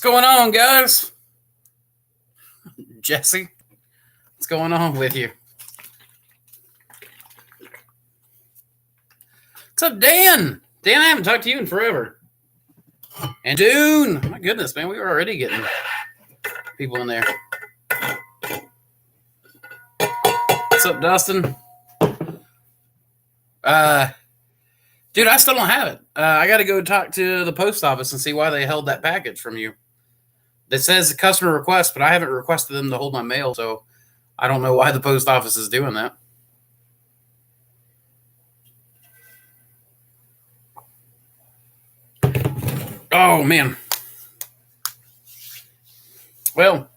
What's going on, guys? Jesse, what's going on with you? What's up, Dan? Dan, I haven't talked to you in forever. And Dune, my goodness, man, we were already getting people in there. What's up, Dustin? Dude, I still don't have it. I got to go talk to the post office and see why they held that package from you. It says customer request, but I haven't requested them to hold my mail, so I don't know why the post office is doing that. Oh, man. Well,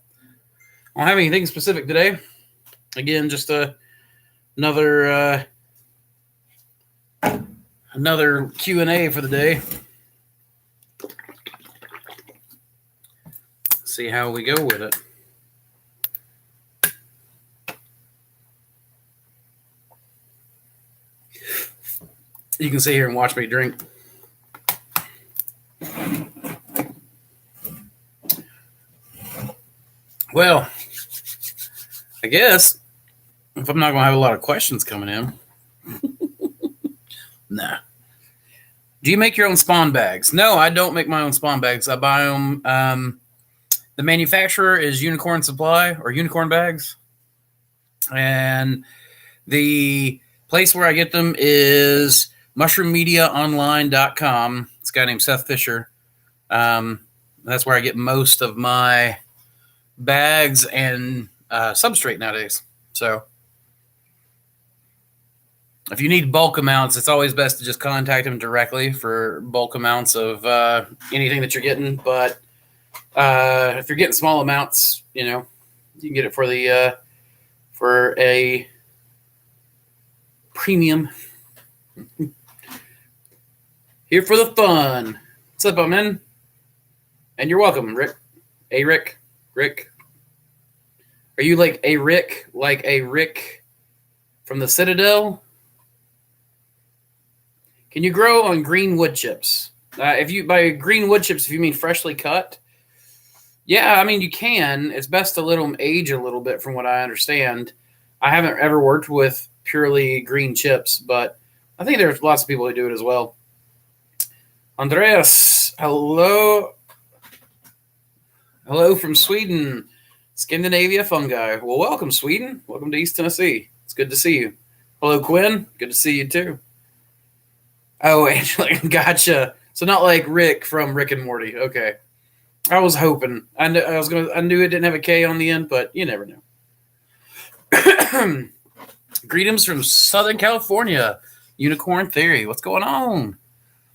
I don't have anything specific today. Again, just another Q&A for the day. See how we go with it. You can sit here and watch me drink. Well, I guess if I'm not going to have a lot of questions coming in. Nah. Do you make your own spawn bags? No, I don't make my own spawn bags. I buy them. The manufacturer is Unicorn Supply or Unicorn Bags. And the place where I get them is mushroommediaonline.com. It's a guy named Seth Fisher. That's where I get most of my bags and substrate nowadays. So if you need bulk amounts, it's always best to just contact them directly for bulk amounts of anything that you're getting. But if you're getting small amounts, you know, you can get it for the for a premium. Here for the fun. What's up, man? And you're welcome, Rick. Hey, Rick. Rick. Are you like a Rick from the Citadel? Can you grow on green wood chips? If you by green wood chips, if you mean freshly cut, yeah, I mean you can. It's best to let them age a little bit, from what I understand. I haven't ever worked with purely green chips, but I think there's lots of people who do it as well. Andreas, hello. Hello from Sweden. Scandinavia fungi. Well, welcome, Sweden. Welcome to East Tennessee. It's good to see you. Hello, Quinn. Good to see you, too. Oh, Angela, gotcha. So not like Rick from Rick and Morty. Okay. I was hoping. I knew it didn't have a K on the end, but you never know. Greetings from Southern California. Unicorn Theory. What's going on?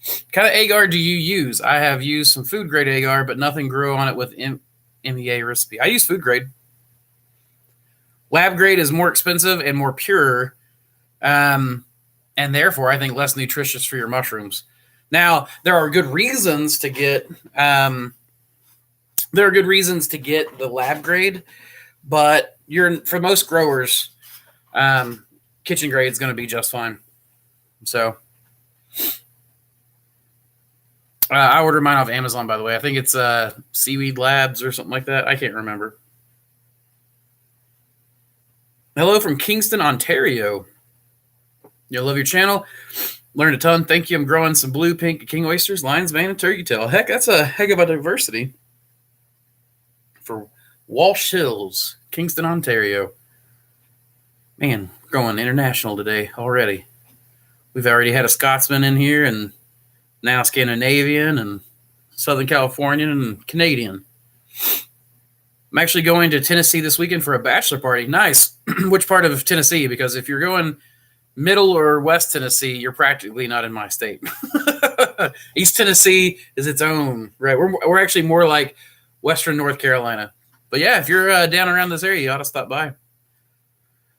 What kind of agar do you use? I have used some food grade agar, but nothing grew on it with MEA recipe. I use food grade. Lab grade is more expensive and more pure, and therefore I think less nutritious for your mushrooms. Now there are good reasons to get the lab grade, but for most growers, kitchen grade is going to be just fine. So. I ordered mine off Amazon, by the way. I think it's Seaweed Labs or something like that. I can't remember. Hello from Kingston, Ontario. You'll love your channel. Learned a ton. Thank you. I'm growing some blue, pink, king oysters, lion's mane, and turkey tail. Heck, that's a heck of a diversity. For Walsh Hills, Kingston, Ontario. Man, growing international today already. We've already had a Scotsman in here, and now Scandinavian and Southern Californian and Canadian. I'm actually going to Tennessee this weekend for a bachelor party. Nice. Which part of Tennessee? Because if you're going middle or west Tennessee, you're practically not in my state. East Tennessee is its own, right? We're actually more like Western North Carolina. But yeah, if you're down around this area, you ought to stop by.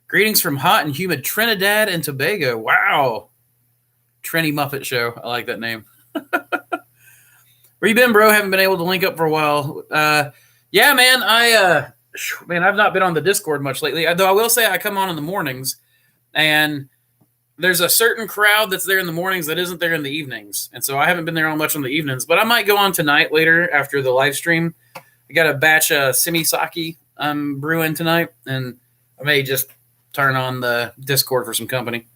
Greetings from hot and humid Trinidad and Tobago. Wow. Trenny Muppet Show. I like that name. Where you been, bro? Haven't been able to link up for a while. Yeah, man. I've not been on the Discord much lately. Though I will say I come on in the mornings, and there's a certain crowd that's there in the mornings that isn't there in the evenings. And so I haven't been there on much on the evenings, but I might go on tonight later after the live stream. I got a batch of semi sake I'm brewing tonight, and I may just turn on the Discord for some company.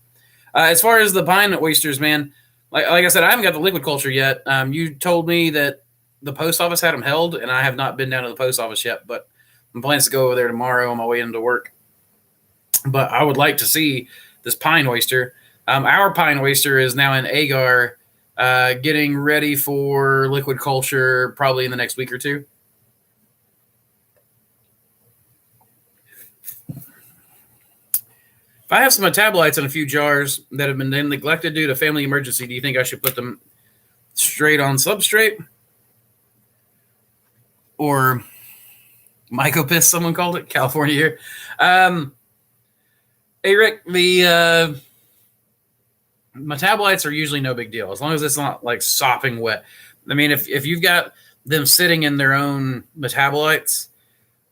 As far as the pine oysters, man, like I said, I haven't got the liquid culture yet. You told me that the post office had them held, and I have not been down to the post office yet, but I'm planning to go over there tomorrow on my way into work. But I would like to see this pine oyster. Our pine oyster is now in Agar, getting ready for liquid culture probably in the next week or two. If I have some metabolites in a few jars that have been neglected due to family emergency, do you think I should put them straight on substrate? Or mycopis, someone called it, California here. Hey, Rick, the metabolites are usually no big deal as long as it's not like sopping wet. I mean, if you've got them sitting in their own metabolites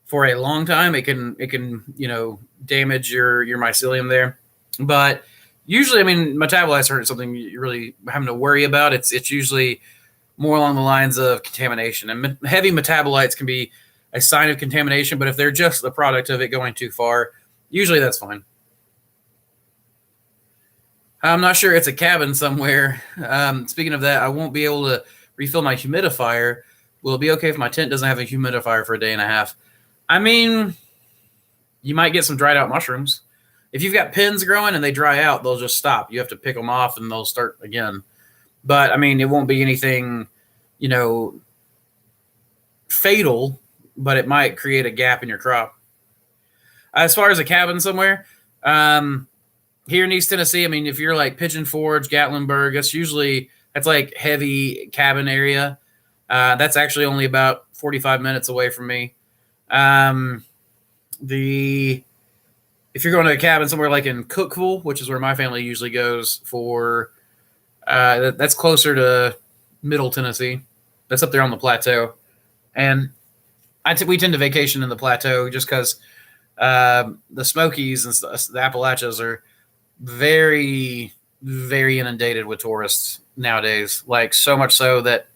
for a long time, it can damage your mycelium there. But usually, I mean, metabolites aren't something you're really having to worry about. It's usually more along the lines of contamination, and heavy metabolites can be a sign of contamination. But if they're just the product of it going too far, usually that's fine. I'm not sure it's a cabin somewhere. Speaking of that, I won't be able to refill my humidifier. Will it be okay if my tent doesn't have a humidifier for a day and a half? I mean, you might get some dried out mushrooms. If you've got pins growing and they dry out, they'll just stop. You have to pick them off and they'll start again. But, I mean, it won't be anything, fatal, but it might create a gap in your crop. As far as a cabin somewhere, here in East Tennessee, I mean, if you're like Pigeon Forge, Gatlinburg, that's like heavy cabin area. That's actually only about 45 minutes away from me. If you're going to a cabin somewhere like in Cookville, which is where my family usually goes for, that's closer to Middle Tennessee. That's up there on the plateau. And we tend to vacation in the plateau just because the Smokies and the Appalachians are very, very inundated with tourists nowadays. Like, so much so that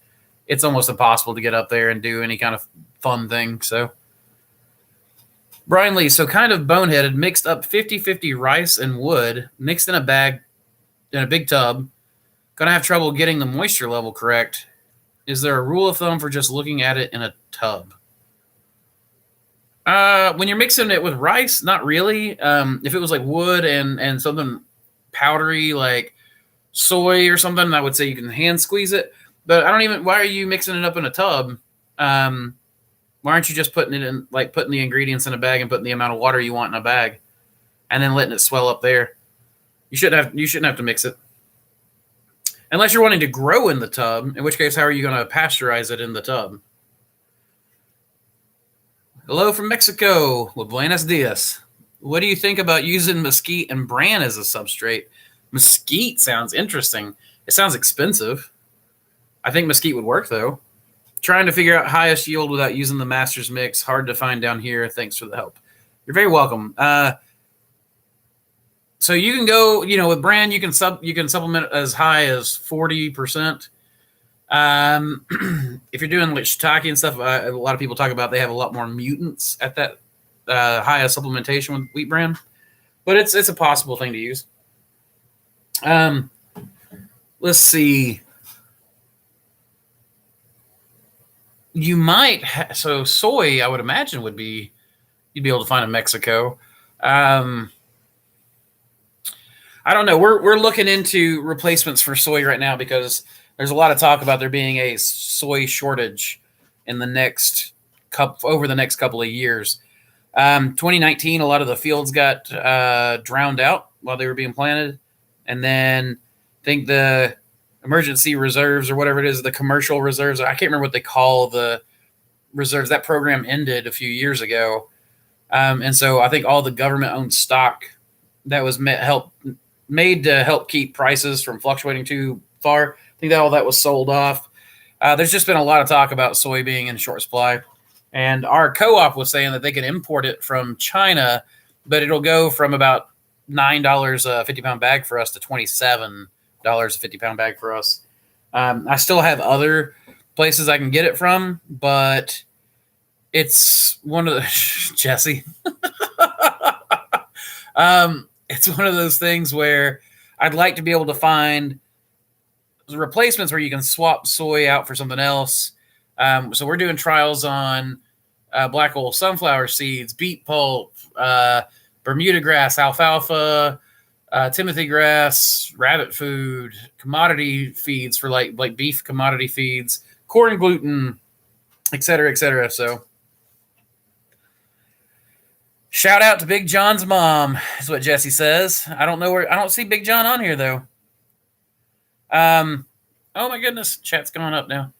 it's almost impossible to get up there and do any kind of fun thing. So, Brian Lee, so kind of boneheaded, mixed up 50-50 rice and wood, mixed in a bag, in a big tub. Gonna have trouble getting the moisture level correct. Is there a rule of thumb for just looking at it in a tub? When you're mixing it with rice, not really. If it was like wood and something powdery like soy or something, I would say you can hand squeeze it. But why are you mixing it up in a tub? Why aren't you just putting the ingredients in a bag and putting the amount of water you want in a bag and then letting it swell up there? You shouldn't have to mix it. Unless you're wanting to grow in the tub, in which case, how are you going to pasteurize it in the tub? Hello from Mexico. Buenos dias. What do you think about using mesquite and bran as a substrate? Mesquite sounds interesting. It sounds expensive. I think mesquite would work, though. Trying to figure out highest yield without using the master's mix. Hard to find down here. Thanks for the help. You're very welcome. So you can go, with bran, you can supplement as high as 40%. If you're doing like shiitake and stuff, a lot of people talk about they have a lot more mutants at that high supplementation with wheat bran, but it's a possible thing to use. Let's see. You might so soy, I would imagine, you'd be able to find in Mexico. I don't know. We're looking into replacements for soy right now because there's a lot of talk about there being a soy shortage in over the next couple of years. 2019, a lot of the fields got drowned out while they were being planted, and then I think the emergency reserves or whatever it is, the commercial reserves, I can't remember what they call the reserves. That program ended a few years ago, and so I think all the government-owned stock that was made to help keep prices from fluctuating too far, I think that all that was sold off. There's just been a lot of talk about soy being in short supply. And our co-op was saying that they could import it from China, but it'll go from about $9 a 50-pound bag for us to $27 a 50-pound bag for us. I still have other places I can get it from, but it's one of the Jesse. It's one of those things where I'd like to be able to find replacements where you can swap soy out for something else. So we're doing trials on black oil sunflower seeds, beet pulp, Bermuda grass, alfalfa, Timothy grass, rabbit food, commodity feeds for like beef commodity feeds, corn gluten, et cetera, et cetera. So shout out to Big John's mom is what Jesse says. I don't see Big John on here though. Oh my goodness, chat's going up now.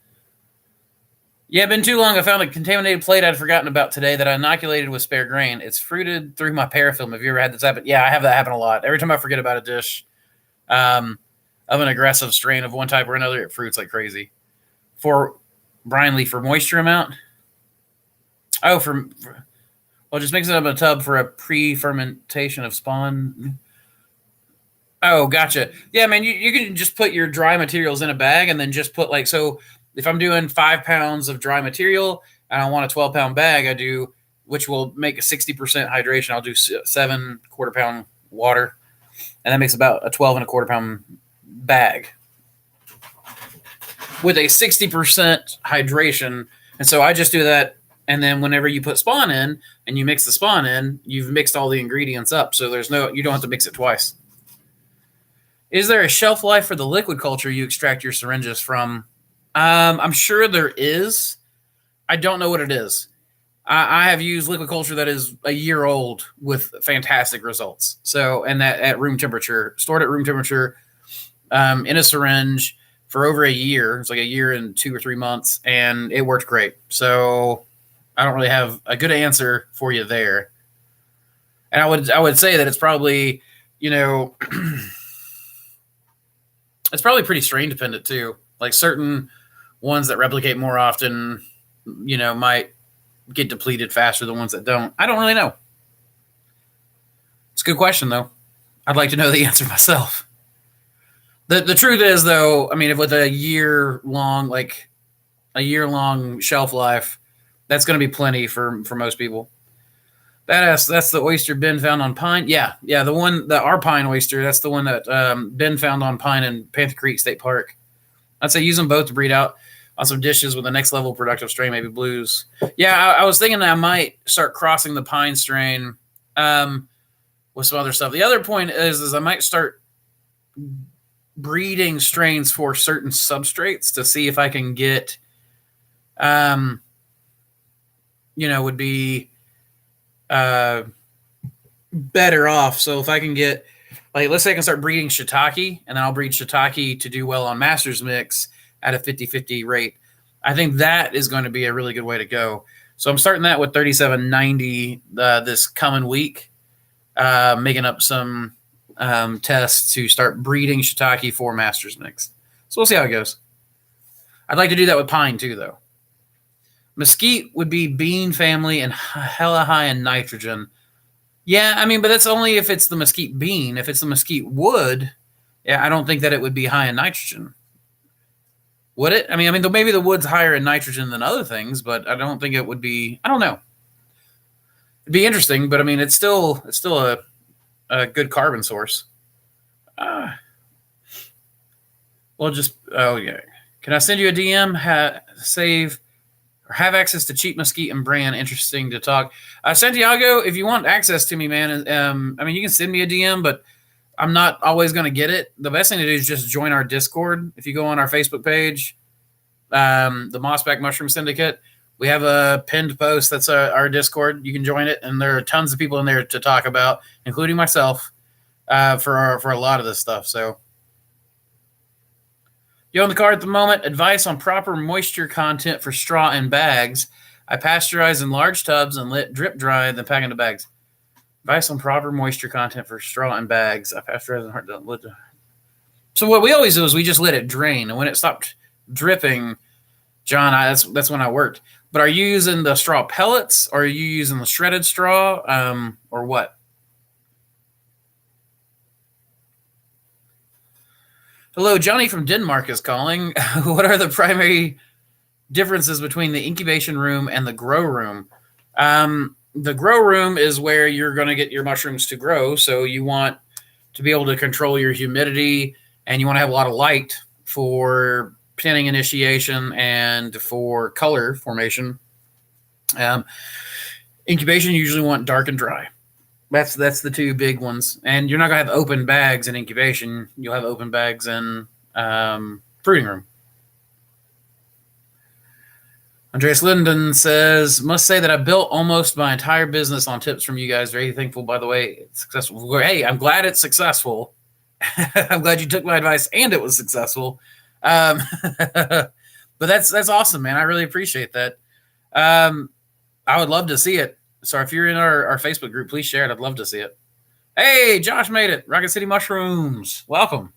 Yeah, been too long. I found a contaminated plate I'd forgotten about today that I inoculated with spare grain. It's fruited through my parafilm. Have you ever had this happen? Yeah, I have that happen a lot. Every time I forget about a dish of an aggressive strain of one type or another, it fruits like crazy. For Brian Lee, for moisture amount? Oh, well, just mix it up in a tub for a pre-fermentation of spawn. Oh, gotcha. Yeah, man, you can just put your dry materials in a bag and then just put so if I'm doing 5 pounds of dry material and I want a 12-pound bag, which will make a 60% hydration. I'll do 7 quarter-pound water, and that makes about a 12 and a quarter-pound bag with a 60% hydration. And so I just do that, and then whenever you put spawn in and you mix the spawn in, you've mixed all the ingredients up, so you don't have to mix it twice. Is there a shelf life for the liquid culture you extract your syringes from? I'm sure there is. I don't know what it is. I have used liquid culture that is a year old with fantastic results. So, and that at room temperature, stored at room temperature, in a syringe for over a year. It's like a year and 2 or 3 months, and it worked great. So, I don't really have a good answer for you there. And I would say that it's probably, it's probably pretty strain dependent too. Like certain ones that replicate more often, might get depleted faster than ones that don't. I don't really know. It's a good question, though. I'd like to know the answer myself. The truth is, though, I mean, with a year long shelf life, that's going to be plenty for most people. That's the oyster Ben found on Pine. Yeah, our Pine oyster. That's the one that Ben found on Pine in Panther Creek State Park. I'd say use them both to breed out on some dishes with the next level productive strain, maybe blues. Yeah, I was thinking that I might start crossing the Pine strain with some other stuff. The other point is I might start breeding strains for certain substrates to see if I can get, would be better off. So if I can get, let's say I can start breeding shiitake, and then I'll breed shiitake to do well on Master's Mix at a 50-50 rate. I think that is going to be a really good way to go. So I'm starting that with 3790 this coming week, making up some tests to start breeding shiitake for Master's Mix. So we'll see how it goes. I'd like to do that with pine too, though. Mesquite would be bean family and hella high in nitrogen. Yeah, I mean, but that's only if it's the mesquite bean. If it's the mesquite wood, yeah, I don't think that it would be high in nitrogen. Would it? I mean, maybe the wood's higher in nitrogen than other things, but I don't think it would be. I don't know. It'd be interesting, but I mean, it's still a good carbon source. Oh yeah. Can I send you a DM? Have access to cheap mesquite and brand. Interesting to talk. Santiago, if you want access to me, man, you can send me a DM, but I'm not always going to get it. The best thing to do is just join our Discord. If you go on our Facebook page, the Mossback Mushroom Syndicate, we have a pinned post that's our Discord. You can join it, and there are tons of people in there to talk about, including myself, for a lot of this stuff. So, you on the card at the moment, advice on proper moisture content for straw and bags. I pasteurize in large tubs and let drip dry, then pack into bags. Advice on proper moisture content for straw and bags. I pasteurize in hard tubs. So what we always do is we just let it drain, and when it stopped dripping, John, that's when I worked. But are you using the straw pellets, or are you using the shredded straw, or what? Hello, Johnny from Denmark is calling. What are the primary differences between the incubation room and the grow room? The grow room is where you're going to get your mushrooms to grow. So you want to be able to control your humidity, and you want to have a lot of light for pinning initiation and for color formation. Incubation, you usually want dark and dry. That's the two big ones. And you're not going to have open bags in incubation. You'll have open bags in fruiting room. Andreas Linden says, must say that I built almost my entire business on tips from you guys. Very thankful, by the way. It's successful. Hey, I'm glad it's successful. I'm glad you took my advice and it was successful. But that's awesome, man. I really appreciate that. I would love to see it. So if you're in our Facebook group, please share it. I'd love to see it. Hey, Josh made it. Rocket City Mushrooms. Welcome.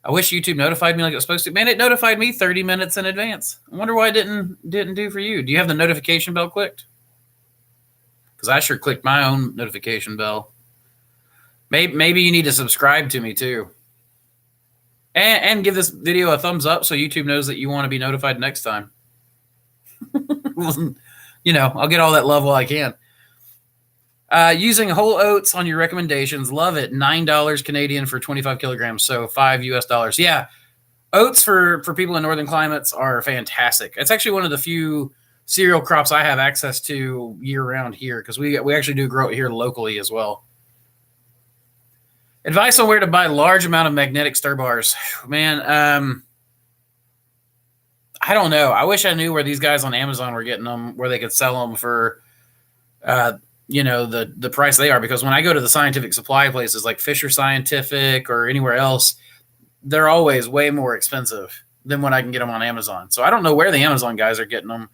I wish YouTube notified me like it was supposed to. Man, it notified me 30 minutes in advance. I wonder why it didn't do for you. Do you have the notification bell clicked? Because I sure clicked my own notification bell. Maybe you need to subscribe to me too. And give this video a thumbs up so YouTube knows that you want to be notified next time. You know, I'll get all that love while I can. Using whole oats on your recommendations. Love it. $9 Canadian for 25 kilograms. So $5 US. Yeah. Oats for people in northern climates are fantastic. It's actually one of the few cereal crops I have access to year round here, because we actually do grow it here locally as well. Advice on where to buy large amount of magnetic stir bars. Man, I don't know. I wish I knew where these guys on Amazon were getting them, where they could sell them for, the price they are. Because when I go to the scientific supply places like Fisher Scientific or anywhere else, they're always way more expensive than when I can get them on Amazon. So I don't know where the Amazon guys are getting them,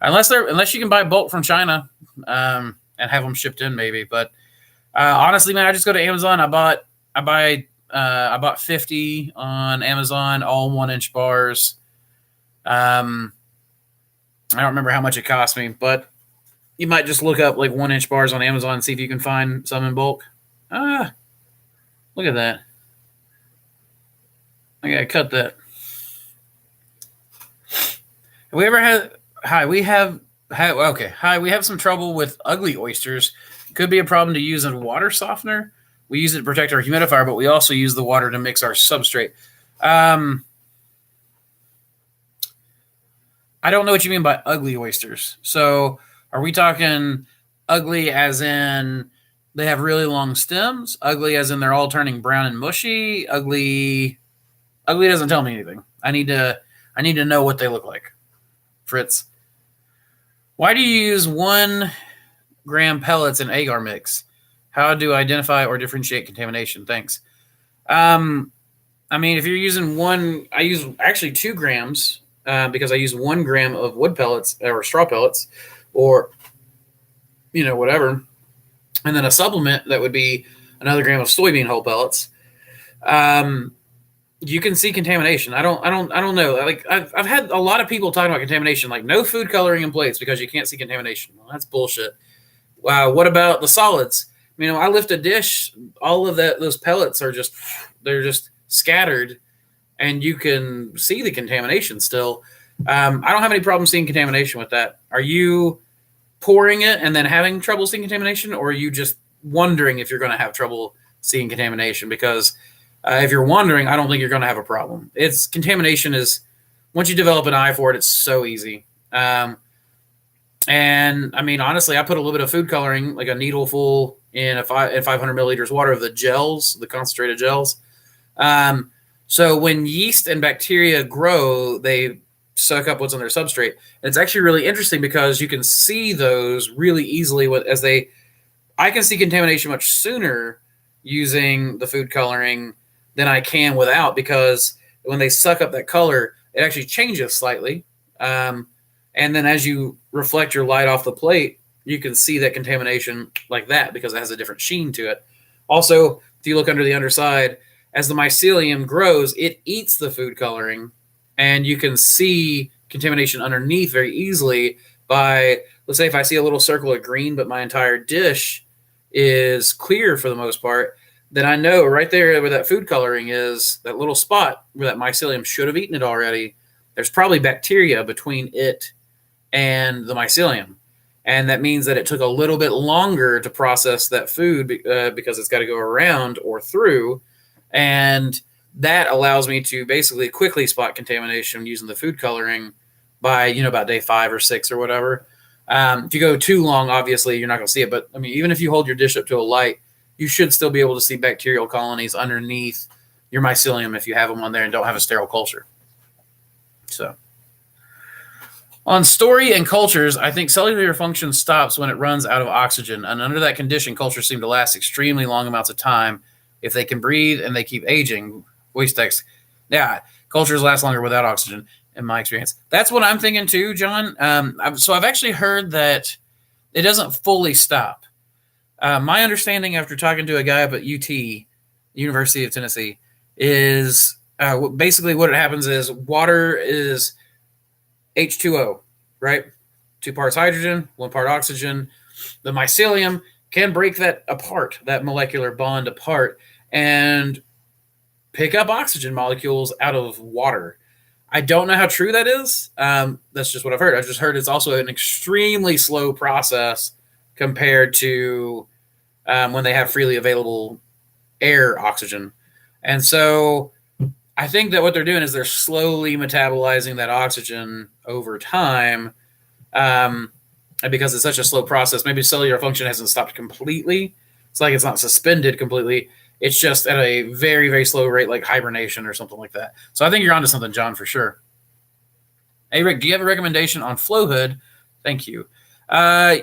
unless you can buy bulk from China and have them shipped in, maybe. But honestly, man, I just go to Amazon. I bought 50 on Amazon, all 1-inch bars. I don't remember how much it cost me, but you might just look up like 1-inch bars on Amazon and see if you can find some in bulk. Look at that. I gotta cut that. Have we ever had? Hi, we have some trouble with ugly oysters. Could be a problem to use a water softener. We use it to protect our humidifier, but we also use the water to mix our substrate. I don't know what you mean by ugly oysters. So are we talking ugly as in they have really long stems? Ugly as in they're all turning brown and mushy? Ugly doesn't tell me anything. I need to know what they look like. Fritz, why do you use 1 gram pellets in Agar mix? How do I identify or differentiate contamination? Thanks. I mean, if you're using I use actually 2 grams. Because I use 1 gram of wood pellets or straw pellets, or whatever, and then a supplement that would be another gram of soybean hull pellets. You can see contamination. I don't know. Like I've had a lot of people talking about contamination, like no food coloring in plates because you can't see contamination. Well, that's bullshit. Wow. What about the solids? I lift a dish, all of those pellets they're just scattered, and you can see the contamination still. I don't have any problem seeing contamination with that. Are you pouring it and then having trouble seeing contamination, or are you just wondering if you're going to have trouble seeing contamination? Because if you're wondering, I don't think you're going to have a problem. Contamination is, once you develop an eye for it, it's so easy. And honestly, I put a little bit of food coloring, like a needle full in 500 milliliters water of the gels, the concentrated gels. So when yeast and bacteria grow, they suck up what's on their substrate. And it's actually really interesting because you can see those really easily I can see contamination much sooner using the food coloring than I can without, because when they suck up that color, it actually changes slightly. And then as you reflect your light off the plate, you can see that contamination like that because it has a different sheen to it. Also, if you look under the underside, as the mycelium grows, it eats the food coloring, and you can see contamination underneath very easily by, let's say if I see a little circle of green, but my entire dish is clear for the most part, then I know right there where that food coloring is, that little spot where that mycelium should have eaten it already, there's probably bacteria between it and the mycelium. And that means that it took a little bit longer to process that food because it's got to go around or through. And that allows me to basically quickly spot contamination using the food coloring by, about day 5 or 6 or whatever. If you go too long, obviously, you're not going to see it. But, I mean, even if you hold your dish up to a light, you should still be able to see bacterial colonies underneath your mycelium if you have them on there and don't have a sterile culture. So, on story and cultures, I think cellular function stops when it runs out of oxygen. And under that condition, cultures seem to last extremely long amounts of time if they can breathe and they keep aging. Waste text. Yeah, cultures last longer without oxygen, in my experience. That's what I'm thinking too, John. So I've actually heard that it doesn't fully stop. My understanding after talking to a guy up at UT, University of Tennessee, is basically what happens is water is H2O, right? 2 parts hydrogen, 1 part oxygen. The mycelium can break that apart, that molecular bond apart, and pick up oxygen molecules out of water. I don't know how true that is. That's just what I've heard. I've just heard it's also an extremely slow process compared to when they have freely available air oxygen. And so I think that what they're doing is they're slowly metabolizing that oxygen over time. And because it's such a slow process, maybe cellular function hasn't stopped completely. It's like it's not suspended completely. It's just at a very, very slow rate, like hibernation or something like that. So I think you're onto something, John, for sure. Hey, Rick, do you have a recommendation on Flowhood? Thank you. Fungi,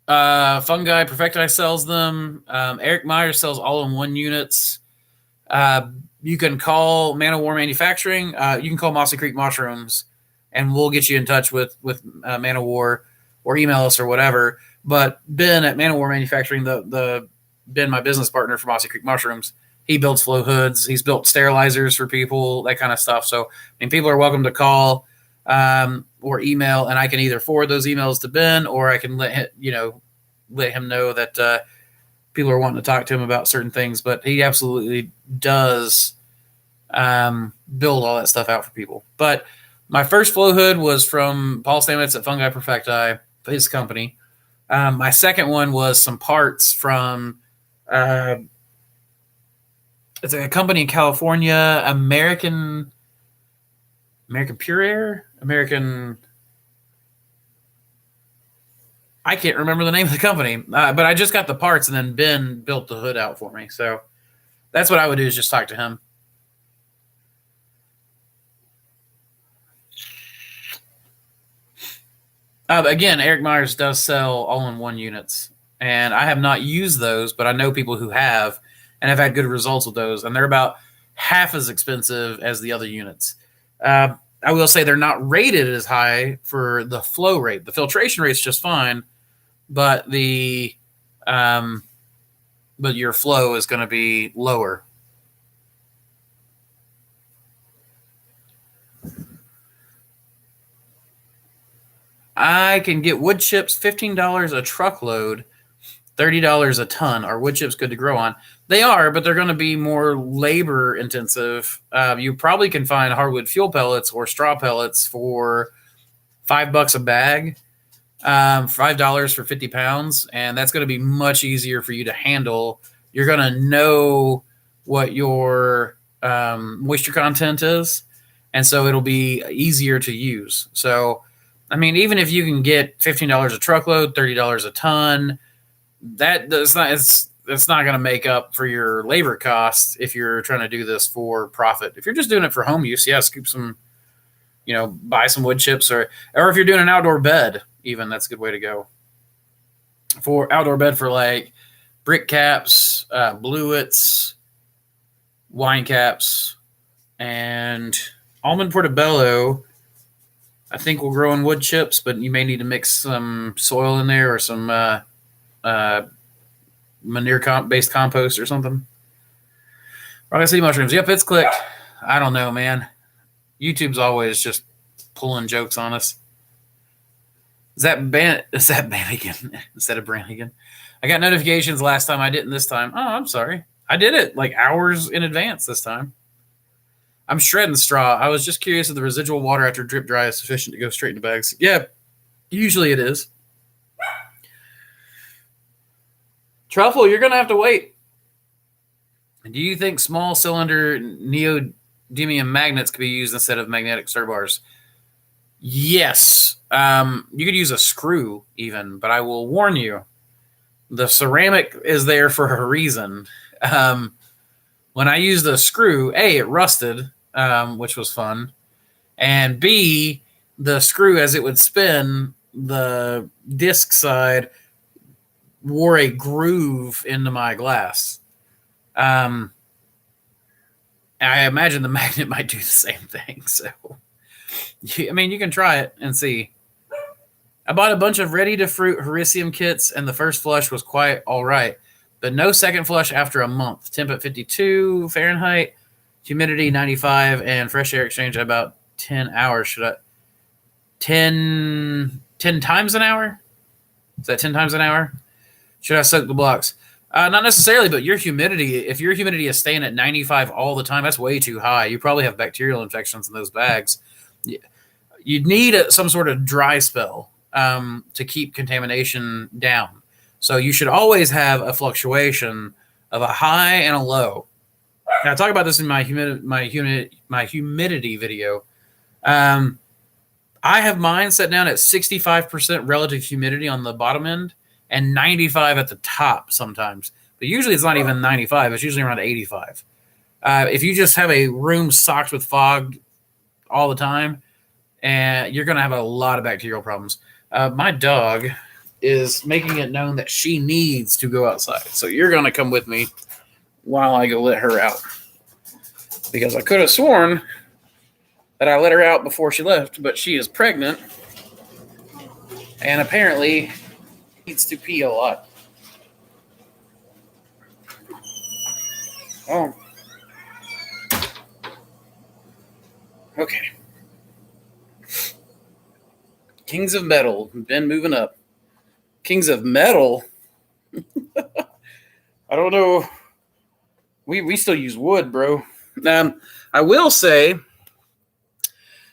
Perfecti sells them. Eric Myers sells all-in-one units. You can call Man o' War Manufacturing. You can call Mossy Creek Mushrooms, and we'll get you in touch with Man o' War, or email us or whatever. But Ben at Man o' War Manufacturing, the Ben, my business partner for Mossy Creek Mushrooms, he builds flow hoods. He's built sterilizers for people, that kind of stuff. So, I mean, people are welcome to call or email, and I can either forward those emails to Ben, or I can let him know that people are wanting to talk to him about certain things. But he absolutely does build all that stuff out for people. But my first flow hood was from Paul Stamets at Fungi Perfecti, his company. My second one was some parts from it's a company in California, American Pure Air, I can't remember the name of the company, but I just got the parts, and then Ben built the hood out for me. So that's what I would do, is just talk to him. Again, Eric Myers does sell all-in-one units, and I have not used those, but I know people who have, and have had good results with those, and they're about half as expensive as the other units. I will say they're not rated as high for the flow rate. The filtration rate's just fine, but but your flow is going to be lower. I can get wood chips $15 a truckload, $30 a ton. Are wood chips good to grow on? They are, but they're going to be more labor intensive. You probably can find hardwood fuel pellets or straw pellets for $5 a bag, $5 for 50 pounds, and that's going to be much easier for you to handle. You're going to know what your moisture content is, and so it'll be easier to use. So, I mean, even if you can get $15 a truckload, $30 a ton, it's not going to make up for your labor costs if you're trying to do this for profit. If you're just doing it for home use, yeah, scoop some, buy some wood chips, or if you're doing an outdoor bed, even, that's a good way to go. For outdoor bed, for like brick caps, bluets, wine caps, and almond portobello, I think will grow in wood chips, but you may need to mix some soil in there, or some manure-based compost or something. Rocket City mushrooms. Yep, it's clicked. I don't know, man. YouTube's always just pulling jokes on us. Is that Bannigan instead of Brannigan? I got notifications last time. I didn't this time. Oh, I'm sorry. I did it like hours in advance this time. I'm shredding straw. I was just curious if the residual water after drip dry is sufficient to go straight into bags. Yeah, usually it is. Truffle, you're going to have to wait. Do you think small cylinder neodymium magnets could be used instead of magnetic stir bars? Yes. You could use a screw even, but I will warn you, the ceramic is there for a reason. When I used a screw, A, it rusted, which was fun. And B, the screw, as it would spin, the disc side wore a groove into my glass. I imagine the magnet might do the same thing. So, I mean, you can try it and see. I bought a bunch of ready-to-fruit Hericium kits, and the first flush was quite all right, but no second flush after a month. Temp at 52 Fahrenheit, humidity 95, and fresh air exchange at about 10 hours. Should I 10 times an hour? Is that 10 times an hour? Should I soak the blocks? Not necessarily, but your humidity, if your humidity is staying at 95 all the time, that's way too high. You probably have bacterial infections in those bags. You'd need some sort of dry spell to keep contamination down. So you should always have a fluctuation of a high and a low. Now, I talk about this in my humidity video. I have mine set down at 65% relative humidity on the bottom end and 95 at the top sometimes. But usually it's not even 95. It's usually around 85. If you just have a room socked with fog all the time, and you're going to have a lot of bacterial problems. My dog is making it known that she needs to go outside. So you're going to come with me while I go let her out. Because I could have sworn that I let her out before she left, but she is pregnant and apparently needs to pee a lot. Oh. Okay. Kings of Metal. Been moving up. Kings of Metal? I don't know. We still use wood, bro. I will say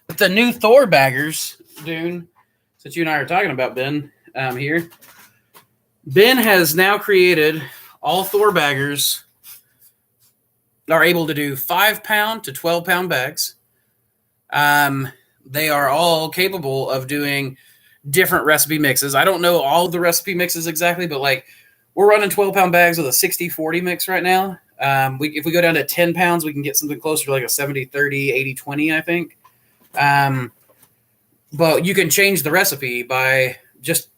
that the new Thor baggers, Dune, that you and I are talking about, Ben, here. Ben has now created all Thor baggers are able to do 5-pound to 12-pound bags. They are all capable of doing different recipe mixes. I don't know all the recipe mixes exactly, but like we're running 12-pound bags with a 60-40 mix right now. If we go down to 10 pounds, we can get something closer to like a 70-30, 80-20, I think. But you can change the recipe by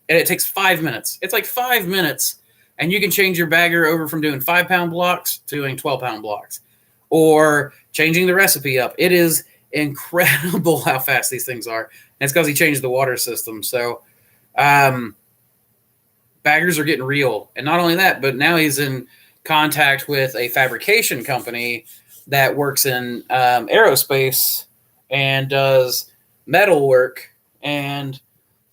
and it takes 5 minutes. It's like 5 minutes, and you can change your bagger over from doing 5-pound blocks to doing 12-pound blocks or changing the recipe up. It is incredible how fast these things are. And it's because he changed the water system. So baggers are getting real. And not only that, but now he's in contact with a fabrication company that works in aerospace and does metal work. And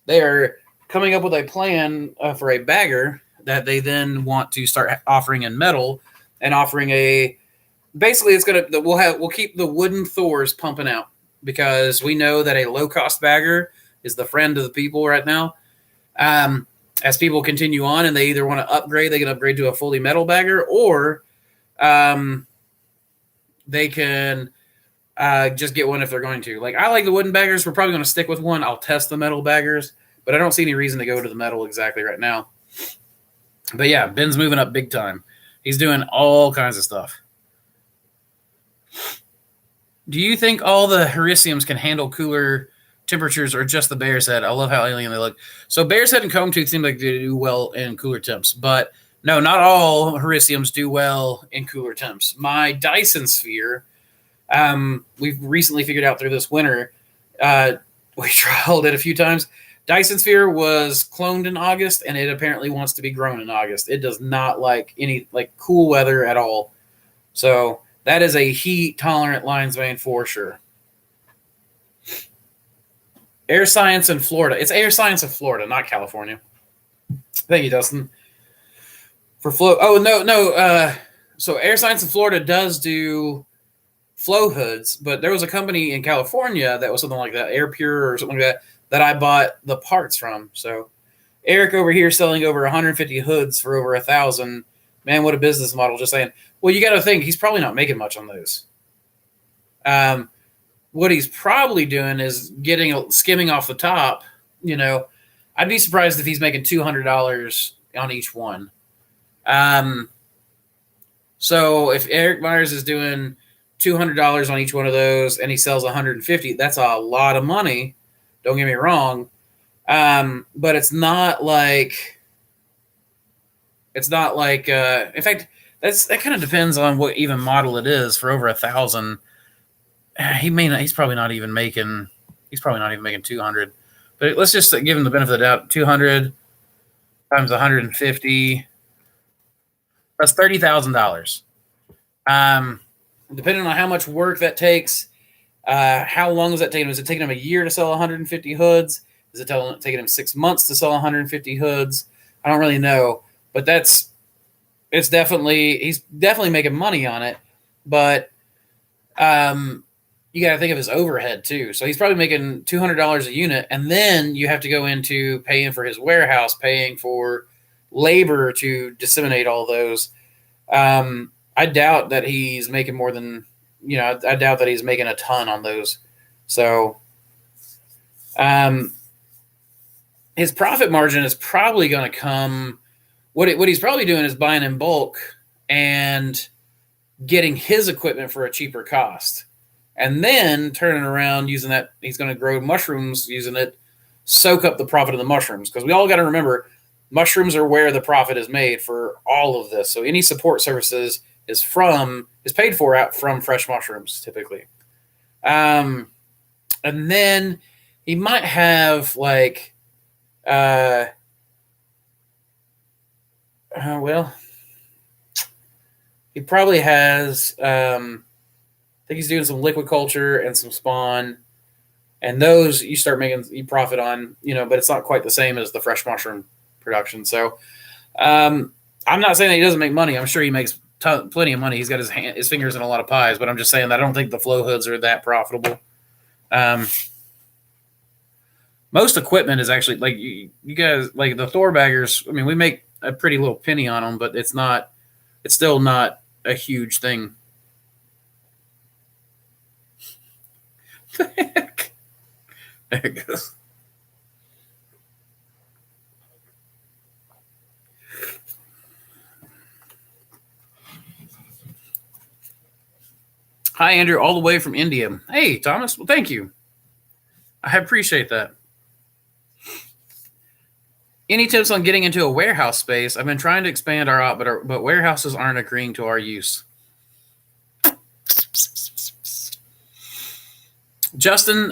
they're coming up with a plan for a bagger that they then want to start offering in metal and offering basically we'll keep the wooden Thors pumping out because we know that a low-cost bagger is the friend of the people right now. As people continue on and they either want to upgrade, they can upgrade to a fully metal bagger, or they can just get one if they're going to. Like, I like the wooden baggers. We're probably going to stick with one. I'll test the metal baggers, but I don't see any reason to go to the metal exactly right now. But yeah, Ben's moving up big time. He's doing all kinds of stuff. Do you think all the Hericiums can handle cooler temperatures or just the bear's head? I love how alien they look. So bear's head and comb tooth seem like they do well in cooler temps, but no, not all Hericiums do well in cooler temps. My Dyson Sphere, we've recently figured out through this winter, we trialed it a few times. Dyson Sphere was cloned in August, and it apparently wants to be grown in August. It does not like any cool weather at all. So that is a heat-tolerant lion's mane for sure. Air Science in Florida. It's Air Science in Florida, not California. Thank you, Dustin. For flow. Oh no. So Air Science in Florida does do flow hoods, but there was a company in California that was something like that, Air Pure or something like that I bought the parts from. So Eric over here selling over 150 hoods for over 1,000. Man, what a business model! Just saying. Well, you got to think he's probably not making much on those. What he's probably doing is skimming off the top. I'd be surprised if he's making $200 on each one. So if Eric Myers is doing $200 on each one of those and he sells 150, that's a lot of money. Don't get me wrong. But it's not like, in fact, that kind of depends on what even model it is. For over 1,000, he's probably not even making 200. But let's just give him the benefit of the doubt. 200 times 150, that's $30,000. Depending on how much work that takes, how long is that taking him? Is it taking him a year to sell 150 hoods? Is it taking him 6 months to sell 150 hoods? I don't really know, but he's definitely making money on it. But you got to think of his overhead too. So he's probably making $200 a unit, and then you have to go into paying for his warehouse, paying for labor to disseminate all those. I doubt that he's making more than, I doubt that he's making a ton on those. So his profit margin is probably going to come. What he's probably doing is buying in bulk and getting his equipment for a cheaper cost, and then turning around using that. He's going to grow mushrooms using it, soak up the profit of the mushrooms, because we all got to remember mushrooms are where the profit is made for all of this. So any support services is paid for out from fresh mushrooms typically. And then he might have he probably has, I think he's doing some liquid culture and some spawn, and those you profit on, but it's not quite the same as the fresh mushroom production. So I'm not saying that he doesn't make money. I'm sure he makes plenty of money. He's got his fingers in a lot of pies, but I'm just saying that I don't think the flow hoods are that profitable. Most equipment is actually, like, you guys, like the Thor baggers, I mean, we make a pretty little penny on them, but it's still not a huge thing. The heck? There it goes. Hi, Andrew, all the way from India. Hey, Thomas. Well, thank you. I appreciate that. Any tips on getting into a warehouse space? I've been trying to expand our op, but warehouses aren't agreeing to our use. Justin,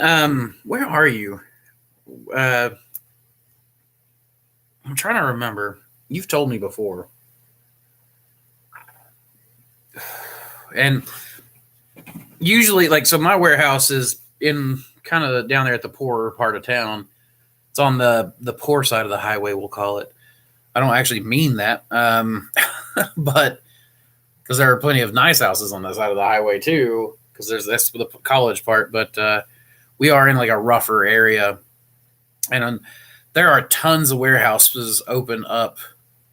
where are you? I'm trying to remember. You've told me before. And usually, so my warehouse is in kind of down there at the poorer part of town. It's on the poor side of the highway, we'll call it. I don't actually mean that, but because there are plenty of nice houses on that side of the highway too, because that's the college part. But we are in a rougher area, and there are tons of warehouses open up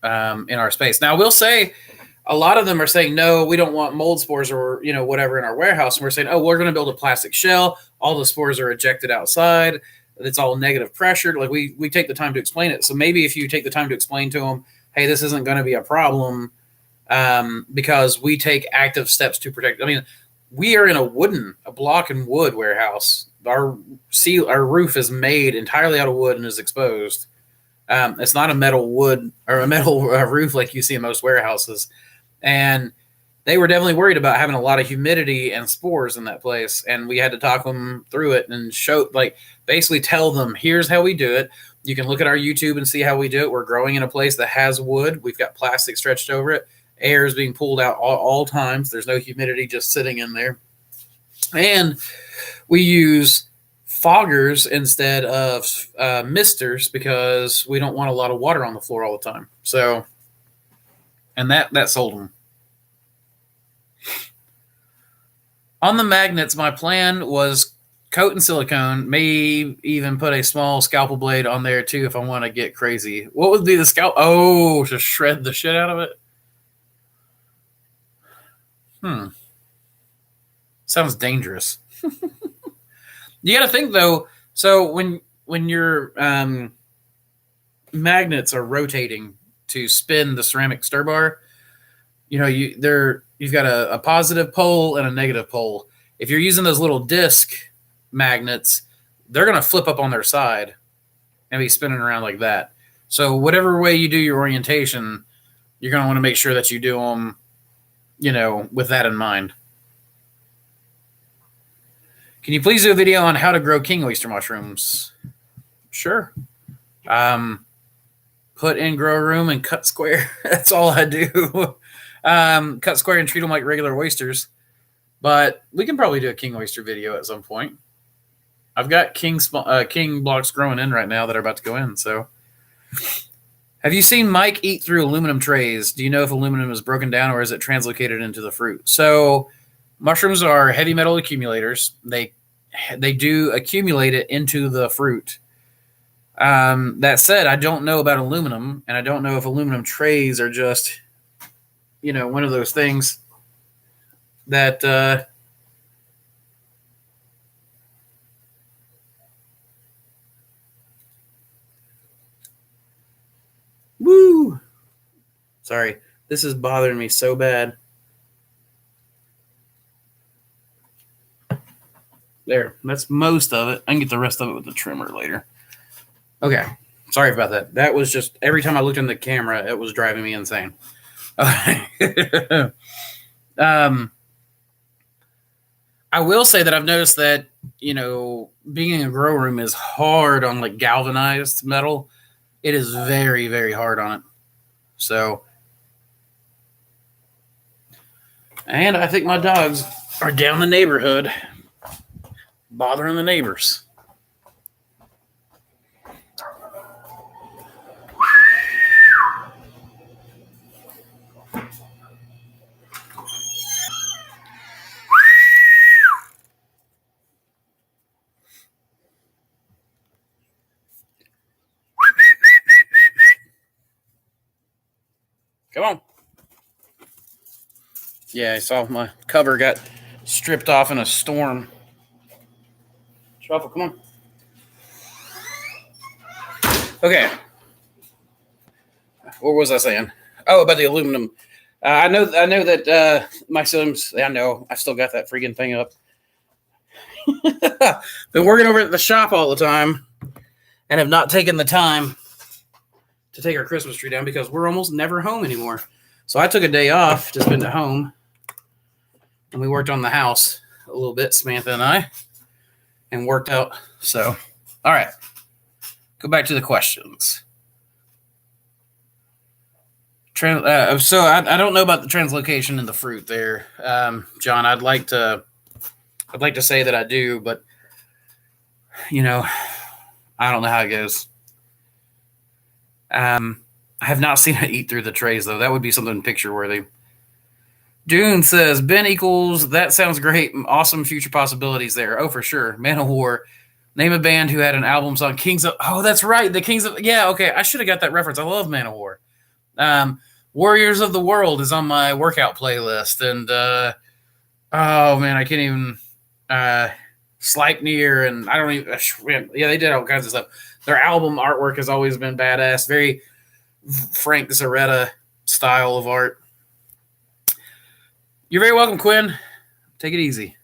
in our space. Now, we'll say a lot of them are saying, no, we don't want mold spores or whatever in our warehouse. And we're saying, oh, we're going to build a plastic shell. All the spores are ejected outside. It's all negative pressure. We take the time to explain it. So maybe if you take the time to explain to them, hey, this isn't going to be a problem because we take active steps to protect. I mean, we are in a block and wood warehouse. Our roof is made entirely out of wood and is exposed. It's not a metal wood or a metal roof like you see in most warehouses. And they were definitely worried about having a lot of humidity and spores in that place. And we had to talk them through it and basically tell them, here's how we do it. You can look at our YouTube and see how we do it. We're growing in a place that has wood. We've got plastic stretched over it. Air is being pulled out all times. There's no humidity just sitting in there. And we use foggers instead of misters because we don't want a lot of water on the floor all the time. So And that sold them. On the magnets, my plan was coat and silicone, may even put a small scalpel blade on there too if I want to get crazy. What would be the scalp? Oh, to shred the shit out of it? Sounds dangerous. You got to think though. So when your magnets are rotating to spin the ceramic stir bar, you know you've got a positive pole and a negative pole. If you're using those little disc magnets, they're going to flip up on their side and be spinning around like that. So whatever way you do your orientation, you're going to want to make sure that you do them, with that in mind. Can you please do a video on how to grow king oyster mushrooms? Sure. Put in grow room and cut square. That's all I do. Cut square and treat them like regular oysters. But we can probably do a king oyster video at some point. I've got king blocks growing in right now that are about to go in. So, have you seen Mike eat through aluminum trays? Do you know if aluminum is broken down or is it translocated into the fruit? So, mushrooms are heavy metal accumulators. They do accumulate it into the fruit. That said, I don't know about aluminum, and I don't know if aluminum trays are just, one of those things that woo. Sorry, this is bothering me so bad. There, that's most of it. I can get the rest of it with the trimmer later. Okay, sorry about that. That was just, every time I looked in the camera, it was driving me insane. Okay. I will say that I've noticed that, being in a grow room is hard on like galvanized metal. It is very, very hard on it. So, and I think my dogs are down the neighborhood, bothering the neighbors. Come on. Yeah, I saw my cover got stripped off in a storm. Shuffle, come on. Okay. What was I saying? Oh, about the aluminum. I know that my Sims. I know I still got that freaking thing up. Been working over at the shop all the time, and have not taken the time to take our Christmas tree down because we're almost never home anymore. So I took a day off to spend at home, and we worked on the house a little bit, Samantha and I, and worked out. So, all right, go back to the questions. So I don't know about the translocation in the fruit there, John. I'd like to say that I do, but I don't know how it goes. I have not seen it eat through the trays though. That would be something picture worthy. Dune says Ben equals. That sounds great. Awesome future possibilities there. Oh, for sure. Man of War. Name a band who had an album song. Kings of. Oh, that's right. The Kings of. Yeah. Okay. I should have got that reference. I love Man of War. Warriors of the World is on my workout playlist, and oh man, I can't even Sleipnir, and I don't even. Yeah, they did all kinds of stuff. Their album artwork has always been badass. Very Frank Zaretta style of art. You're very welcome, Quinn. Take it easy.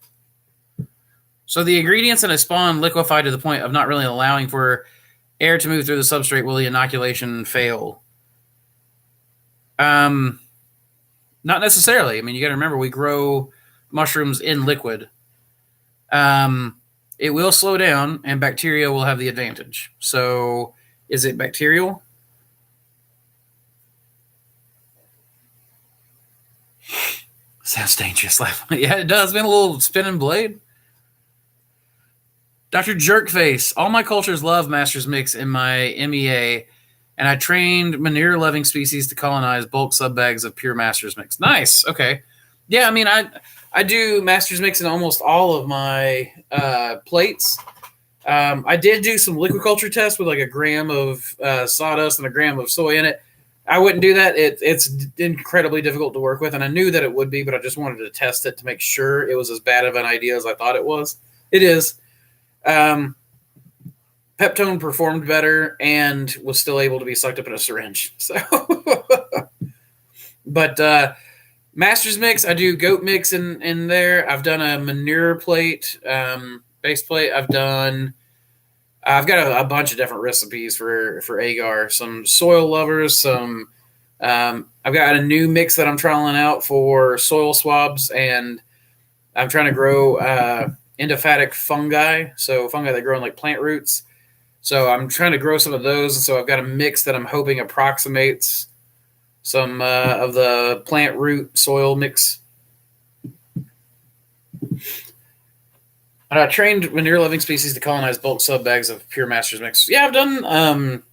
So the ingredients in a spawn liquefy to the point of not really allowing for air to move through the substrate. Will the inoculation fail? Not necessarily. I mean, you got to remember we grow mushrooms in liquid. It will slow down, and bacteria will have the advantage. So, is it bacterial? Sounds dangerous. Yeah, it does. Been a little spinning blade. Dr. Jerkface. All my cultures love Master's Mix in my MEA. And I trained manure-loving species to colonize bulk sub-bags of pure master's mix. Nice. Okay. Yeah, I mean, I do master's mix in almost all of my plates. I did do some liquid culture tests with like a gram of sawdust and a gram of soy in it. I wouldn't do that. It's incredibly difficult to work with, and I knew that it would be, but I just wanted to test it to make sure it was as bad of an idea as I thought it was. It is. Peptone performed better and was still able to be sucked up in a syringe. So, but master's mix, I do goat mix in there. I've done a manure plate, base plate. I've got a bunch of different recipes for Agar. Some soil lovers, some. I've got a new mix that I'm trialing out for soil swabs, and I'm trying to grow endophatic fungi, so fungi that grow in like plant roots. So I'm trying to grow some of those, and so I've got a mix that I'm hoping approximates some of the plant root soil mix. And I trained manure-loving species to colonize bulk sub-bags of pure master's mix. Yeah, I've done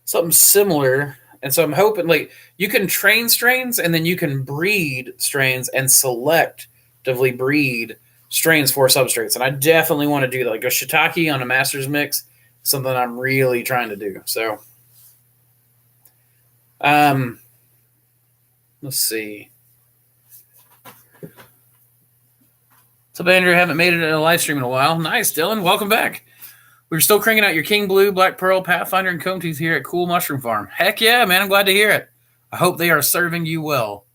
something similar, and so I'm hoping like you can train strains, and then you can breed strains and selectively breed strains for substrates, and I definitely want to do that. Like a shiitake on a master's mix, something I'm really trying to do. So, let's see. What's up, Andrew? Haven't made it in a live stream in a while. Nice, Dylan. Welcome back. We're still cranking out your King Blue, Black Pearl, Pathfinder, and Comb Tooth here at Cool Mushroom Farm. Heck yeah, man. I'm glad to hear it. I hope they are serving you well.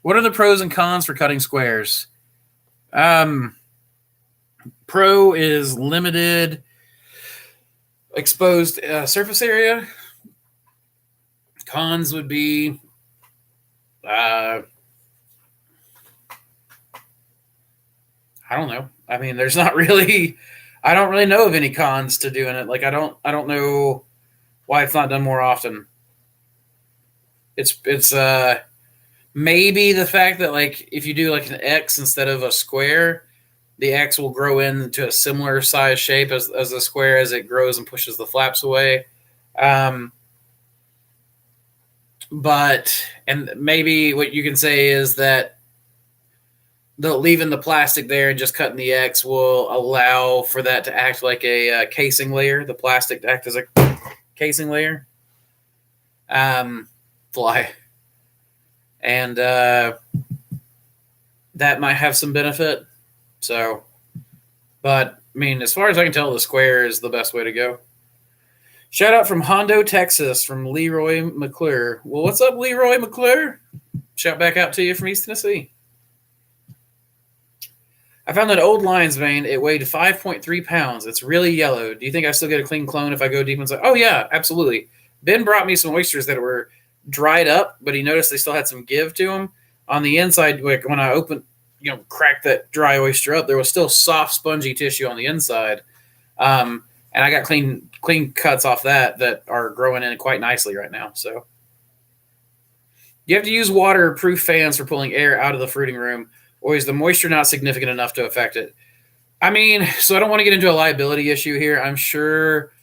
What are the pros and cons for cutting squares? Pro is limited exposed surface area. Cons would be I don't know. I mean, there's not really. I don't really know of any cons to doing it. Like I don't know why it's not done more often. It's maybe the fact that like if you do like an X instead of a square, the X will grow into a similar size shape as the square as it grows and pushes the flaps away. But maybe what you can say is that leaving the plastic there and just cutting the X will allow for that to act like a casing layer, the plastic to act as a casing layer. Fly. And that might have some benefit. So, but I mean, as far as I can tell, the square is the best way to go. Shout out from Hondo, Texas, from Leroy McClure. Well, what's up, Leroy McClure? Shout back out to you from East Tennessee. I found that old lion's vein. It weighed 5.3 pounds. It's really yellow. Do you think I still get a clean clone if I go deep inside? Oh, yeah, absolutely. Ben brought me some oysters that were dried up, but he noticed they still had some give to them. On the inside, like when I opened, cracked that dry oyster up, there was still soft, spongy tissue on the inside. And I got clean cuts off that are growing in quite nicely right now. So you have to use waterproof fans for pulling air out of the fruiting room, or is the moisture not significant enough to affect it? I mean, so I don't want to get into a liability issue here. I'm sure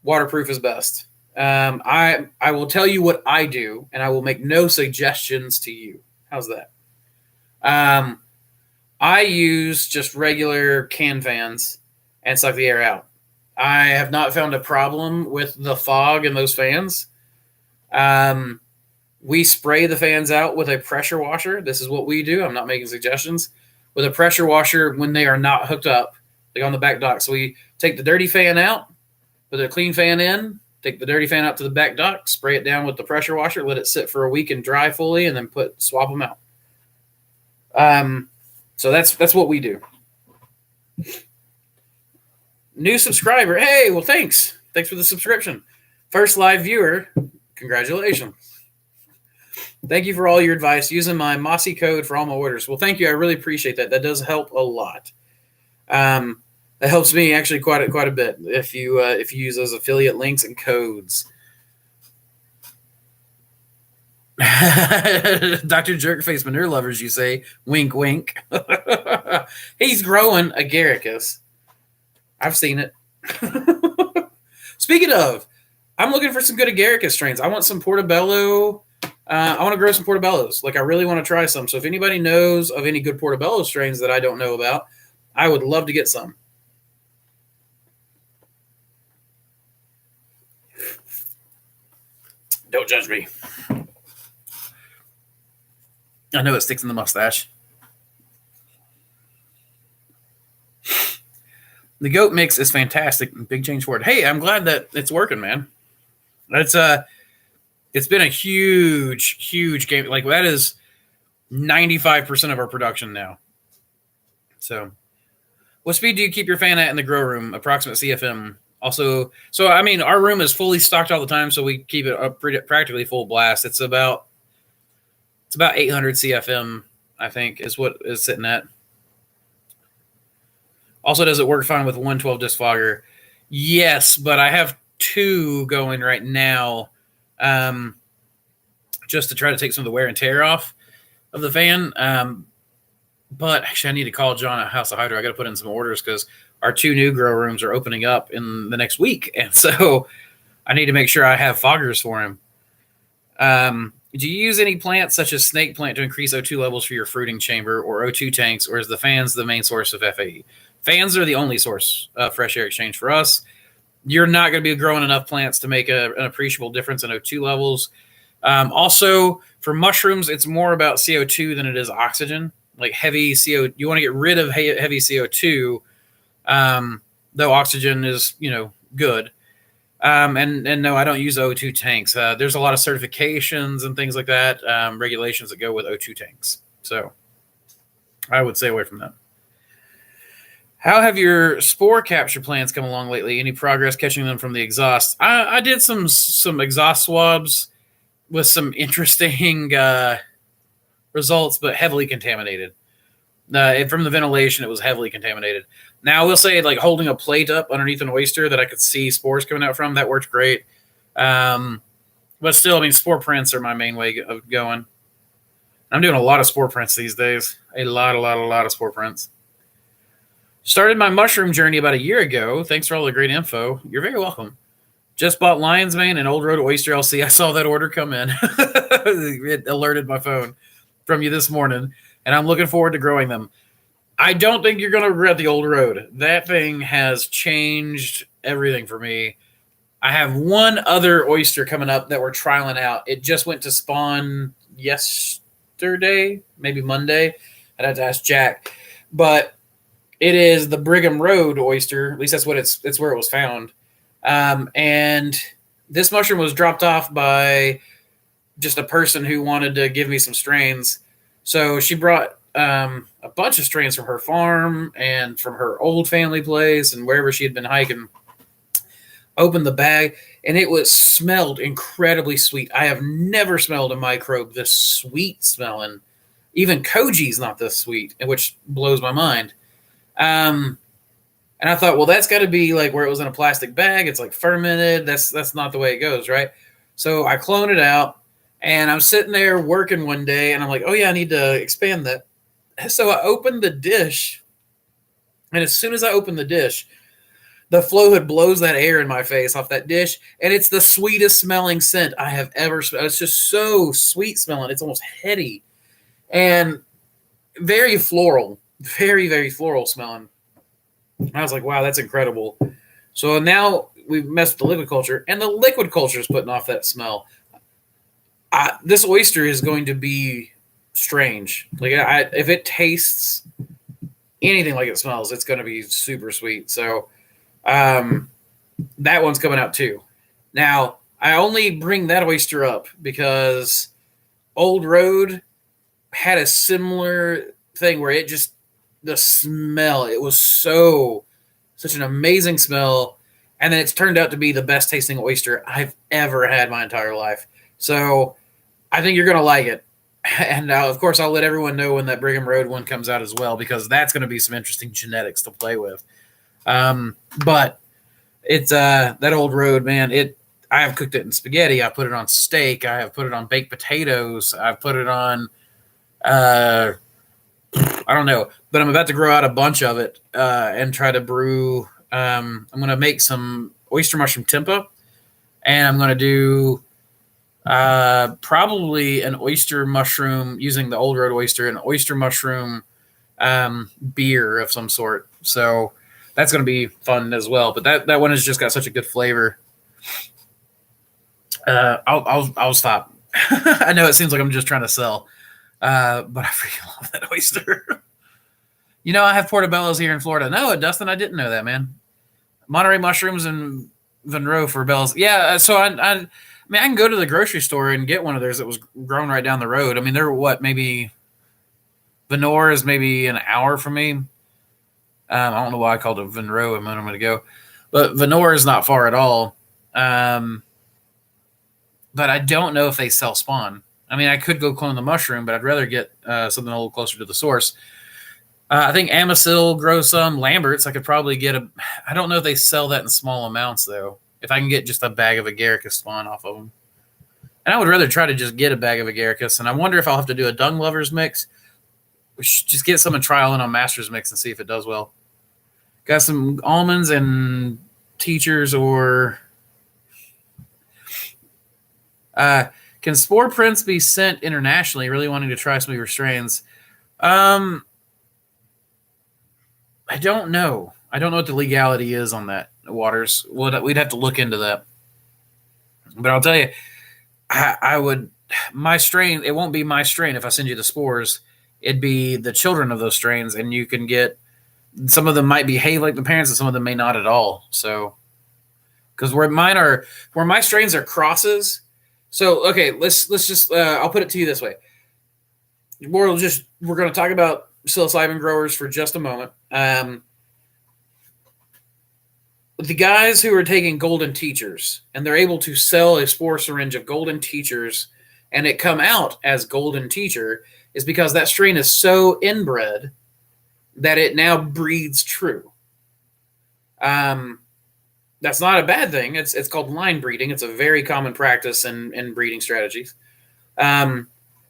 waterproof is best. I will tell you what I do, and I will make no suggestions to you. How's that? I use just regular can fans and suck the air out. I have not found a problem with the fog in those fans. We spray the fans out with a pressure washer. This is what we do. I'm not making suggestions. With a pressure washer when they are not hooked up, like on the back dock. So we take the dirty fan out, put a clean fan in, take the dirty fan out to the back dock, spray it down with the pressure washer, let it sit for a week and dry fully, and then swap them out. So that's what we do. New subscriber. Hey, well, thanks. Thanks for the subscription. First live viewer. Congratulations. Thank you for all your advice. Using my Mossy code for all my orders. Well, thank you. I really appreciate that. That does help a lot. That helps me actually quite a bit if you use those affiliate links and codes. Dr. Jerkface Manure Lovers, you say. Wink, wink. He's growing agaricus. I've seen it. Speaking of, I'm looking for some good agaricus strains. I want some portobello. I want to grow some portobellos. Like, I really want to try some. So if anybody knows of any good portobello strains that I don't know about, I would love to get some. Don't judge me. I know it sticks in the mustache. The goat mix is fantastic. Big change forward. Hey, I'm glad that it's working, man. It's been a huge game. Like, that is 95% of our production now. So, what speed do you keep your fan at in the grow room? Approximate CFM. Also, so I mean, our room is fully stocked all the time, so we keep it up practically full blast. It's about 800 CFM, I think, is what is sitting at. Also, does it work fine with 112 disc fogger? Yes, but I have 2 going right now, just to try to take some of the wear and tear off of the fan. But actually, I need to call John at House of Hydro. I got to put in some orders because our 2 new grow rooms are opening up in the next week, and so I need to make sure I have foggers for him. Do you use any plants such as snake plant to increase O2 levels for your fruiting chamber or O2 tanks, or is the fans the main source of FAE? Fans are the only source of fresh air exchange for us. You're not going to be growing enough plants to make an appreciable difference in O2 levels. Also, for mushrooms, it's more about CO2 than it is oxygen. Like heavy CO, you want to get rid of heavy CO2, though oxygen is, good. And no, I don't use O2 tanks. There's a lot of certifications and things like that, regulations that go with O2 tanks. So I would stay away from that. How have your spore capture plans come along lately? Any progress catching them from the exhaust? I did some exhaust swabs with some interesting results, but heavily contaminated. From the ventilation, it was heavily contaminated. Now, I will say, like, holding a plate up underneath an oyster that I could see spores coming out from, that worked great. But still, I mean, spore prints are my main way of going. I'm doing a lot of spore prints these days. A lot of spore prints. Started my mushroom journey about a year ago. Thanks for all the great info. You're very welcome. Just bought Lion's Mane and Old Road Oyster LC. I saw that order come in. It alerted my phone from you this morning, and I'm looking forward to growing them. I don't think you're going to regret the Old Road. That thing has changed everything for me. I have one other oyster coming up that we're trialing out. It just went to spawn yesterday, maybe Monday. I'd have to ask Jack. But it is the Brigham Road oyster. At least that's what it's where it was found. And this mushroom was dropped off by just a person who wanted to give me some strains. So she brought a bunch of strains from her farm and from her old family place and wherever she had been hiking. Opened the bag, and it smelled incredibly sweet. I have never smelled a microbe this sweet smelling. Even koji's not this sweet, which blows my mind. And I thought, well, that's got to be like where it was in a plastic bag. It's like fermented. That's not the way it goes, right? So I cloned it out, and I'm sitting there working one day, and I'm like, oh yeah, I need to expand that. So I opened the dish, and as soon as I opened the dish, the flow hood blows that air in my face off that dish, and it's the sweetest smelling scent I have ever smelled. It's just so sweet smelling. It's almost heady and very floral, very, very floral smelling. I was like, wow, that's incredible. So now we've messed with the liquid culture, and the liquid culture is putting off that smell. This oyster is going to be strange. Like, if it tastes anything like it smells, it's going to be super sweet. So that one's coming out too. Now, I only bring that oyster up because Old Road had a similar thing where it just, the smell, it was such an amazing smell, and then it's turned out to be the best tasting oyster I've ever had my entire life. So I think you're going to like it. And of course, I'll let everyone know when that Brigham Road one comes out as well, because that's going to be some interesting genetics to play with. But it's that Old Road, man. I have cooked it in spaghetti. I put it on steak. I have put it on baked potatoes. I've put it on, I don't know, but I'm about to grow out a bunch of it and try to brew. I'm going to make some oyster mushroom tempeh, And I'm going to do probably an oyster mushroom using the old road oyster, an oyster mushroom beer of some sort. So that's going to be fun as well. But that one has just got such a good flavor. I'll stop. I know it seems like I'm just trying to sell, but I freaking love that oyster. I have portobellos here in Florida. No, Dustin, I didn't know that, man. Monterey mushrooms and Monroe for bells. Yeah, so I mean, I can go to the grocery store and get one of theirs that was grown right down the road. I mean, they're maybe Venor is maybe an hour from me. I don't know why I called it Monroe a moment ago, but Venor is not far at all. But I don't know if they sell spawn. I mean, I could go clone the mushroom, but I'd rather get something a little closer to the source. I think Amasil grows some. Lamberts, I could probably get I don't know if they sell that in small amounts, though. If I can get just a bag of Agaricus spawn off of them. And I would rather try to just get a bag of Agaricus. And I wonder if I'll have to do a Dung Lovers mix. We should just get some and trial in on Master's mix and see if it does well. Got some almonds and teachers or... can spore prints be sent internationally? Really wanting to try some of your strains. I don't know. I don't know what the legality is on that, Waters. We'd have to look into that. But I'll tell you, I would... My strain, it won't be my strain if I send you the spores. It'd be the children of those strains, and you can get... Some of them might behave like the parents, and some of them may not at all. So... Because where my strains are crosses... So, okay, let's just... I'll put it to you this way. We're going to talk about psilocybin growers for just a moment. The guys who are taking golden teachers and they're able to sell a spore syringe of golden teachers and it come out as golden teacher is because that strain is so inbred that it now breeds true. That's not a bad thing. It's called line breeding. It's a very common practice in breeding strategies.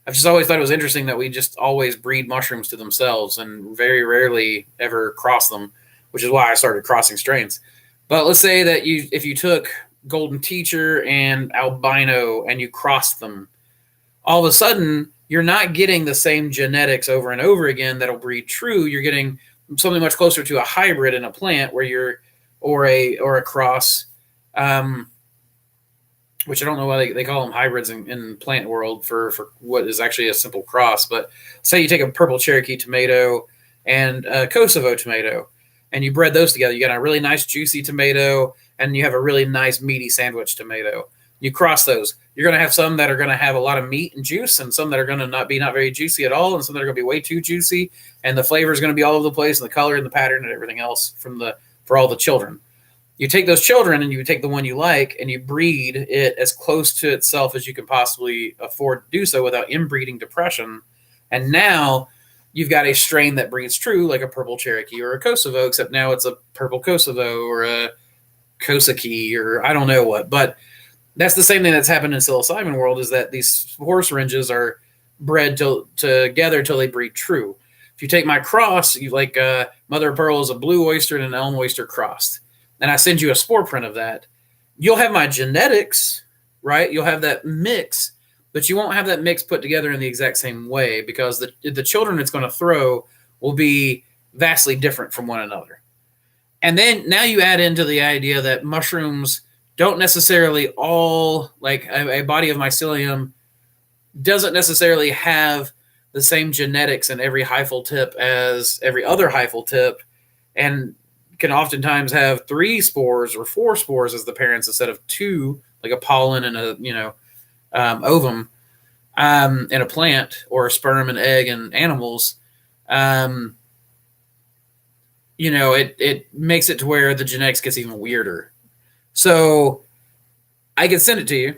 I've just always thought it was interesting that we just always breed mushrooms to themselves and very rarely ever cross them, which is why I started crossing strains. But let's say that if you took Golden Teacher and Albino and you crossed them, all of a sudden you're not getting the same genetics over and over again that'll breed true. You're getting something much closer to a hybrid in a plant or a cross. Which I don't know why they call them hybrids in plant world for what is actually a simple cross. But say you take a purple Cherokee tomato and a Kosovo tomato, and you bred those together. You got a really nice juicy tomato, and you have a really nice meaty sandwich tomato. You cross those. You're going to have some that are going to have a lot of meat and juice, and some that are going to not very juicy at all, and some that are going to be way too juicy, and the flavor is going to be all over the place, and the color and the pattern and everything else for all the children. You take those children and you take the one you like and you breed it as close to itself as you can possibly afford to do so without inbreeding depression. And now you've got a strain that breeds true, like a purple Cherokee or a Kosovo, except now it's a purple Kosovo or a Kosaki or I don't know what. But that's the same thing that's happened in psilocybin world, is that these spore syringes are bred together till they breed true. If you take my cross, you like mother of pearl is a blue oyster and an elm oyster crossed, and I send you a spore print of that, you'll have my genetics, right? You'll have that mix, but you won't have that mix put together in the exact same way because the children it's going to throw will be vastly different from one another. And then now you add into the idea that mushrooms don't necessarily all, like a body of mycelium doesn't necessarily have the same genetics in every hyphal tip as every other hyphal tip, and can oftentimes have 3 spores or 4 spores as the parents instead of 2, like a pollen and a ovum in a plant, or a sperm and egg in animals. It makes it to where the genetics gets even weirder. So I could send it to you,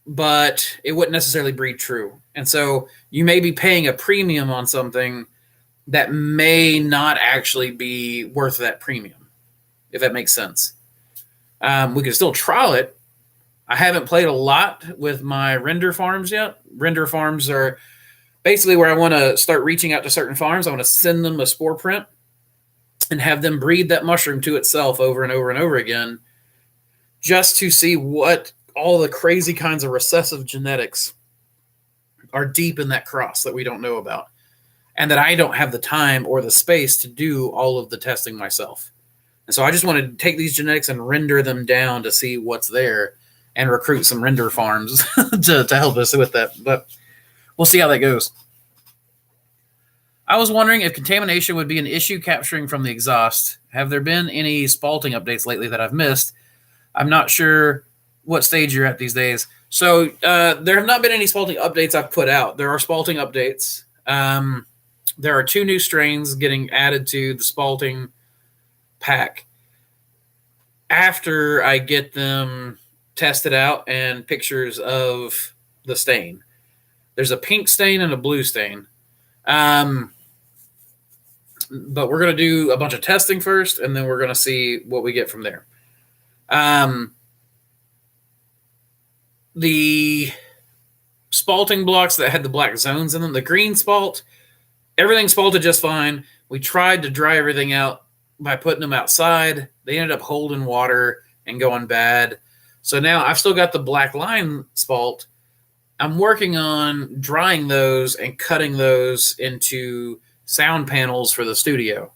but it wouldn't necessarily breed true. And so you may be paying a premium on something that may not actually be worth that premium, if that makes sense. We can still trial it. I haven't played a lot with my render farms yet. Render farms are basically where I want to start reaching out to certain farms. I want to send them a spore print and have them breed that mushroom to itself over and over and over again, just to see what all the crazy kinds of recessive genetics are deep in that cross that we don't know about, and that I don't have the time or the space to do all of the testing myself. And so I just want to take these genetics and render them down to see what's there and recruit some render farms to help us with that. But we'll see how that goes. I was wondering if contamination would be an issue capturing from the exhaust. Have there been any spalting updates lately that I've missed? I'm not sure what stage you're at these days. So there have not been any spalting updates I've put out. There are spalting updates. There are 2 new strains getting added to the spalting pack after I get them tested out and pictures of the stain. There's a pink stain and a blue stain. But we're going to do a bunch of testing first, and then we're going to see what we get from there. The spalting blocks that had the black zones in them, the green spalt, everything spalted just fine. We tried to dry everything out by putting them outside. They ended up holding water and going bad. So now I've still got the black line spalt. I'm working on drying those and cutting those into sound panels for the studio.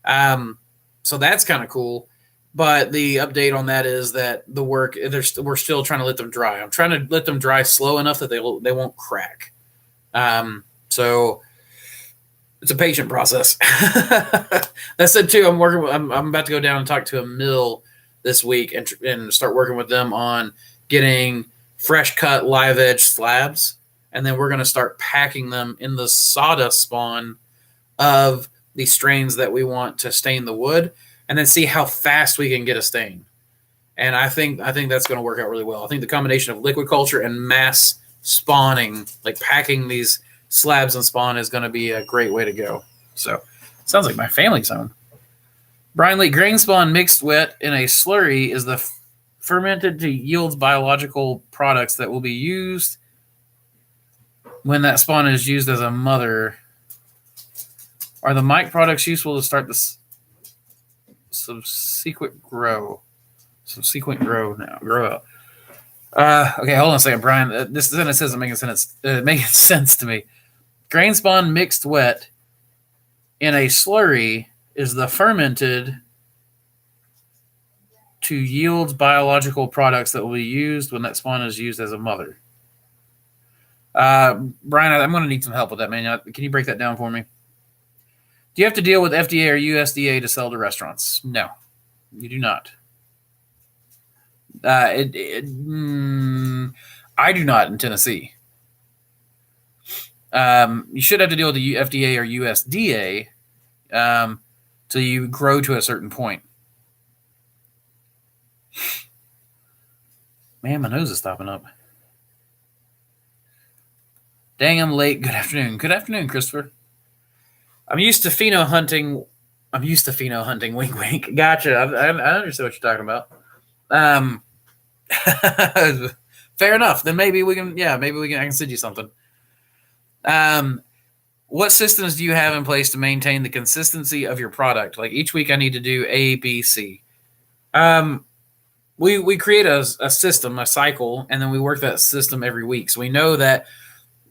So that's kind of cool. But the update on that is that the work, we're still trying to let them dry. I'm trying to let them dry slow enough that they won't crack. So it's a patient process. That said, too, I'm about to go down and talk to a mill this week and start working with them on getting fresh cut live edge slabs, and then we're going to start packing them in the sawdust spawn of the strains that we want to stain the wood, and then see how fast we can get a stain. And I think that's going to work out really well. I think the combination of liquid culture and mass spawning, like packing these slabs and spawn, is going to be a great way to go. So sounds like my family's home. Brian Lee, grain spawn mixed wet in a slurry is the fermented to yield biological products that will be used when that spawn is used as a mother. Are the mic products useful to start the subsequent grow? Grow out. Okay, hold on a second, Brian. This sentence isn't making sense to me. Grain spawn mixed wet in a slurry is the fermented to yield biological products that will be used when that spawn is used as a mother. Brian, I'm going to need some help with that, man. Can you break that down for me? Do you have to deal with FDA or USDA to sell to restaurants? No, you do not. I do not in Tennessee. You should have to deal with the FDA or USDA till you grow to a certain point. Man, my nose is stopping up. Dang, I'm late. Good afternoon. Good afternoon, Christopher. I'm used to pheno hunting. Wink, wink. Gotcha. I understand what you're talking about. Fair enough. Then maybe we can. I can send you something. What systems do you have in place to maintain the consistency of your product? Like each week, I need to do A, B, C. We create a system, a cycle, and then we work that system every week. So we know that,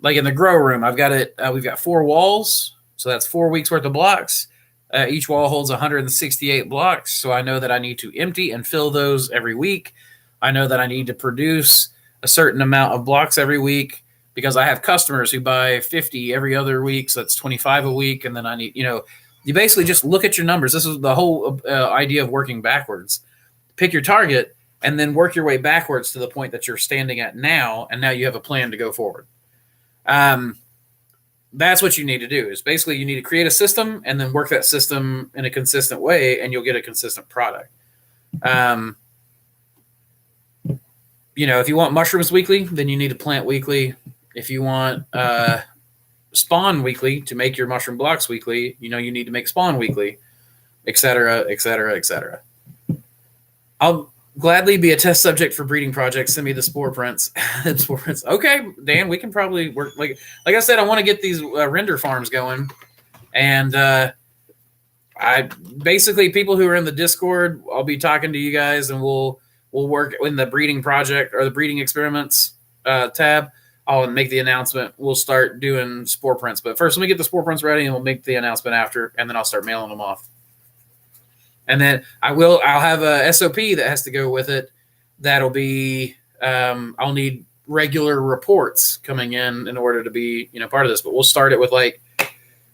like in the grow room, I've got it. We've got 4 walls, so that's 4 weeks worth of blocks. Each wall holds 168 blocks, so I know that I need to empty and fill those every week. I know that I need to produce a certain amount of blocks every week because I have customers who buy 50 every other week, so that's 25 a week, and then I need, you basically just look at your numbers. This is the whole idea of working backwards. Pick your target and then work your way backwards to the point that you're standing at now, and now you have a plan to go forward. That's what you need to do, is basically you need to create a system and then work that system in a consistent way, and you'll get a consistent product. If you want mushrooms weekly, then you need to plant weekly. If you want spawn weekly to make your mushroom blocks weekly, you need to make spawn weekly, et cetera, et cetera, et cetera. I'll gladly be a test subject for breeding projects. Send me the spore prints. Okay, Dan, we can probably work. Like I said, I want to get these render farms going, and I basically, people who are in the Discord, I'll be talking to you guys, and we'll we'll work in the breeding project or the breeding experiments tab. I'll make the announcement. We'll start doing spore prints. But first, let me get the spore prints ready, and we'll make the announcement after, and then I'll start mailing them off. And then I'll have a SOP that has to go with it. That'll be I'll need regular reports coming in order to be part of this. But we'll start it with like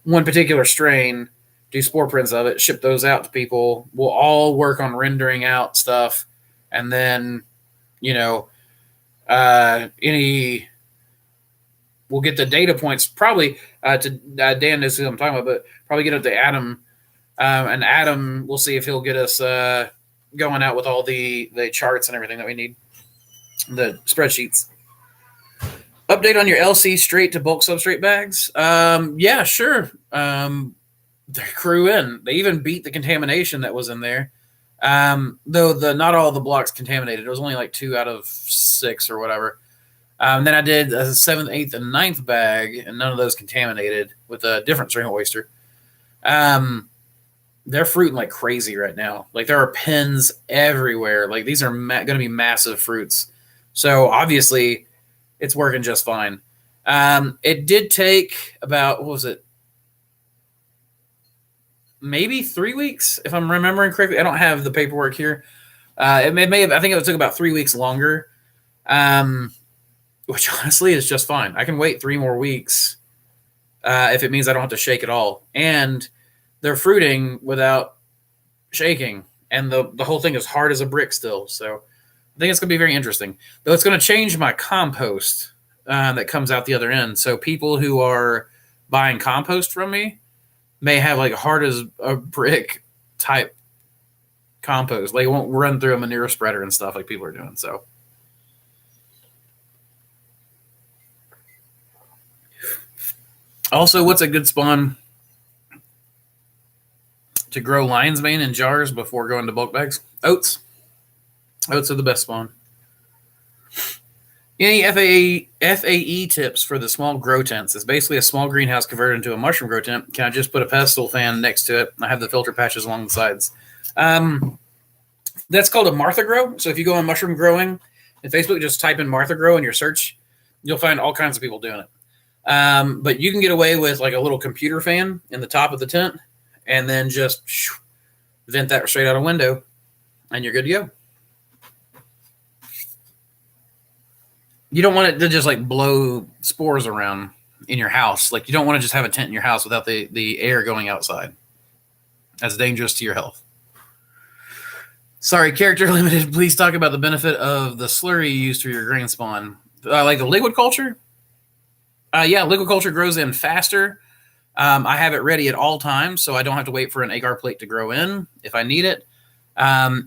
one particular strain, do spore prints of it, ship those out to people. We'll all work on rendering out stuff, and then we'll get the data points probably to Dan knows who I'm talking about, but probably get it to Adam. And Adam, we'll see if he'll get us going out with all the charts and everything that we need, the spreadsheets. Update on your LC straight to bulk substrate bags. Yeah, sure. They crew in. They even beat the contamination that was in there. Though not all the blocks contaminated. It was only like 2 out of 6 or whatever. Then I did a 7th, 8th, and 9th bag, and none of those contaminated with a different strain of oyster. They're fruiting like crazy right now. Like there are pins everywhere. Like these are going to be massive fruits. So obviously it's working just fine. It did take about, what was it? Maybe 3 weeks, if I'm remembering correctly. I don't have the paperwork here. It may have, I think it took about 3 weeks longer. Which honestly is just fine. I can wait 3 more weeks if it means I don't have to shake at all. And they're fruiting without shaking. And the whole thing is hard as a brick still. So I think it's going to be very interesting. Though it's going to change my compost that comes out the other end. So people who are buying compost from me may have like hard as a brick type compost. Like it won't run through a manure spreader and stuff like people are doing. So also, what's a good spawn to grow lion's mane in jars before going to bulk bags? Oats. Oats are the best spawn. Any FAE tips for the small grow tents? It's basically a small greenhouse converted into a mushroom grow tent. Can I just put a pedestal fan next to it? I have the filter patches along the sides. That's called a Martha Grow. So if you go on mushroom growing in Facebook, just type in Martha Grow in your search. You'll find all kinds of people doing it. But you can get away with like a little computer fan in the top of the tent and then just vent that straight out a window and you're good to go. You don't want it to just like blow spores around in your house. Like you don't want to just have a tent in your house without the air going outside. That's dangerous to your health. Sorry, character limited. Please talk about the benefit of the slurry used for your grain spawn. Like the liquid culture? Yeah, liquid culture grows in faster. I have it ready at all times, so I don't have to wait for an agar plate to grow in if I need it. I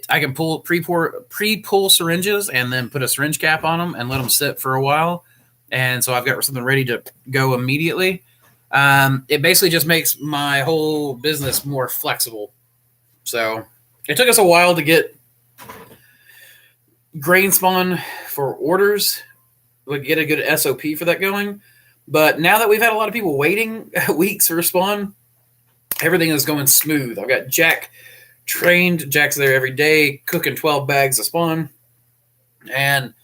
can pre-pull syringes and then put a syringe cap on them and let them sit for a while. And so I've got something ready to go immediately. It basically just makes my whole business more flexible. So it took us a while to get grain spawn for orders. We get a good SOP for that going. But now that we've had a lot of people waiting weeks for spawn, everything is going smooth. I've got Jack trained. Jack's there every day cooking 12 bags of spawn. And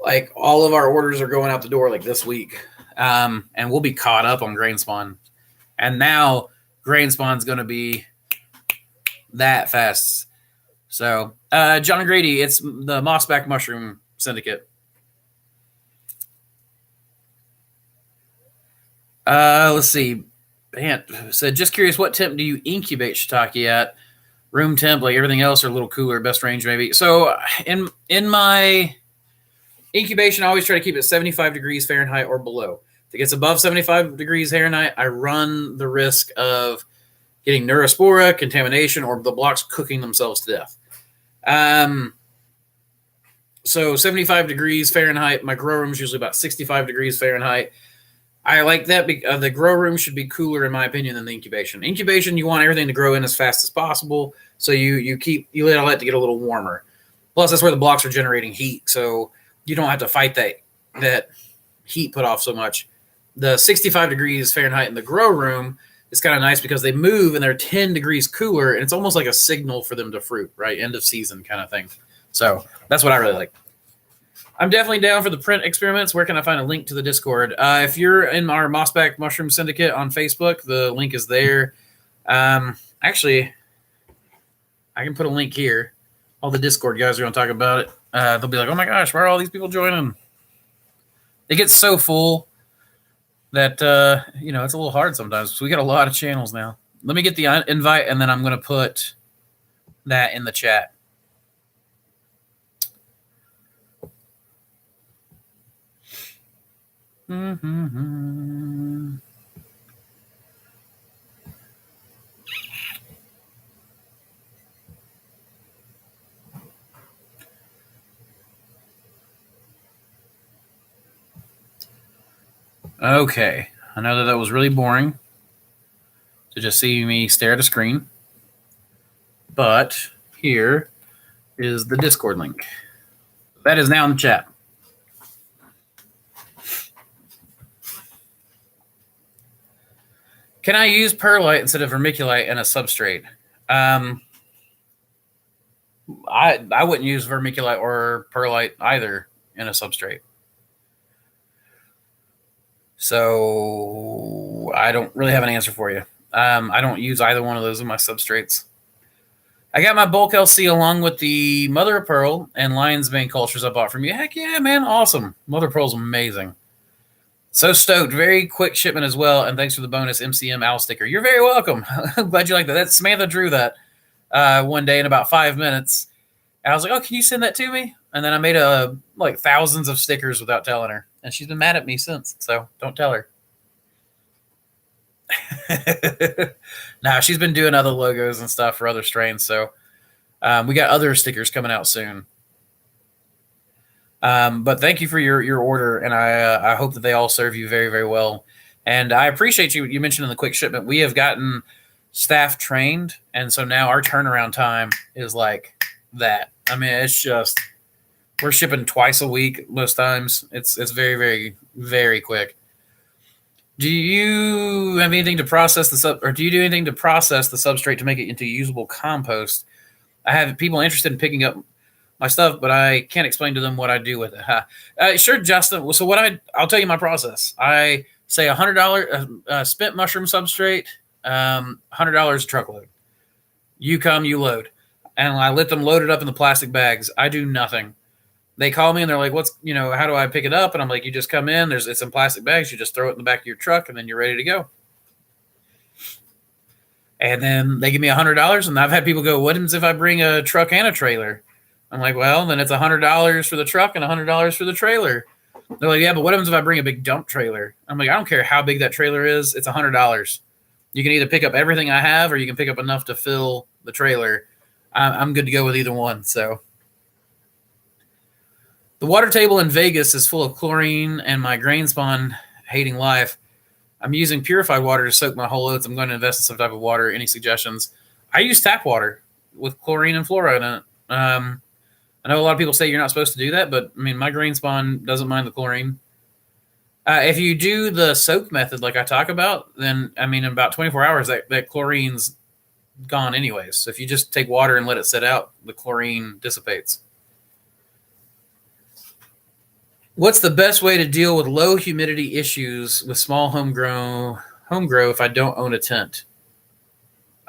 like all of our orders are going out the door like this week. And we'll be caught up on grain spawn. And now grain spawn's going to be that fast. So, John Grady, it's the Mossback Mushroom Syndicate. Let's see. Bant said, just curious, what temp do you incubate shiitake at? Room temp, like everything else, or a little cooler, best range maybe. So in my incubation, I always try to keep it 75 degrees Fahrenheit or below. If it gets above 75 degrees Fahrenheit, I run the risk of getting neurospora, contamination, or the blocks cooking themselves to death. So 75 degrees Fahrenheit, my grow room is usually about 65 degrees Fahrenheit. I like that. The grow room should be cooler, in my opinion, than the incubation. Incubation, you want everything to grow in as fast as possible, so you let all that to get a little warmer. Plus, that's where the blocks are generating heat, so you don't have to fight that heat put off so much. The 65 degrees Fahrenheit in the grow room is kind of nice because they move and they're 10 degrees cooler, and it's almost like a signal for them to fruit, right? End of season kind of thing. So that's what I really like. I'm definitely down for the print experiments. Where can I find a link to the Discord? If you're in our Mossback Mushroom Syndicate on Facebook, the link is there. Actually, I can put a link here. All the Discord guys are going to talk about it. They'll be like, oh my gosh, why are all these people joining? It gets so full that, it's a little hard sometimes. So we got a lot of channels now. Let me get the invite, and then I'm going to put that in the chat. Mm-hmm. Okay, I know that was really boring to just see me stare at a screen, but here is the Discord link. That is now in the chat. Can I use perlite instead of vermiculite in a substrate? I wouldn't use vermiculite or perlite either in a substrate. So I don't really have an answer for you. I don't use either one of those in my substrates. I got my bulk LC along with the mother of pearl and lion's mane cultures I bought from you. Heck yeah, man. Awesome. Mother of pearl's amazing. So stoked. Very quick shipment as well. And thanks for the bonus MCM owl sticker. You're very welcome. I'm glad you like that. Samantha drew that one day in about 5 minutes. And I was like, oh, can you send that to me? And then I made thousands of stickers without telling her. And she's been mad at me since. So don't tell her. Nah, she's been doing other logos and stuff for other strains. So we got other stickers coming out soon. But thank you for your order, and I hope that they all serve you very, very well. And I appreciate you mentioned in the quick shipment, we have gotten staff trained, and so now our turnaround time is like that. I mean, it's just, we're shipping twice a week most times. It's very, very, very quick. Do you have anything to process do you do anything to process the substrate to make it into usable compost? I have people interested in picking up my stuff, but I can't explain to them what I do with it. Sure, Justin. So I'll tell you my process. I say $100 spent mushroom substrate, $100 truckload. You come, you load, and I let them load it up in the plastic bags. I do nothing. They call me and they're like, how do I pick it up? And I'm like, you just come in, it's in plastic bags. You just throw it in the back of your truck and then you're ready to go. And then they give me $100. And I've had people go, what happens if I bring a truck and a trailer? I'm like, well, then it's $100 for the truck and $100 for the trailer. They're like, yeah, but what happens if I bring a big dump trailer? I'm like, I don't care how big that trailer is. It's $100. You can either pick up everything I have or you can pick up enough to fill the trailer. I'm good to go with either one. So the water table in Vegas is full of chlorine and my grain spawn hating life. I'm using purified water to soak my whole oats. I'm going to invest in some type of water. Any suggestions? I use tap water with chlorine and fluoride in it. I know a lot of people say you're not supposed to do that, but I mean, my grain spawn doesn't mind the chlorine. If you do the soak method like I talk about, then, I mean, in about 24 hours, that chlorine's gone anyways. So if you just take water and let it sit out, the chlorine dissipates. What's the best way to deal with low humidity issues with small home grow if I don't own a tent?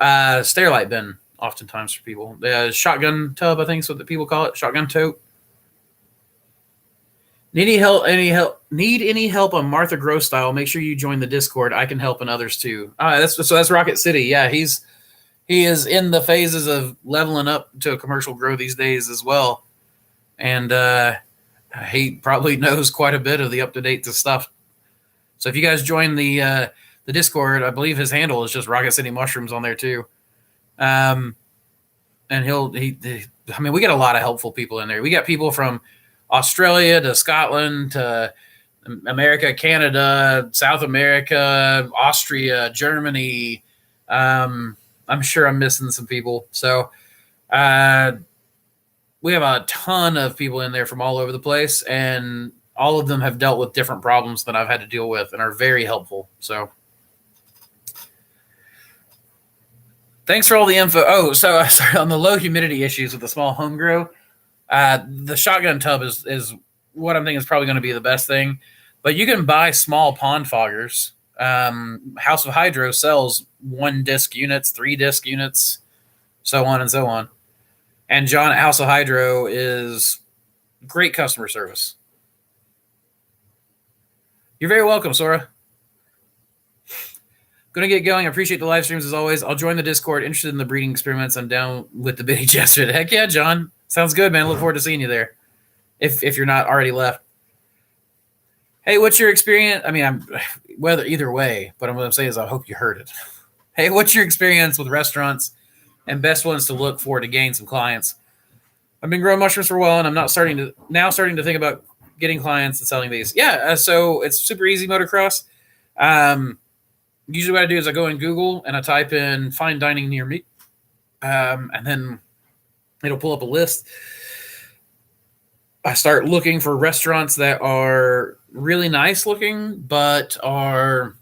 Sterilite bin, oftentimes for people. The shotgun tub, I think is what the people call it. Shotgun tote. Need any help on Martha Grow style? Make sure you join the Discord. I can help and others too. That's Rocket City. Yeah, he is in the phases of leveling up to a commercial grow these days as well. And he probably knows quite a bit of the up-to-date stuff. So if you guys join the Discord, I believe his handle is just Rocket City Mushrooms on there too. And we got a lot of helpful people in there. We got people from Australia to Scotland to America, Canada, South America, Austria, Germany. I'm sure I'm missing some people. So we have a ton of people in there from all over the place, and all of them have dealt with different problems that I've had to deal with and are very helpful. So thanks for all the info. Oh, so sorry, on the low humidity issues with the small home grow. The shotgun tub is what I'm thinking is probably going to be the best thing. But you can buy small pond foggers. House of Hydro sells 1 disc units, 3 disc units, so on and so on. And John at House of Hydro is great customer service. You're very welcome, Sora. Gonna get going. I appreciate the live streams as always. I'll join the Discord. Interested in the breeding experiments. I'm down with the bitty gesture. Heck yeah, John. Sounds good, man. Look forward to seeing you there. If you're not already left. Hey, what's your experience? I mean, I'm whether either way, but what I'm saying is I hope you heard it. Hey, what's your experience with restaurants and best ones to look for to gain some clients? I've been growing mushrooms for a while, and I'm not starting to think about getting clients and selling these. Yeah, so it's super easy, motocross. Usually what I do is I go in Google and I type in fine dining near me, and then it'll pull up a list. I start looking for restaurants that are really nice looking, but are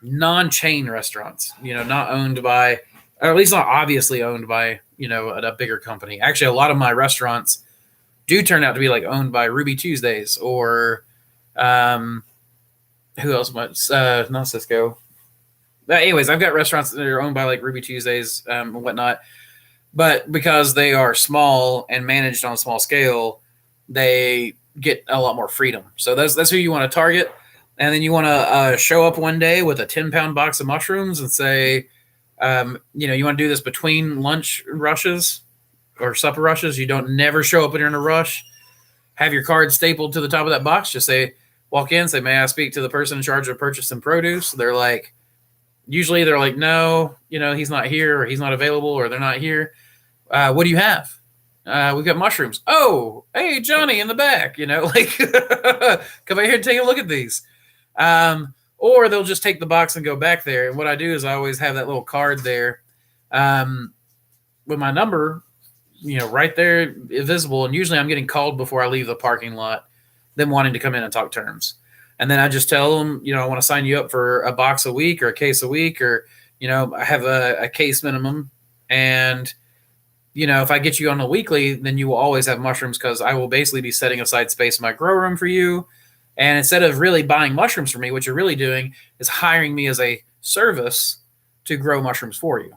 non-chain restaurants, not owned by, or at least not obviously owned by, a bigger company. Actually, a lot of my restaurants do turn out to be like owned by Ruby Tuesdays or who else might, not Cisco. But anyways, I've got restaurants that are owned by like Ruby Tuesdays and whatnot. But because they are small and managed on a small scale, they get a lot more freedom. So that's who you want to target. And then you want to show up one day with a 10-pound box of mushrooms and say, you want to do this between lunch rushes or supper rushes. You don't never show up when you're in a rush. Have your card stapled to the top of that box. Just walk in, say, may I speak to the person in charge of purchasing produce? Usually they're like, no, he's not here, or he's not available, or they're not here. What do you have? We've got mushrooms. Oh, hey, Johnny in the back, come out here and take a look at these. Or they'll just take the box and go back there. And what I do is I always have that little card there with my number, right there visible. And usually I'm getting called before I leave the parking lot, them wanting to come in and talk terms. And then I just tell them, I want to sign you up for a box a week or a case a week, or, I have a case minimum. And, if I get you on a weekly, then you will always have mushrooms, because I will basically be setting aside space in my grow room for you. And instead of really buying mushrooms from me, what you're really doing is hiring me as a service to grow mushrooms for you.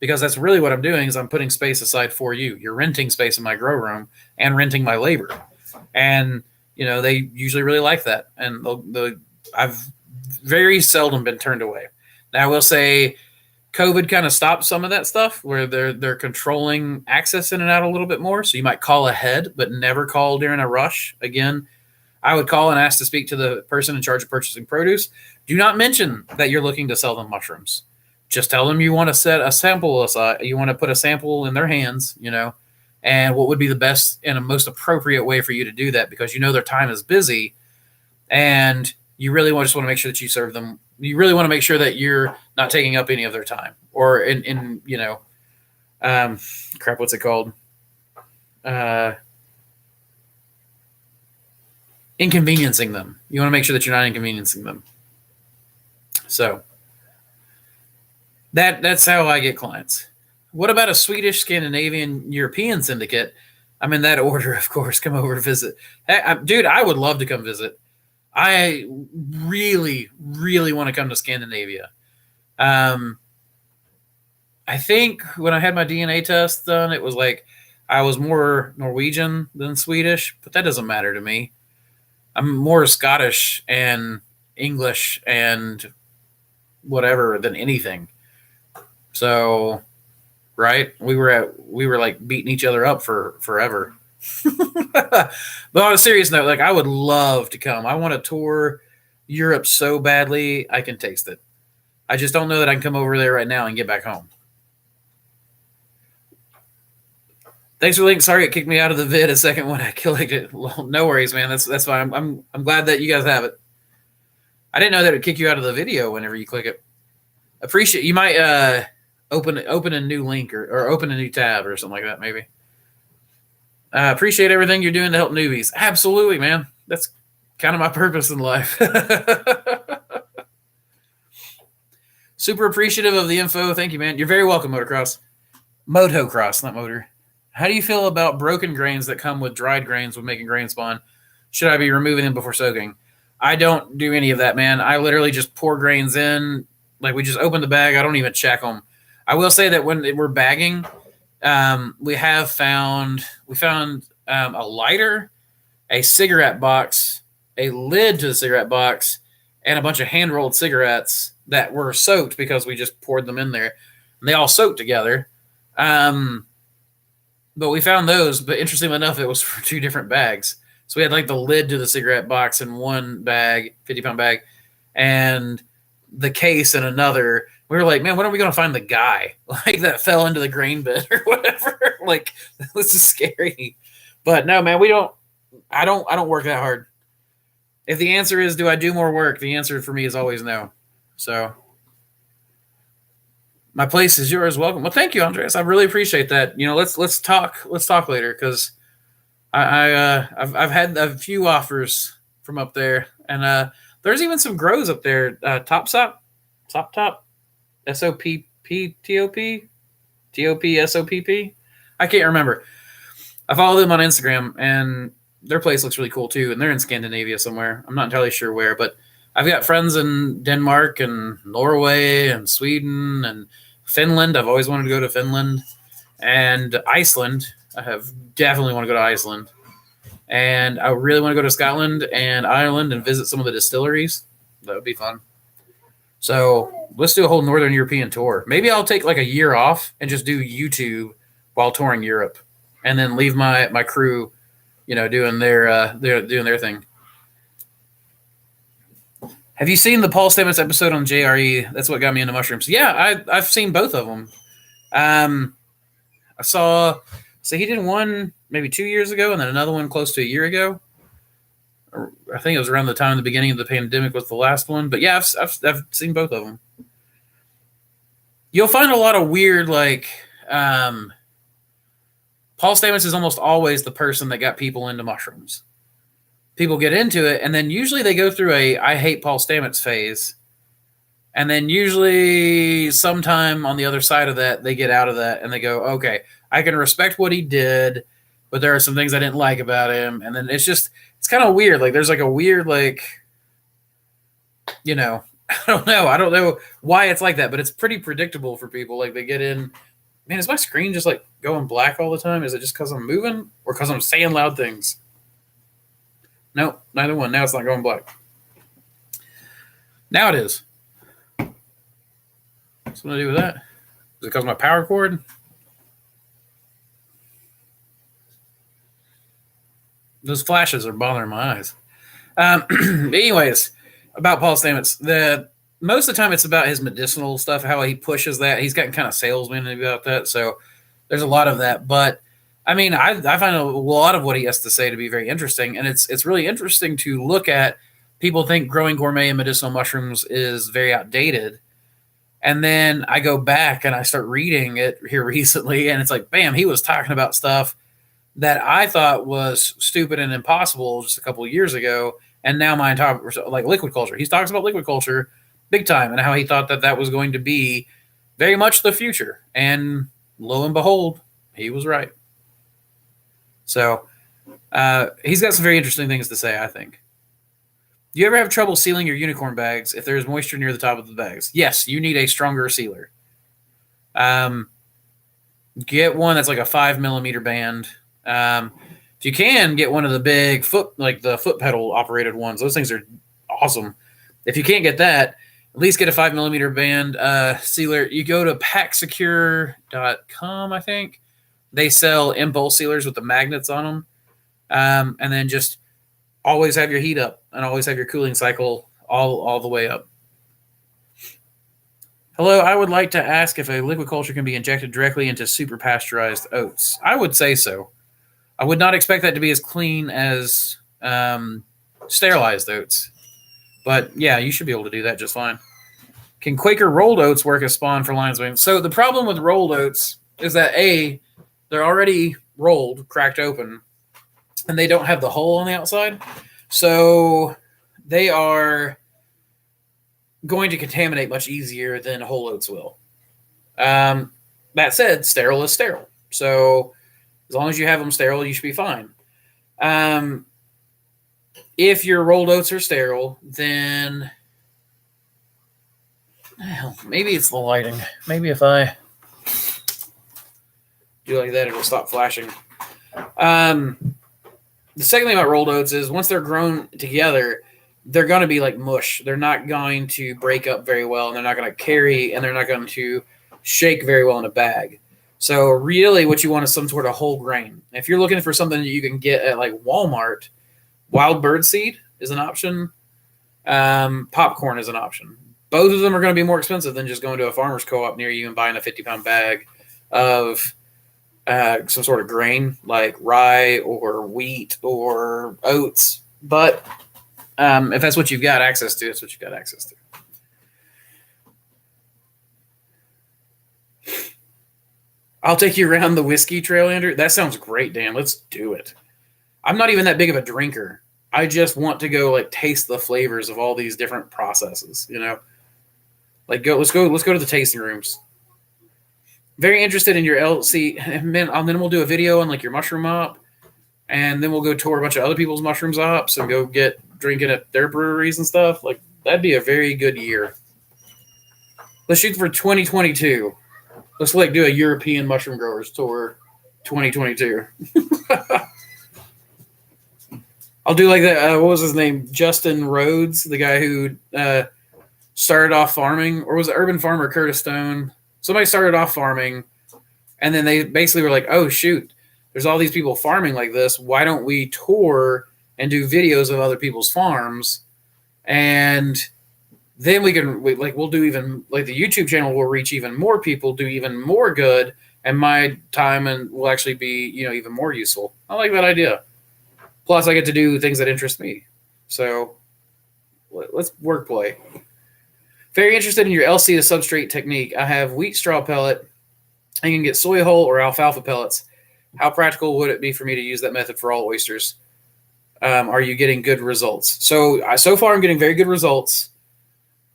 Because that's really what I'm doing, is I'm putting space aside for you. You're renting space in my grow room and renting my labor. And they usually really like that. And I've very seldom been turned away. Now, I will say COVID kind of stopped some of that stuff, where they're controlling access in and out a little bit more. So you might call ahead, but never call during a rush. Again, I would call and ask to speak to the person in charge of purchasing produce. Do not mention that you're looking to sell them mushrooms. Just tell them you want to set a sample aside. You want to put a sample in their hands, and what would be the best and most appropriate way for you to do that, because their time is busy, and you really just want to make sure that you serve them. You really want to make sure that you're not taking up any of their time, or what's it called? Inconveniencing them. You want to make sure that you're not inconveniencing them. So that's how I get clients. What about a Swedish, Scandinavian, European syndicate? I'm in that order, of course. Come over to visit. Dude, I would love to come visit. I really, really want to come to Scandinavia. I think when I had my DNA test done, it was like I was more Norwegian than Swedish, but that doesn't matter to me. I'm more Scottish and English and whatever than anything. So, right? We were like beating each other up for forever. But on a serious note, I would love to come. I want to tour Europe so badly. I can taste it. I just don't know that I can come over there right now and get back home. Thanks for the link. Sorry it kicked me out of the vid a second when I clicked it. Well, no worries, man. That's fine. I'm glad that you guys have it. I didn't know that it would kick you out of the video whenever you click it. Appreciate you might open a new link or open a new tab or something like that, maybe. Appreciate everything you're doing to help newbies. Absolutely, man. That's kind of my purpose in life. Super appreciative of the info. Thank you, man. You're very welcome, Motocross. Motocross, not motor. How do you feel about broken grains that come with dried grains when making grain spawn? Should I be removing them before soaking? I don't do any of that, man. I literally just pour grains in. Like, we just open the bag. I don't even check them. I will say that when we're bagging, we found a lighter, a cigarette box, a lid to the cigarette box, and a bunch of hand rolled cigarettes that were soaked because we just poured them in there, and they all soaked together. But we found those. But interestingly enough, it was for 2 different bags. So we had like the lid to the cigarette box in one bag, 50-pound bag, and the case in another. We were like, man, when are we going to find the guy like that fell into the grain bin or whatever? Like, this is scary. But no, man, I don't work that hard. If the answer is, do I do more work? The answer for me is always no. So my place is yours. Welcome. Well, thank you, Andreas. I really appreciate that. Let's talk later, because I've had a few offers from up there, and there's even some grows up there. Top Sopp, SOPP. I can't remember. I follow them on Instagram, and their place looks really cool too. And they're in Scandinavia somewhere. I'm not entirely sure where, but I've got friends in Denmark and Norway and Sweden and Finland. I've always wanted to go to Finland, and Iceland. I have definitely want to go to Iceland, and I really want to go to Scotland and Ireland and visit some of the distilleries. That would be fun. So let's do a whole Northern European tour. Maybe I'll take like a year off and just do YouTube while touring Europe, and then leave my crew, doing their thing. Have you seen the Paul Stamets episode on JRE? That's what got me into mushrooms. Yeah, I've seen both of them. I saw, so he did one maybe 2 years ago, and then another one close to a year ago. I think it was around the time the beginning of the pandemic was the last one. But yeah, I've seen both of them. You'll find a lot of weird, like, Paul Stamets is almost always the person that got people into mushrooms. People get into it, and then usually they go through a I hate Paul Stamets phase. And then usually sometime on the other side of that, they get out of that and they go, okay, I can respect what he did, but there are some things I didn't like about him. And then it's kind of weird. Like, there's like a weird, like, I don't know why it's like that, but it's pretty predictable for people. Like, they get in, man, is my screen just like going black all the time? Is it just because I'm moving or because I'm saying loud things? Nope, neither one. Now it's not going black. Now it is. What's going to do with that? Is it because of my power cord? Those flashes are bothering my eyes. Anyways, about Paul Stamets, most of the time it's about his medicinal stuff, how he pushes that. He's gotten kind of salesman about that, so there's a lot of that. But I mean, I find a lot of what he has to say to be very interesting, and it's really interesting to look at. People think growing gourmet and medicinal mushrooms is very outdated. And then I go back and I start reading it here recently, and it's like, bam, he was talking about stuff that I thought was stupid and impossible just a couple of years ago. And now my entire, like, liquid culture. He talks about liquid culture big time and how he thought that was going to be very much the future. And lo and behold, he was right. So he's got some very interesting things to say, I think. Do you ever have trouble sealing your unicorn bags if there is moisture near the top of the bags? Yes, you need a stronger sealer. Get one that's like a 5mm band. If you can, get one of the big the foot pedal operated ones. Those things are awesome. If you can't get that, at least get a 5mm band sealer. You go to packsecure.com, I think. They sell impulse sealers with the magnets on them. And then just always have your heat up and always have your cooling cycle all the way up. Hello, I would like to ask if a liquid culture can be injected directly into super pasteurized oats. I would say so. I would not expect that to be as clean as sterilized oats. But yeah, you should be able to do that just fine. Can Quaker rolled oats work as spawn for lion's mane? So the problem with rolled oats is that A, they're already rolled, cracked open, and they don't have the hole on the outside. So they are going to contaminate much easier than whole oats will. That said, sterile is sterile. So As long as you have them sterile, you should be fine. If your rolled oats are sterile, then maybe it's the lighting. Maybe if I do like that, it'll stop flashing. The second thing about rolled oats is once they're grown together, they're going to be like mush. They're not going to break up very well, and they're not going to carry, and they're not going to shake very well in a bag. So really what you want is some sort of whole grain. If you're looking for something that you can get at like Walmart, wild bird seed is an option. Popcorn is an option. Both of them are going to be more expensive than just going to a farmer's co-op near you and buying a 50-pound bag of some sort of grain like rye or wheat or oats. But if that's what you've got access to, it's what you've got access to. I'll take you around the whiskey trail, Andrew. That sounds great, Dan. Let's do it. I'm not even that big of a drinker. I just want to go like taste the flavors of all these different processes, you know? Like let's go to the tasting rooms. Very interested in your LC, and then we'll do a video on like your mushroom op, and then we'll go tour a bunch of other people's mushrooms ops and go get drinking at their breweries and stuff. Like that'd be a very good year. Let's shoot for 2022. Let's like do a European mushroom growers tour 2022. I'll do like that. What was his name? Justin Rhodes, the guy who started off farming, or was it Urban Farmer Curtis Stone? Somebody started off farming, and then they basically were like, oh, shoot, there's all these people farming like this. Why don't we tour and do videos of other people's farms? And then we'll do even like the YouTube channel will reach even more people, do even more good, and my time and will actually be, even more useful. I like that idea. Plus, I get to do things that interest me. So let's work play. Very interested in your LC to substrate technique. I have wheat straw pellet. I can get soy hull or alfalfa pellets. How practical would it be for me to use that method for all oysters? Are you getting good results? So far, I'm getting very good results.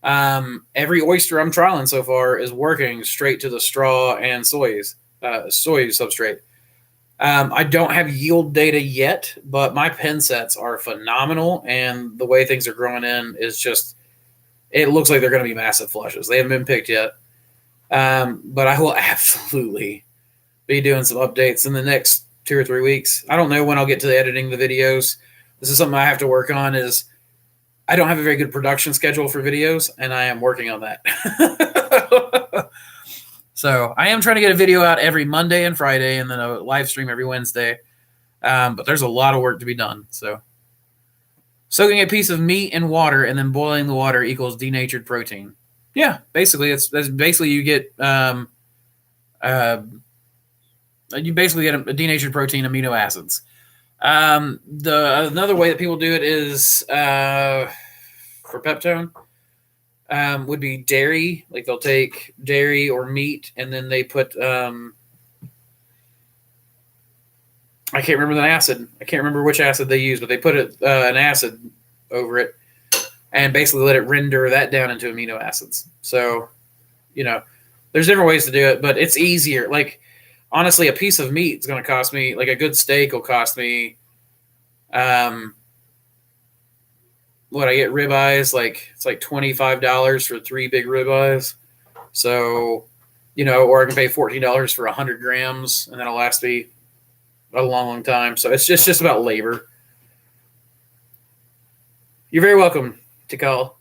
Every oyster I'm trialing so far is working straight to the straw and soy substrate. I don't have yield data yet, but my pen sets are phenomenal, and the way things are growing in is just, it looks like they're going to be massive flushes. They haven't been picked yet, but I will absolutely be doing some updates in the next 2 or 3 weeks. I don't know when I'll get to the editing the videos. This is something I have to work on. Is I don't have a very good production schedule for videos, and I am working on that. So I am trying to get a video out every Monday and Friday, and then a live stream every Wednesday. But there's a lot of work to be done. So soaking a piece of meat in water and then boiling the water equals denatured protein. Yeah, basically that's basically you get a denatured protein, amino acids. Another way that people do it is for peptone. Would be dairy. Like they'll take dairy or meat, and then they put I can't remember the acid. I can't remember which acid they use, but they put an acid over it and basically let it render that down into amino acids. So, there's different ways to do it, but it's easier. Like, honestly, a piece of meat is going to cost me, like a good steak will cost me, what I get ribeyes, like it's like $25 for 3 big ribeyes. So, or I can pay $14 for 100 grams, and that'll last me a long, long time. So it's just about labor. You're very welcome to call.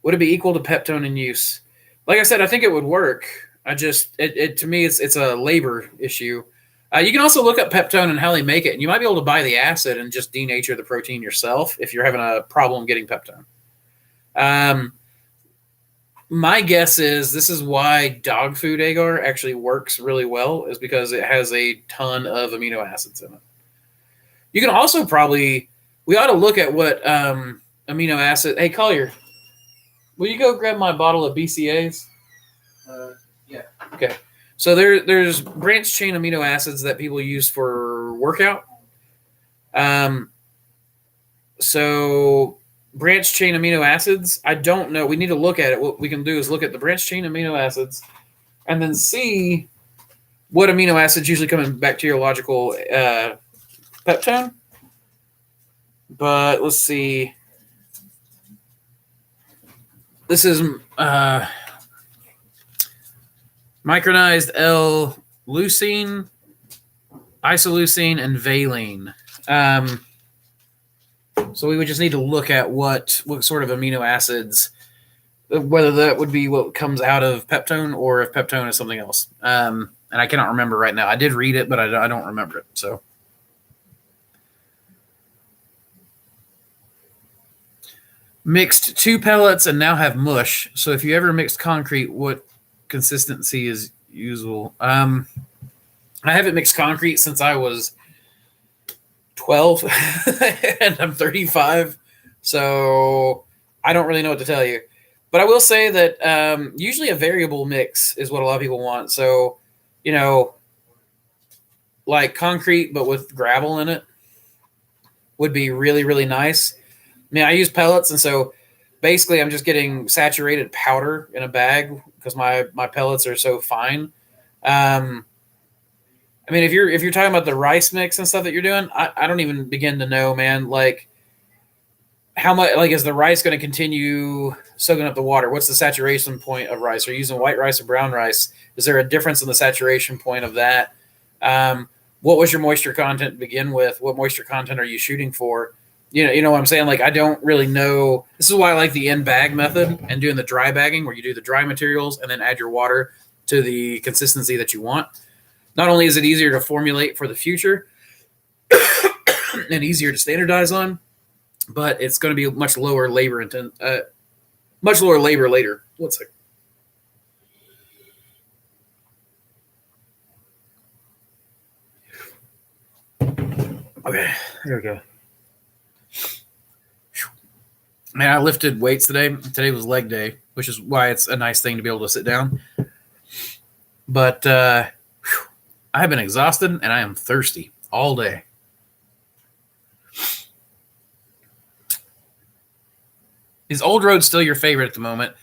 Would it be equal to peptone in use? Like I said, I think it would work. To me, it's a labor issue. You can also look up peptone and how they make it, and you might be able to buy the acid and just denature the protein yourself if you're having a problem getting peptone. My guess is this is why dog food agar actually works really well, is because it has a ton of amino acids in it. You can also we ought to look at what amino acid. Hey, Collier, will you go grab my bottle of BCAAs? Yeah. Okay. So there's branched chain amino acids that people use for workout. So branched chain amino acids, I don't know. We need to look at it. What we can do is look at the branched chain amino acids and then see what amino acids usually come in bacteriological peptone. But let's see. This is micronized L-leucine, isoleucine, and valine. So we would just need to look at what sort of amino acids, whether that would be what comes out of peptone or if peptone is something else. And I cannot remember right now. I did read it, but I don't remember it. So mixed 2 pellets and now have mush. So if you ever mixed concrete, what consistency is usual? I haven't mixed concrete since I was 12 and I'm 35. So I don't really know what to tell you. But I will say that usually a variable mix is what a lot of people want. So, like concrete, but with gravel in it would be really, really nice. I mean, I use pellets, and so basically I'm just getting saturated powder in a bag because my pellets are so fine. I mean, if you're talking about the rice mix and stuff that you're doing, I don't even begin to know, man. Like, how much? Like, is the rice going to continue soaking up the water? What's the saturation point of rice? Are you using white rice or brown rice? Is there a difference in the saturation point of that? What was your moisture content to begin with? What moisture content are you shooting for? You know what I'm saying? Like, I don't really know. This is why I like the in-bag method and doing the dry bagging, where you do the dry materials and then add your water to the consistency that you want. Not only is it easier to formulate for the future and easier to standardize on, but it's going to be much lower labor later. One second. Okay, here we go. Man, I lifted weights today. Today was leg day, which is why it's a nice thing to be able to sit down. But I have been exhausted and I am thirsty all day. Is Old Road still your favorite at the moment?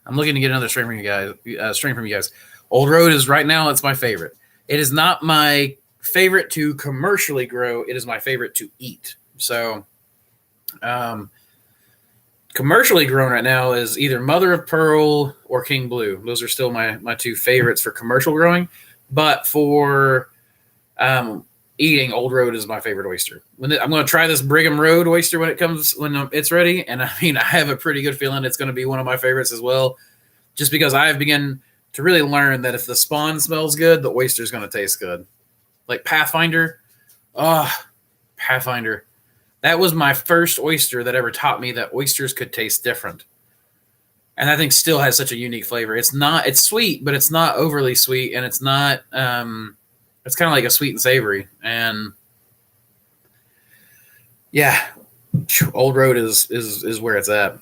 I'm looking to get another stream from you guys. Old Road is right now. It's my favorite. It is not my favorite to commercially grow. It is my favorite to eat. So, commercially grown right now is either Mother of Pearl or King Blue. Those are still my 2 favorites for commercial growing. But for eating, Old Road is my favorite oyster. I'm going to try this Brigham Road oyster when it's ready. And I mean, I have a pretty good feeling it's going to be one of my favorites as well, just because I have begun to really learn that if the spawn smells good, the oyster is going to taste good. Like Pathfinder. Pathfinder. That was my first oyster that ever taught me that oysters could taste different. And I think still has such a unique flavor. It's sweet, but it's not overly sweet. And it's not, it's kind of like a sweet and savory. And yeah, Old Road is where it's at.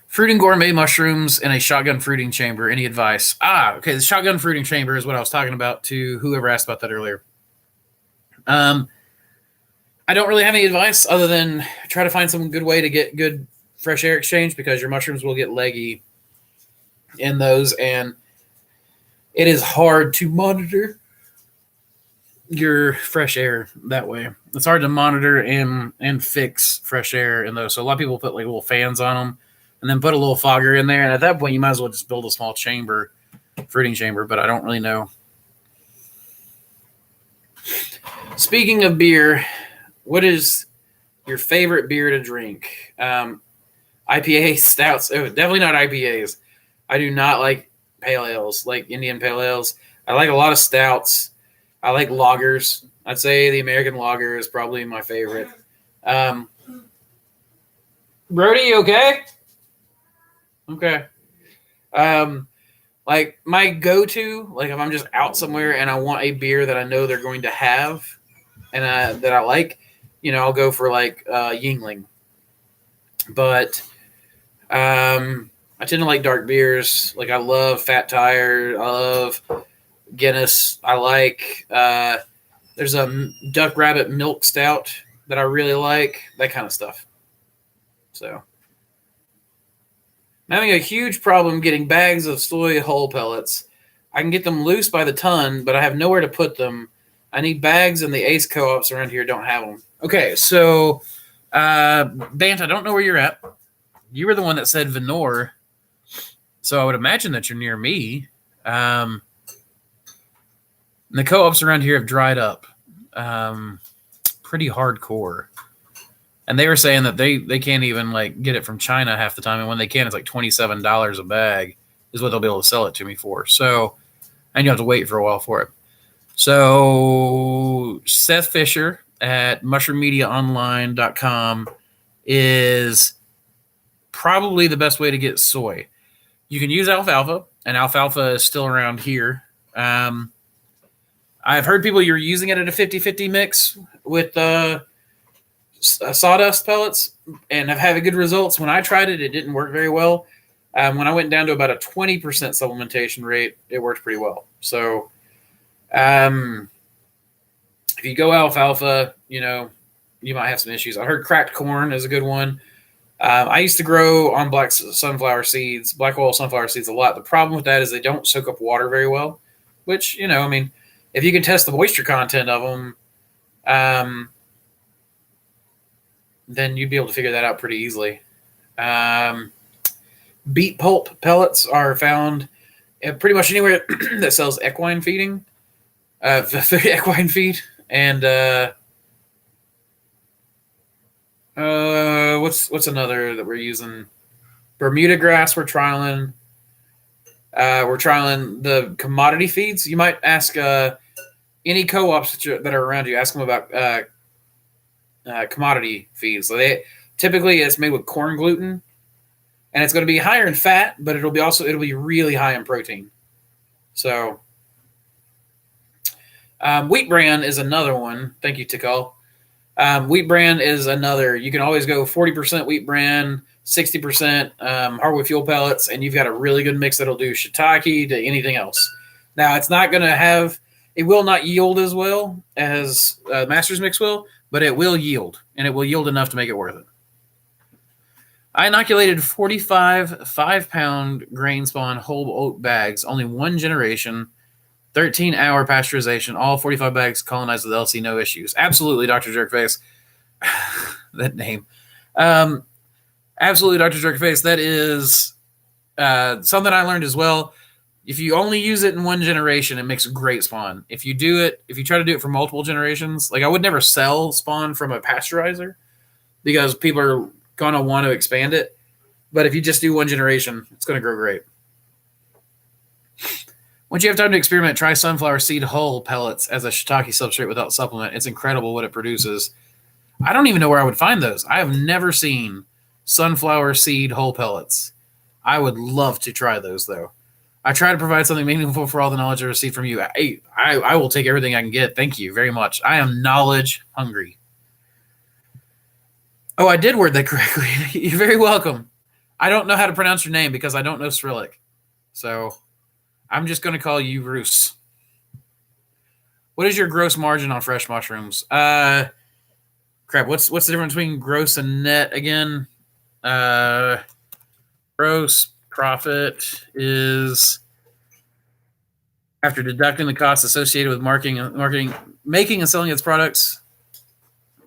Fruiting gourmet mushrooms in a shotgun fruiting chamber. Any advice? Okay. The shotgun fruiting chamber is what I was talking about to whoever asked about that earlier. I don't really have any advice other than try to find some good way to get good fresh air exchange, because your mushrooms will get leggy in those, and it is hard to monitor your fresh air that way. It's hard to monitor and fix fresh air in those. So a lot of people put like little fans on them and then put a little fogger in there. And at that point, you might as well just build a small fruiting chamber, but I don't really know. Speaking of beer, what is your favorite beer to drink? IPA, stouts. Oh, definitely not IPAs. I do not like pale ales, like Indian pale ales. I like a lot of stouts. I like lagers. I'd say the American lager is probably my favorite. Brody, you okay? Okay. Like my go-to, like if I'm just out somewhere and I want a beer that I know they're going to have and that I like, I'll go for like Yingling. But I tend to like dark beers. Like I love Fat Tire. I love Guinness. I like there's a Duck Rabbit Milk Stout that I really like. That kind of stuff. So I'm having a huge problem getting bags of soy hull pellets. I can get them loose by the ton, but I have nowhere to put them. I need bags, and the Ace co-ops around here don't have them. Okay, so Bant, I don't know where you're at. You were the one that said Venor, so I would imagine that you're near me. The co-ops around here have dried up pretty hardcore. And they were saying that they can't even like get it from China half the time, and when they can, it's like $27 a bag is what they'll be able to sell it to me for. So, and you have to wait for a while for it. So Seth Fisher at mushroommediaonline.com is probably the best way to get soy. You can use alfalfa, and alfalfa is still around here. I've heard people you're using it at a 50-50 mix with sawdust pellets and have had good results. When I tried it, it didn't work very well. When I went down to about a 20% supplementation rate, it worked pretty well. So if you go alfalfa, you might have some issues. I heard cracked corn is a good one. I used to grow on black oil sunflower seeds a lot. The problem with that is they don't soak up water very well, which, if you can test the moisture content of them, then you'd be able to figure that out pretty easily. Beet pulp pellets are found pretty much anywhere that sells equine feeding, equine feed, and what's another that we're using? Bermuda grass. We're trialing. We're trialing the commodity feeds. You might ask any co-ops that are around you. Ask them about commodity feeds. So typically it's made with corn gluten, and it's going to be higher in fat, but it'll be really high in protein. So wheat bran is another one. Thank you, Tikal. Wheat bran is another. You can always go 40% wheat bran, 60% hardwood fuel pellets, and you've got a really good mix that'll do shiitake to anything else. Now, it will not yield as well as Master's Mix will, but it will yield, and it will yield enough to make it worth it. I inoculated 45 5-pound grain spawn whole oat bags, only one generation, 13-hour pasteurization, all 45 bags colonized with LC, no issues. Absolutely, Dr. Jerkface. That name. Absolutely, Dr. Jerkface. That is something I learned as well. If you only use it in one generation, it makes a great spawn. If you try to do it for multiple generations, like I would never sell spawn from a pasteurizer because people are going to want to expand it. But if you just do one generation, it's going to grow great. Once you have time to experiment, try sunflower seed hull pellets as a shiitake substrate without supplement. It's incredible what it produces. I don't even know where I would find those. I have never seen sunflower seed hull pellets. I would love to try those, though. I try to provide something meaningful for all the knowledge I receive from you. I will take everything I can get. Thank you very much. I am knowledge hungry. Oh, I did word that correctly. You're very welcome. I don't know how to pronounce your name because I don't know Cyrillic. So I'm just going to call you Roos. What is your gross margin on fresh mushrooms? Crap, what's the difference between gross and net again? Gross profit is after deducting the costs associated with making and selling its products.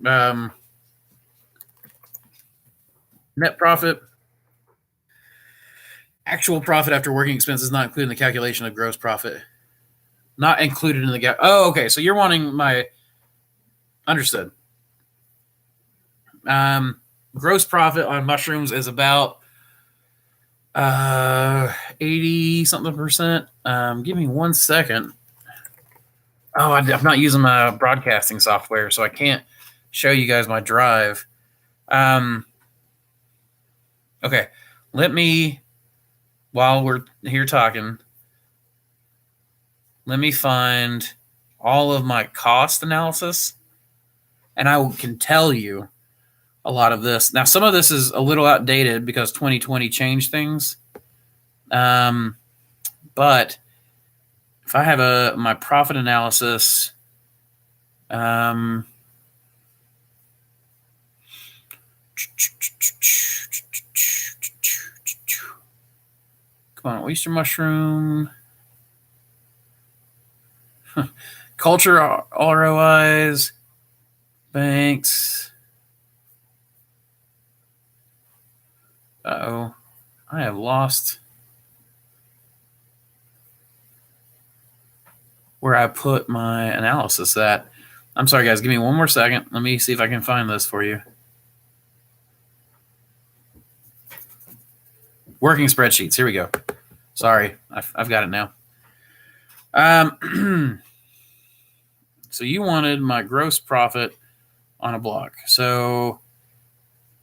Net profit. Actual profit after working expenses not included in the calculation of gross profit. Not included in the gap. Oh, okay. So you're wanting my understood. Gross profit on mushrooms is about 80 something percent. Give me 1 second. Oh, I'm not using my broadcasting software, so I can't show you guys my drive. Okay, while we're here talking, let me find all of my cost analysis, and I can tell you a lot of this. Now, some of this is a little outdated because 2020 changed things. But if I have my profit analysis, come on, oyster mushroom. Culture ROIs, banks. Uh-oh. I have lost where I put my analysis at. I'm sorry, guys. Give me one more second. Let me see if I can find this for you. Working spreadsheets. Here we go. Sorry. I've got it now. So you wanted my gross profit on a block. So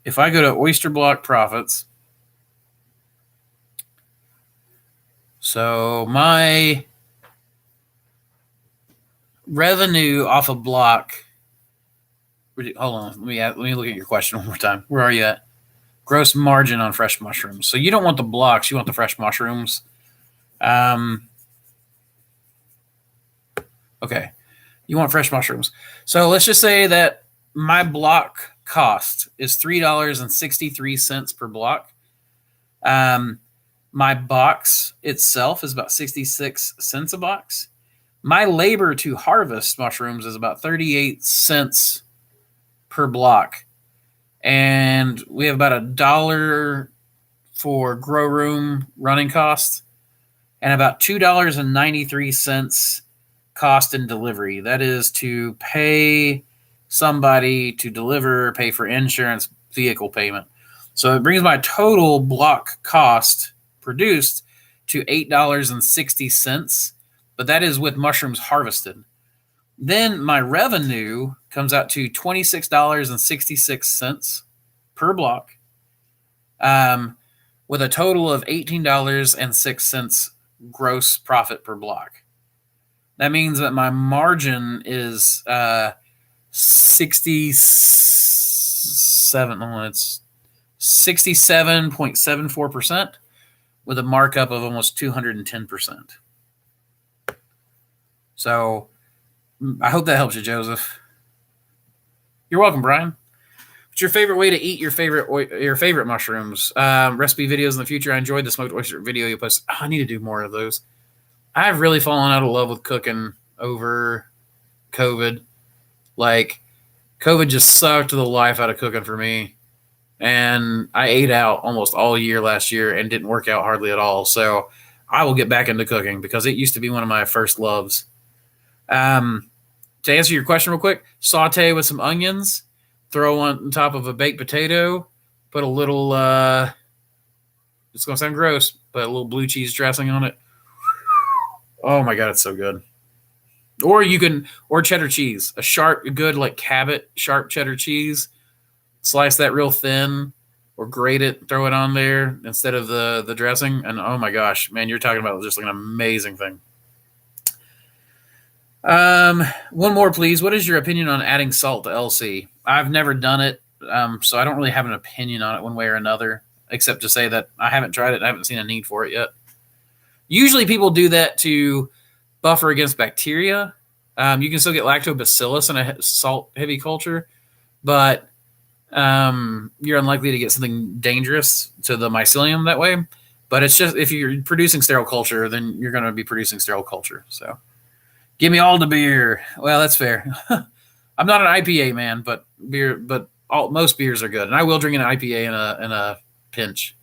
if I go to oyster block profits, so my revenue off a block. Hold on. Let me look at your question one more time. Where are you at? Gross margin on fresh mushrooms. So you don't want the blocks. You want the fresh mushrooms. Okay. You want fresh mushrooms. So let's just say that my block cost is $3.63 per block. My box itself is about 66 cents a box. My labor to harvest mushrooms is about 38 cents per block. And we have about $1 for grow room running costs and about $2.93 cost in delivery. That is to pay somebody to deliver, pay for insurance, vehicle payment. So it brings my total block cost produced to $8.60, but that is with mushrooms harvested. Then my revenue comes out to $26.66 per block, with a total of $18.06 gross profit per block. That means that my margin is 67.74% with a markup of almost 210%. So I hope that helps you, Joseph. You're welcome, Brian. What's your favorite way to eat your favorite mushrooms? Recipe videos in the future. I enjoyed the smoked oyster video you posted. I need to do more of those. I've really fallen out of love with cooking over COVID. Like, COVID just sucked the life out of cooking for me. And I ate out almost all year last year and didn't work out hardly at all. So I will get back into cooking because it used to be one of my first loves. To answer your question real quick, saute with some onions, throw on top of a baked potato, put a little, it's going to sound gross, but a little blue cheese dressing on it. Oh my God, it's so good. Or cheddar cheese, a sharp, good like Cabot sharp cheddar cheese. Slice that real thin or grate it, throw it on there instead of the dressing. And oh my gosh, man, you're talking about just like an amazing thing. One more, please. What is your opinion on adding salt to LC? I've never done it, so I don't really have an opinion on it one way or another, except to say that I haven't tried it and I haven't seen a need for it yet. Usually people do that to buffer against bacteria. You can still get lactobacillus in a salt-heavy culture, but you're unlikely to get something dangerous to the mycelium that way. But it's just, if you're producing sterile culture, then you're going to be producing sterile culture. So give me all the beer. Well, that's fair. I'm not an IPA man, but most beers are good. And I will drink an IPA in a pinch.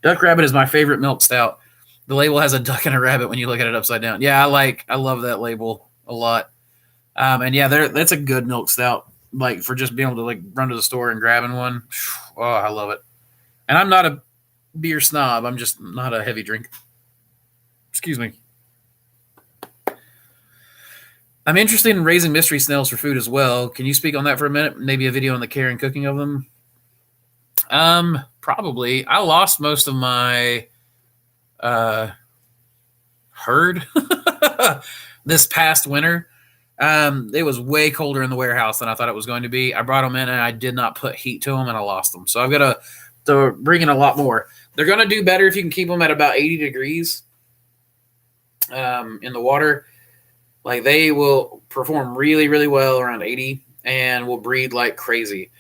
Duck Rabbit is my favorite milk stout. The label has a duck and a rabbit when you look at it upside down. Yeah, I love that label a lot. And yeah, that's a good milk stout. Like, for just being able to like run to the store and grabbing one. Oh, I love it. And I'm not a beer snob. I'm just not a heavy drinker. Excuse me. I'm interested in raising mystery snails for food as well. Can you speak on that for a minute? Maybe a video on the care and cooking of them? Probably. I lost most of my herd this past winter. It was way colder in the warehouse than I thought it was going to be. I brought them in and I did not put heat to them and I lost them. So I've got to bring in a lot more. They're going to do better if you can keep them at about 80 degrees in the water. Like, they will perform really, really well around 80 and will breed like crazy.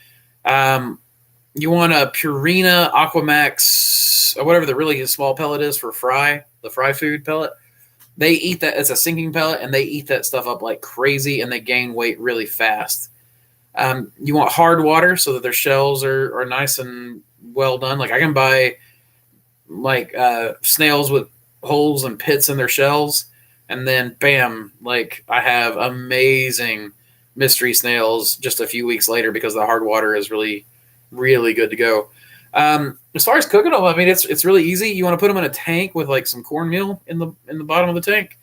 You want a Purina Aquamax, or whatever the really small pellet is for the fry food pellet. they eat that. It's a sinking pellet, and they eat that stuff up like crazy, and they gain weight really fast. You want hard water so that their shells are nice and well done. Like I can buy like snails with holes and pits in their shells, and then bam, like I have amazing mystery snails just a few weeks later because the hard water is really, really good to go. As far as cooking them, I mean it's really easy. You want to put them in a tank with like some cornmeal in the bottom of the tank,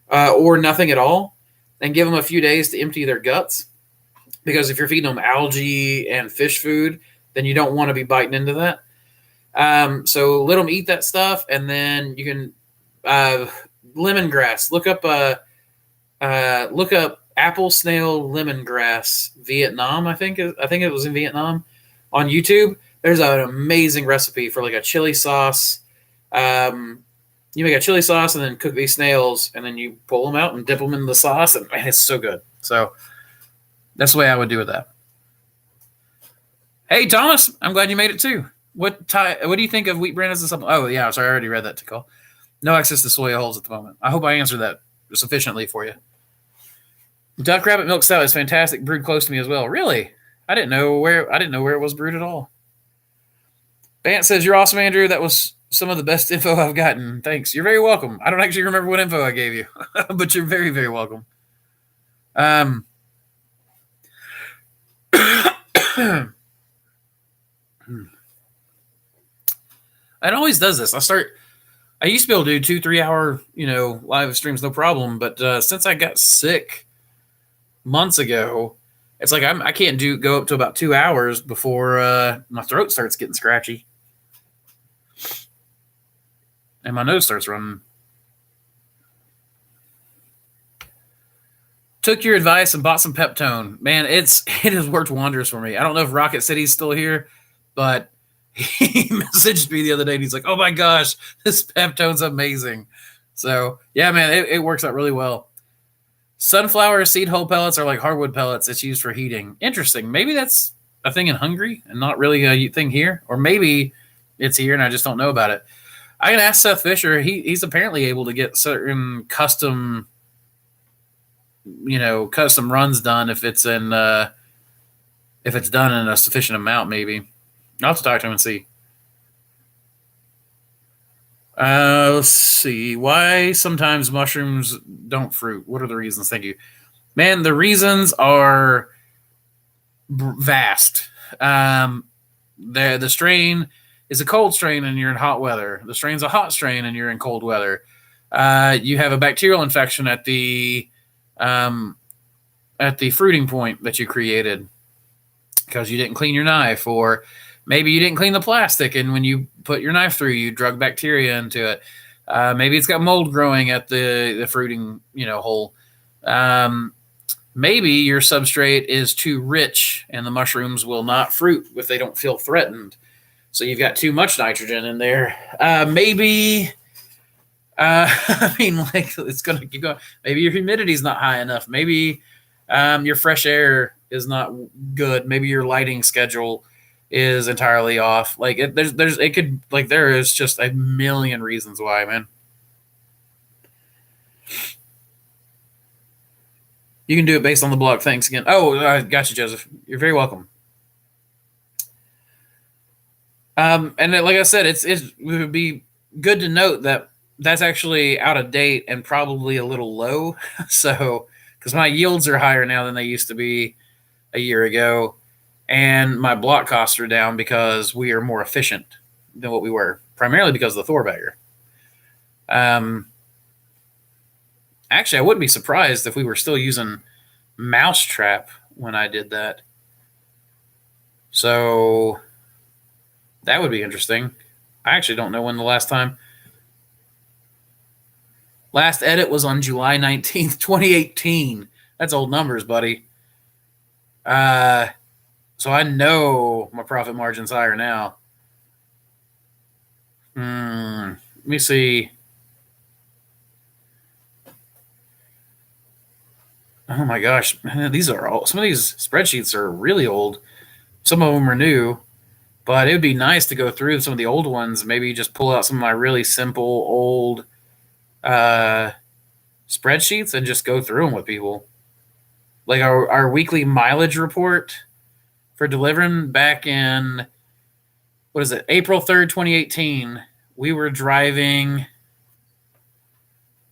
or nothing at all, and give them a few days to empty their guts. Because if you're feeding them algae and fish food, then you don't want to be biting into that. So let them eat that stuff, and then you can lemongrass. Look up apple snail lemongrass Vietnam. I think it was in Vietnam on YouTube. There's an amazing recipe for like a chili sauce. You make a chili sauce and then cook these snails, and then you pull them out and dip them in the sauce, and man, it's so good. So that's the way I would do with that. Hey, Thomas, I'm glad you made it too. What do you think of wheat bran as a supplement? Oh, yeah, sorry, I already read that, Tickle. No access to soy holes at the moment. I hope I answered that sufficiently for you. Duck rabbit milk stout is fantastic, brewed close to me as well. Really? I didn't know where it was brewed at all. Bant says, "You're awesome, Andrew. That was some of the best info I've gotten. Thanks. You're very welcome. I don't actually remember what info I gave you, but you're very, very welcome." It always does this. I used to be able to do 2-3 hour, live streams, no problem. But since I got sick months ago, it's like I can't go up to about 2 hours before my throat starts getting scratchy and my nose starts running. Took your advice and bought some Peptone. Man, it has worked wonders for me. I don't know if Rocket City's still here, but he messaged me the other day and he's like, "Oh my gosh, this Peptone's amazing." So yeah, man, it works out really well. Sunflower seed hull pellets are like hardwood pellets. It's used for heating. Interesting. Maybe that's a thing in Hungary and not really a thing here, or maybe it's here and I just don't know about it. I can ask Seth Fisher. He's apparently able to get certain custom runs done if it's done in a sufficient amount. Maybe I'll have to talk to him and see. Let's see. Why sometimes mushrooms don't fruit? What are the reasons? Thank you. Man, the reasons are vast. The strain is a cold strain and you're in hot weather. The strain's a hot strain and you're in cold weather. You have a bacterial infection at the fruiting point that you created because you didn't clean your knife, or maybe you didn't clean the plastic, and when you put your knife through, you drug bacteria into it. Maybe it's got mold growing at the fruiting hole. Maybe your substrate is too rich, and the mushrooms will not fruit if they don't feel threatened. So you've got too much nitrogen in there. Maybe. I mean, like, it's going to keep going. Maybe your humidity is not high enough. Maybe your fresh air is not good. Maybe your lighting schedule is entirely off. Like there is just a million reasons why, man. You can do it based on the blog. Thanks again. Oh, I got you, Joseph. You're very welcome. And like I said, it would be good to note that that's actually out of date and probably a little low. So, because my yields are higher now than they used to be a year ago, and my block costs are down because we are more efficient than what we were, primarily because of the Thor bagger. Actually, I wouldn't be surprised if we were still using Mousetrap when I did that. So that would be interesting. I actually don't know when the last edit was on July 19th, 2018. That's old numbers, buddy. So I know my profit margin's higher now. Let me see. Oh my gosh, some of these spreadsheets are really old. Some of them are new, but it would be nice to go through some of the old ones. Maybe just pull out some of my really simple old spreadsheets and just go through them with people. Like our weekly mileage report for delivering back in, what is it, April 3rd, 2018, we were driving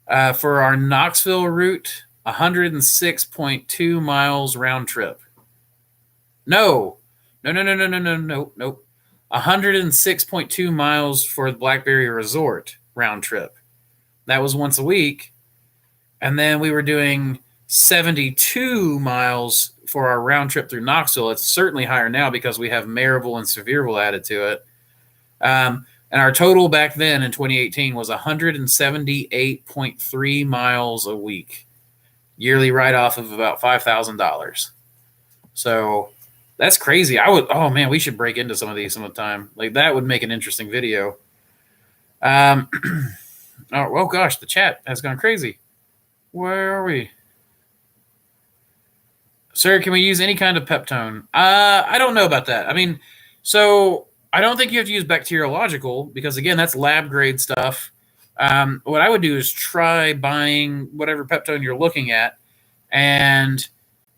for our Knoxville route 106.2 miles round trip. No. 106.2 miles for the Blackberry Resort round trip. That was once a week. And then we were doing 72 miles for our round trip through Knoxville. It's certainly higher now because we have Maryville and Sevierville added to it. And our total back then in 2018 was 178.3 miles a week. Yearly write-off of about $5,000. So that's crazy. Oh man, we should break into some of these some of the time. Like that would make an interesting video. Oh, well, gosh, the chat has gone crazy. Where are we? Sir, can we use any kind of peptone? I don't know about that. I mean, so I don't think you have to use bacteriological because, again, that's lab grade stuff. What I would do is try buying whatever peptone you're looking at and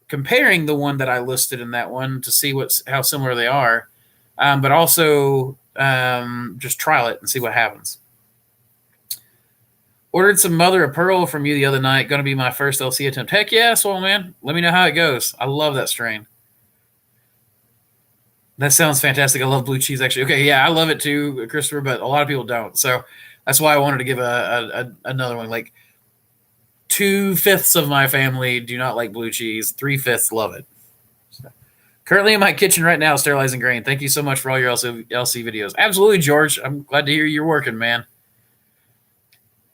comparing the one that I listed in that one to see how similar they are, but also just trial it and see what happens. Ordered some mother of pearl from you the other night. Going to be my first LC attempt. Heck yeah, Swole Man. Let me know how it goes. I love that strain. That sounds fantastic. I love blue cheese, actually. Okay, yeah, I love it too, Christopher, but a lot of people don't. So that's why I wanted to give another one. Like 2/5 of my family do not like blue cheese. 3/5 love it. So, currently in my kitchen right now, sterilizing grain. Thank you so much for all your LC videos. Absolutely, George. I'm glad to hear you're working, man.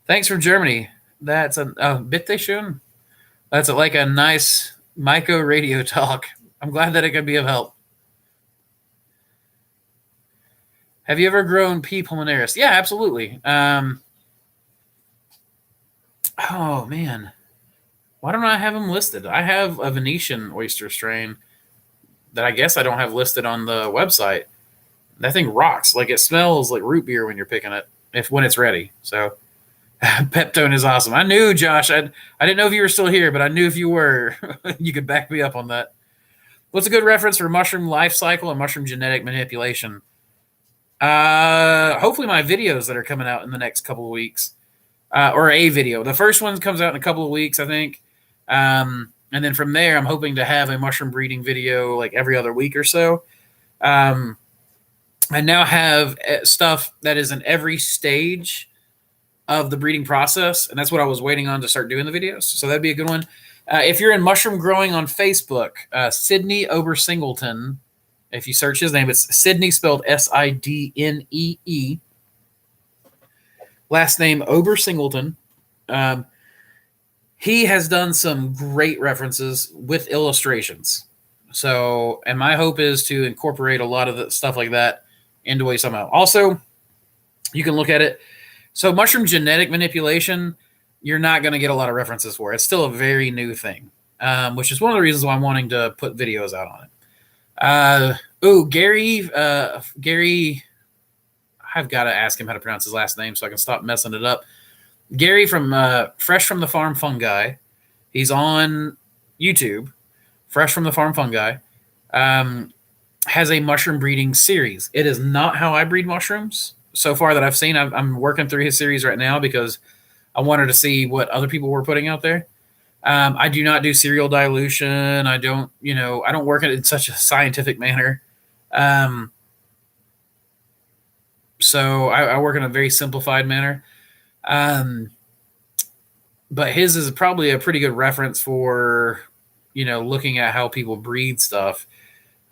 Thanks from Germany. That's Bitte schön. That's like a nice Myco radio talk. I'm glad that it could be of help. Have you ever grown P. pulmonaris? Yeah, absolutely. Oh, man. Why don't I have them listed? I have a Venetian oyster strain that I guess I don't have listed on the website. That thing rocks. Like, it smells like root beer when you're picking it, when it's ready. So Peptone is awesome. I knew, Josh. I didn't know if you were still here, but I knew if you were, you could back me up on that. What's a good reference for mushroom life cycle and mushroom genetic manipulation? Hopefully my videos that are coming out in the next couple of weeks, or a video. The first one comes out in a couple of weeks, I think. And then from there, I'm hoping to have a mushroom breeding video like every other week or so. I now have stuff that is in every stage of the breeding process, and that's what I was waiting on to start doing the videos. So that'd be a good one. If you're in mushroom growing on Facebook, Sydney Obersingleton, if you search his name, it's Sydney spelled Sidnee. Last name Obersingleton. He has done some great references with illustrations. So, and my hope is to incorporate a lot of the stuff like that into a somehow. Also, you can look at it. So mushroom genetic manipulation, you're not going to get a lot of references for. It's still a very new thing, which is one of the reasons why I'm wanting to put videos out on it. Gary, I've got to ask him how to pronounce his last name so I can stop messing it up. Gary from Fresh from the Farm Fungi. He's on YouTube. Fresh from the Farm Fungi has a mushroom breeding series. It is not how I breed mushrooms. So far that I've seen, I'm working through his series right now because I wanted to see what other people were putting out there. I do not do serial dilution. I don't work it in such a scientific manner. So I work in a very simplified manner. But his is probably a pretty good reference for, looking at how people breed stuff.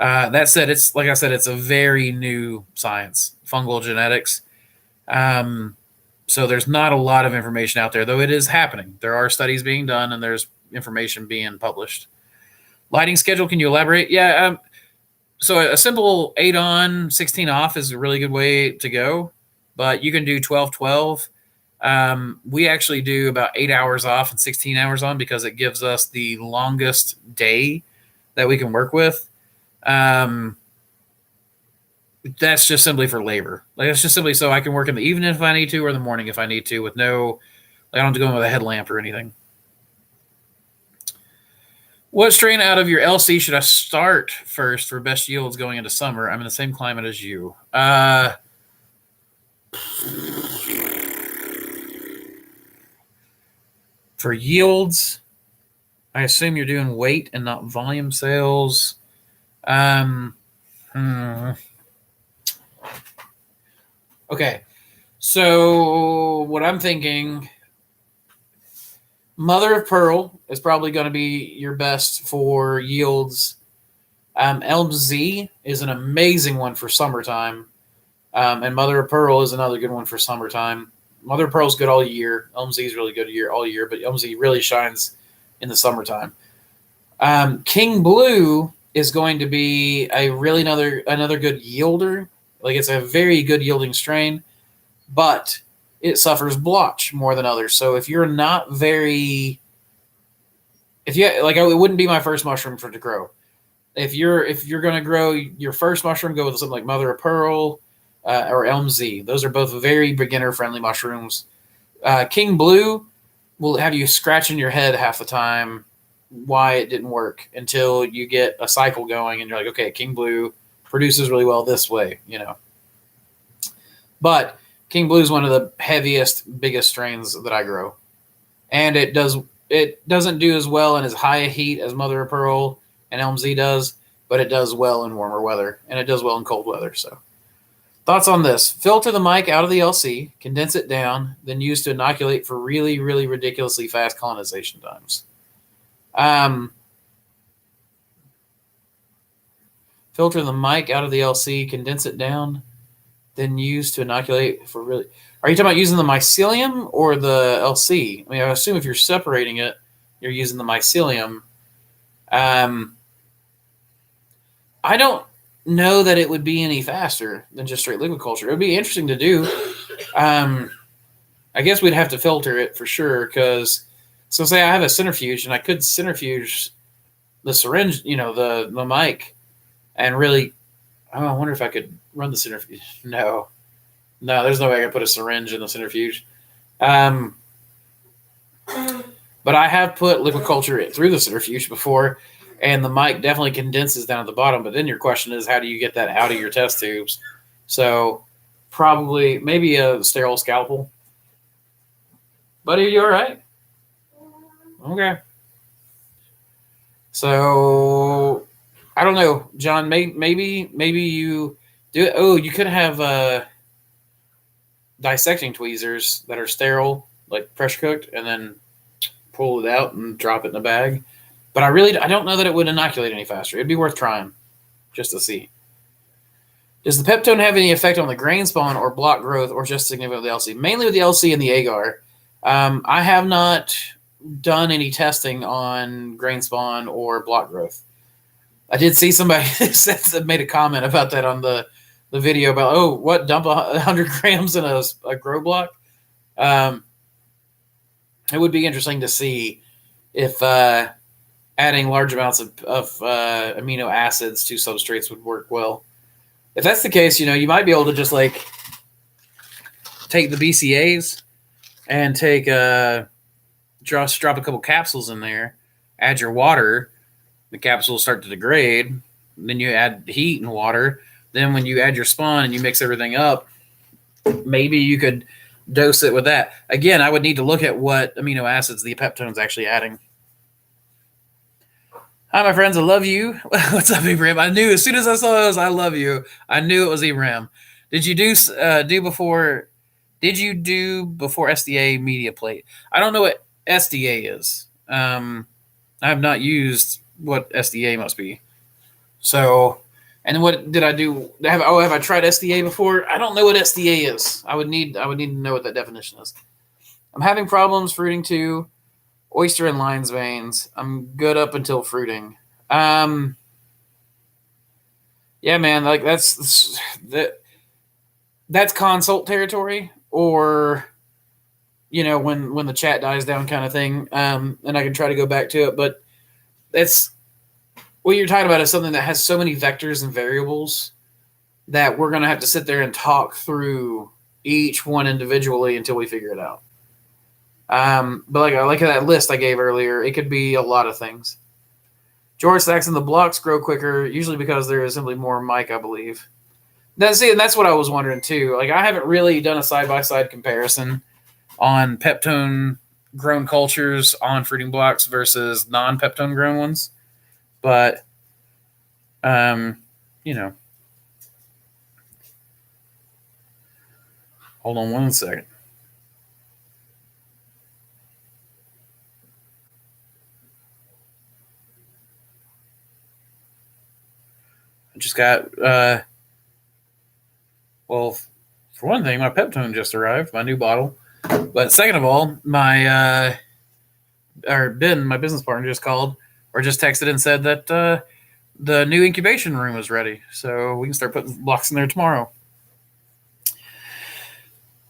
That said, it's like I said, it's a very new science, fungal genetics. So there's not a lot of information out there, though it is happening. There are studies being done and there's information being published. Lighting schedule, can you elaborate? Yeah. So a simple 8 on, 16 off is a really good way to go, but you can do 12-12. We actually do about 8 hours off and 16 hours on because it gives us the longest day that we can work with. That's just simply for labor. Like, it's just simply so I can work in the evening if I need to, or the morning if I need to, with I don't have to go in with a headlamp or anything. What strain out of your LC should I start first for best yields going into summer? I'm in the same climate as you. For yields, I assume you're doing weight and not volume sales. Okay, so what I'm thinking, mother of pearl is probably going to be your best for yields. Elm Z is an amazing one for summertime, and mother of pearl is another good one for summertime. Mother of pearl is good all year. Elm Z is really good all year, but Elm Z really shines in the summertime. King Blue is going to be a really another good yielder. Like, it's a very good yielding strain, but it suffers blotch more than others. So if you're not very, if you like, it wouldn't be my first mushroom to grow. If you're going to grow your first mushroom, go with something like mother of pearl or Elm Z. Those are both very beginner friendly mushrooms. King Blue will have you scratching your head half the time why it didn't work until you get a cycle going and you're like, okay, King Blue produces really well this way, you know. But King Blue is one of the heaviest, biggest strains that I grow, and it doesn't do as well in as high a heat as mother of pearl and Elm Z does, but it does well in warmer weather, and it does well in cold weather. So, thoughts on this? Filter the mic out of the LC, condense it down, then use to inoculate for really, really ridiculously fast colonization times. Filter the mic out of the LC, condense it down, then use to inoculate for really... Are you talking about using the mycelium or the LC? I mean, I assume if you're separating it, you're using the mycelium. I don't know that it would be any faster than just straight liquid culture. It would be interesting to do. I guess we'd have to filter it for sure, because, so say I have a centrifuge and I could centrifuge the syringe, you know, the mic, and really, oh, I wonder if I could run the centrifuge. No, there's no way I could put a syringe in the centrifuge. But I have put liquid culture through the centrifuge before, and the mic definitely condenses down at the bottom. But then your question is, how do you get that out of your test tubes? So probably, maybe a sterile scalpel. Buddy, are you all right? Okay. So I don't know, John. Maybe you do it. Oh, you could have dissecting tweezers that are sterile, like pressure cooked, and then pull it out and drop it in a bag. But I don't know that it would inoculate any faster. It'd be worth trying just to see. Does the peptone have any effect on the grain spawn or block growth, or just significant with the LC? Mainly with the LC and the Agar. I have not done any testing on grain spawn or block growth. I did see somebody that made a comment about that on the video about, oh, what, dump 100 grams in a grow block? It would be interesting to see if adding large amounts of amino acids to substrates would work well. If that's the case, you know, you might be able to just like take the BCAs and take drop a couple capsules in there, add your water, the capsules start to degrade, then you add heat and water. Then when you add your spawn and you mix everything up, maybe you could dose it with that. Again, I would need to look at what amino acids the peptone's actually adding. Hi, my friends. I love you. What's up, Ibrahim? I knew as soon as I saw those, I love you. I knew it was Ibrahim. Did you do before SDA media plate? I don't know what SDA is. I have not used what SDA must be. So, and what did I do? Have I tried SDA before? I don't know what SDA is. I would need to know what that definition is. I'm having problems fruiting too. Oyster and lion's veins. I'm good up until fruiting. Yeah, man, like that's consult territory, or you know, when the chat dies down kind of thing. And I can try to go back to it, but that's what you're talking about is something that has so many vectors and variables that we're going to have to sit there and talk through each one individually until we figure it out. But like that list I gave earlier, it could be a lot of things. George Saxon, the blocks grow quicker, usually because there is simply more mic, I believe. And that's what I was wondering too. Like, I haven't really done a side-by-side comparison on peptone grown cultures on fruiting blocks versus non-peptone grown ones. But, you know, hold on one second. I just got, well, for one thing, my peptone just arrived, my new bottle. But second of all, my, or Ben, my business partner, just called or just texted and said that the new incubation room is ready. So we can start putting blocks in there tomorrow.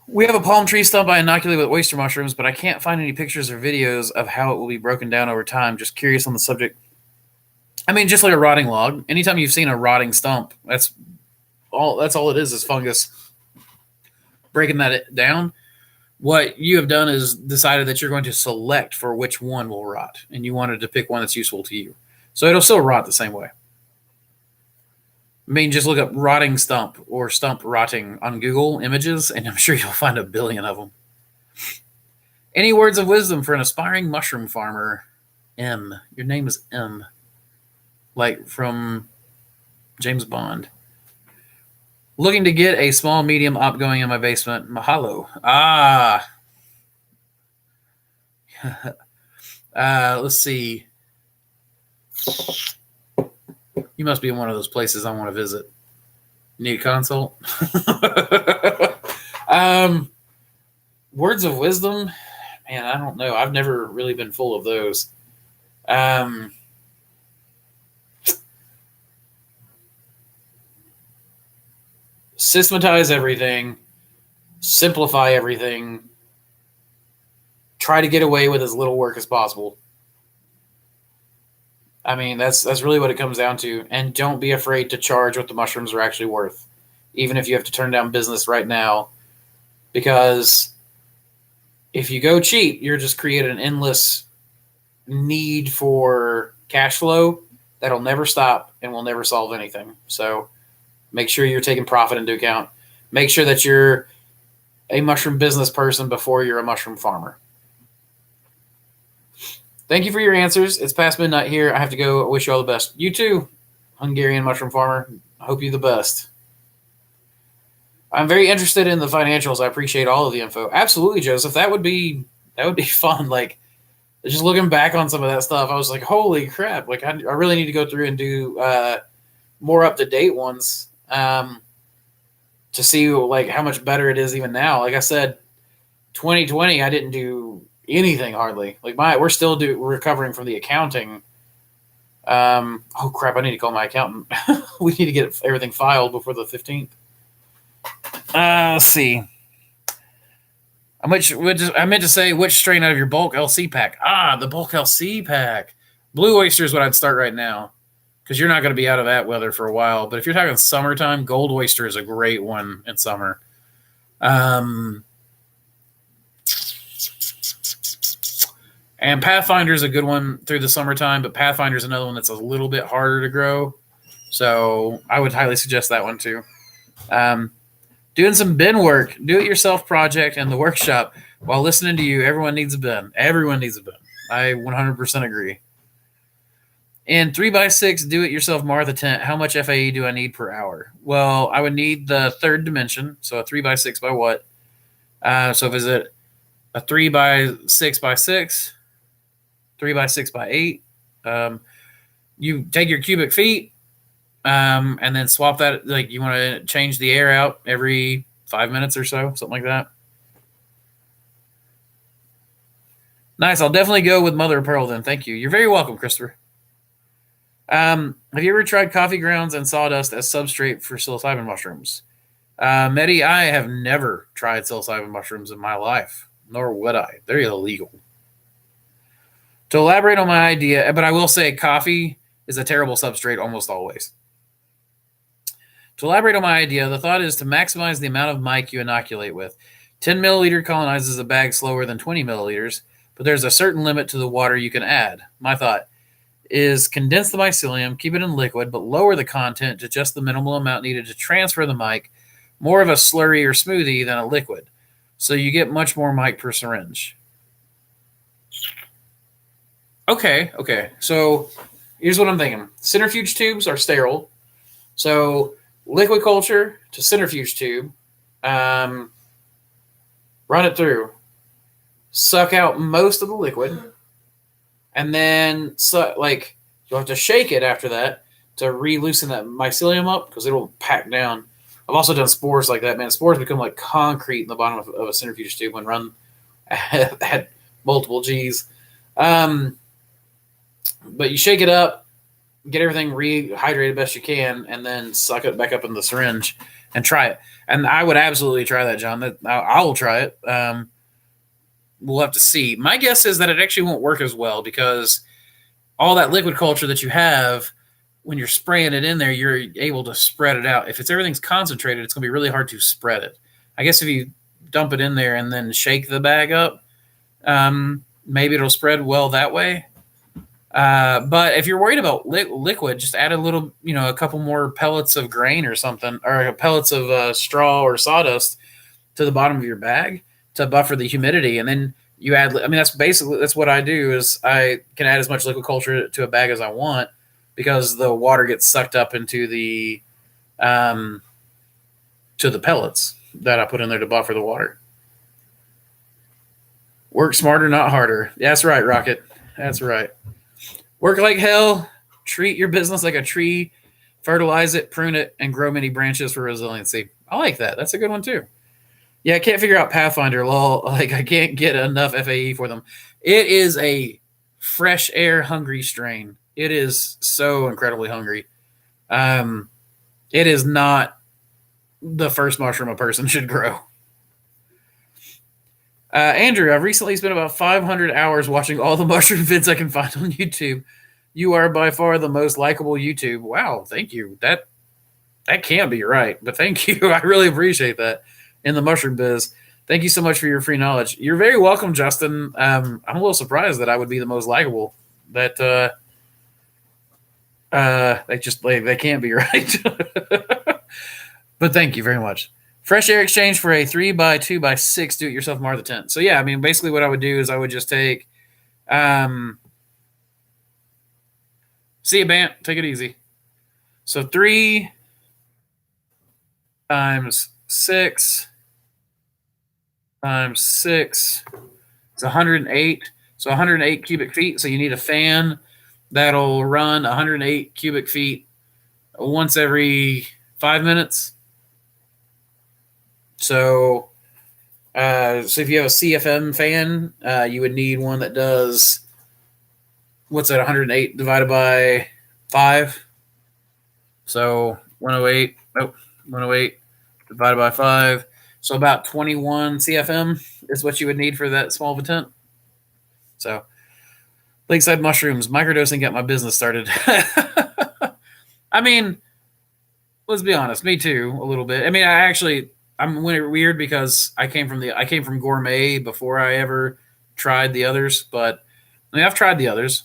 We have a palm tree stump I inoculated with oyster mushrooms, but I can't find any pictures or videos of how it will be broken down over time. Just curious on the subject. I mean, just like a rotting log. Anytime you've seen a rotting stump, that's all it is fungus. Breaking that down, what you have done is decided that you're going to select for which one will rot, and you wanted to pick one that's useful to you. So it'll still rot the same way. I mean, just look up rotting stump or stump rotting on Google Images, and I'm sure you'll find a billion of them. Any words of wisdom for an aspiring mushroom farmer? M. Your name is M. Like from James Bond. Looking to get a small, medium op going in my basement. Mahalo. Let's see. You must be in one of those places I want to visit. Need a consult? Words of wisdom? Man, I don't know. I've never really been full of those. Systematize everything. Simplify everything. Try to get away with as little work as possible. I mean, that's really what it comes down to. And don't be afraid to charge what the mushrooms are actually worth, even if you have to turn down business right now. Because if you go cheap, you're just creating an endless need for cash flow that'll never stop and will never solve anything. So make sure you're taking profit into account. Make sure that you're a mushroom business person before you're a mushroom farmer. Thank you for your answers. It's past midnight here. I have to go. I wish you all the best. You too, Hungarian mushroom farmer. I hope you the best. I'm very interested in the financials. I appreciate all of the info. Absolutely, Joseph. That would be fun. Like, just looking back on some of that stuff, I was like, holy crap. Like, I really need to go through and do more up-to-date ones to see like how much better it is even now. Like I said, 2020, I didn't do anything hardly. Like we're still recovering from the accounting. Oh crap! I need to call my accountant. We need to get everything filed before the 15th. Let's see. I meant to say which strain out of your bulk LC pack. The bulk LC pack. Blue oyster is what I'd start right now, because you're not going to be out of that weather for a while. But if you're talking summertime, gold oyster is a great one in summer. And Pathfinder is a good one through the summertime, but Pathfinder is another one that's a little bit harder to grow. So I would highly suggest that one too. Doing some bin work, do-it-yourself project in the workshop while listening to you. Everyone needs a bin. Everyone needs a bin. I 100% agree. In 3x6 do-it-yourself Martha tent, how much FAE do I need per hour? Well, I would need the third dimension, so a 3x6 by what? So if is it a 3x6 by 6, 3x6 by 8, you take your cubic feet, and then swap that. Like, you want to change the air out every 5 minutes or so, something like that. Nice. I'll definitely go with mother of pearl then. Thank you. You're very welcome, Christopher. Have you ever tried coffee grounds and sawdust as substrate for psilocybin mushrooms? Medi, I have never tried psilocybin mushrooms in my life, nor would I. They're illegal. To elaborate on my idea, but I will say coffee is a terrible substrate almost always. To elaborate on my idea, the thought is to maximize the amount of mic you inoculate with. 10 milliliter colonizes a bag slower than 20 milliliters, but there's a certain limit to the water you can add. My thought, is condense the mycelium, keep it in liquid, but lower the content to just the minimal amount needed to transfer the mic, more of a slurry or smoothie than a liquid. So you get much more mic per syringe. Okay. So here's what I'm thinking. Centrifuge tubes are sterile. So liquid culture to centrifuge tube, run it through, suck out most of the liquid, and then you'll have to shake it after that to re-loosen that mycelium up because it'll pack down. I've also done spores like that, man. Spores become like concrete in the bottom of a centrifuge tube when run at multiple Gs. But you shake it up, get everything rehydrated best you can, and then suck it back up in the syringe and try it. And I would absolutely try that, John. I will try it. We'll have to see. My guess is that it actually won't work as well because all that liquid culture that you have, when you're spraying it in there, you're able to spread it out. If everything's concentrated, it's going to be really hard to spread it. I guess if you dump it in there and then shake the bag up, maybe it'll spread well that way. But if you're worried about liquid, just add a little, a couple more pellets of grain or something, or pellets of straw or sawdust to the bottom of your bag to buffer the humidity. And then you add, that's what I do is I can add as much liquid culture to a bag as I want because the water gets sucked up into to the pellets that I put in there to buffer the water. Work smarter, not harder. That's right, Rocket. That's right. Work like hell, treat your business like a tree, fertilize it, prune it, and grow many branches for resiliency. I like that. That's a good one, too. Yeah, I can't figure out Pathfinder, lol. I can't get enough FAE for them. It is a fresh air hungry strain. It is so incredibly hungry. It is not the first mushroom a person should grow. Andrew, I've recently spent about 500 hours watching all the mushroom vids I can find on YouTube. You are by far the most likable YouTube. Wow, thank you. That can't be right, but thank you. I really appreciate that in the mushroom biz. Thank you so much for your free knowledge. You're very welcome, Justin. I'm a little surprised that I would be the most likable. That they can't be right. But thank you very much. Fresh air exchange for a 3x2x6 do-it-yourself Martha tent. So yeah, basically what I would do is I would just take, see you, Bant. Take it easy. So 3 times 6 times 6 is 108. So 108 cubic feet. So you need a fan that'll run 108 cubic feet once every 5 minutes. So if you have a CFM fan, you would need one that does, what's that, 108 divided by 5? So 108 divided by 5. So about 21 CFM is what you would need for that small of a tent. So lakeside mushrooms, microdosing got my business started. Let's be honest, me too, a little bit. I'm weird because I came from gourmet before I ever tried the others, but I've tried the others.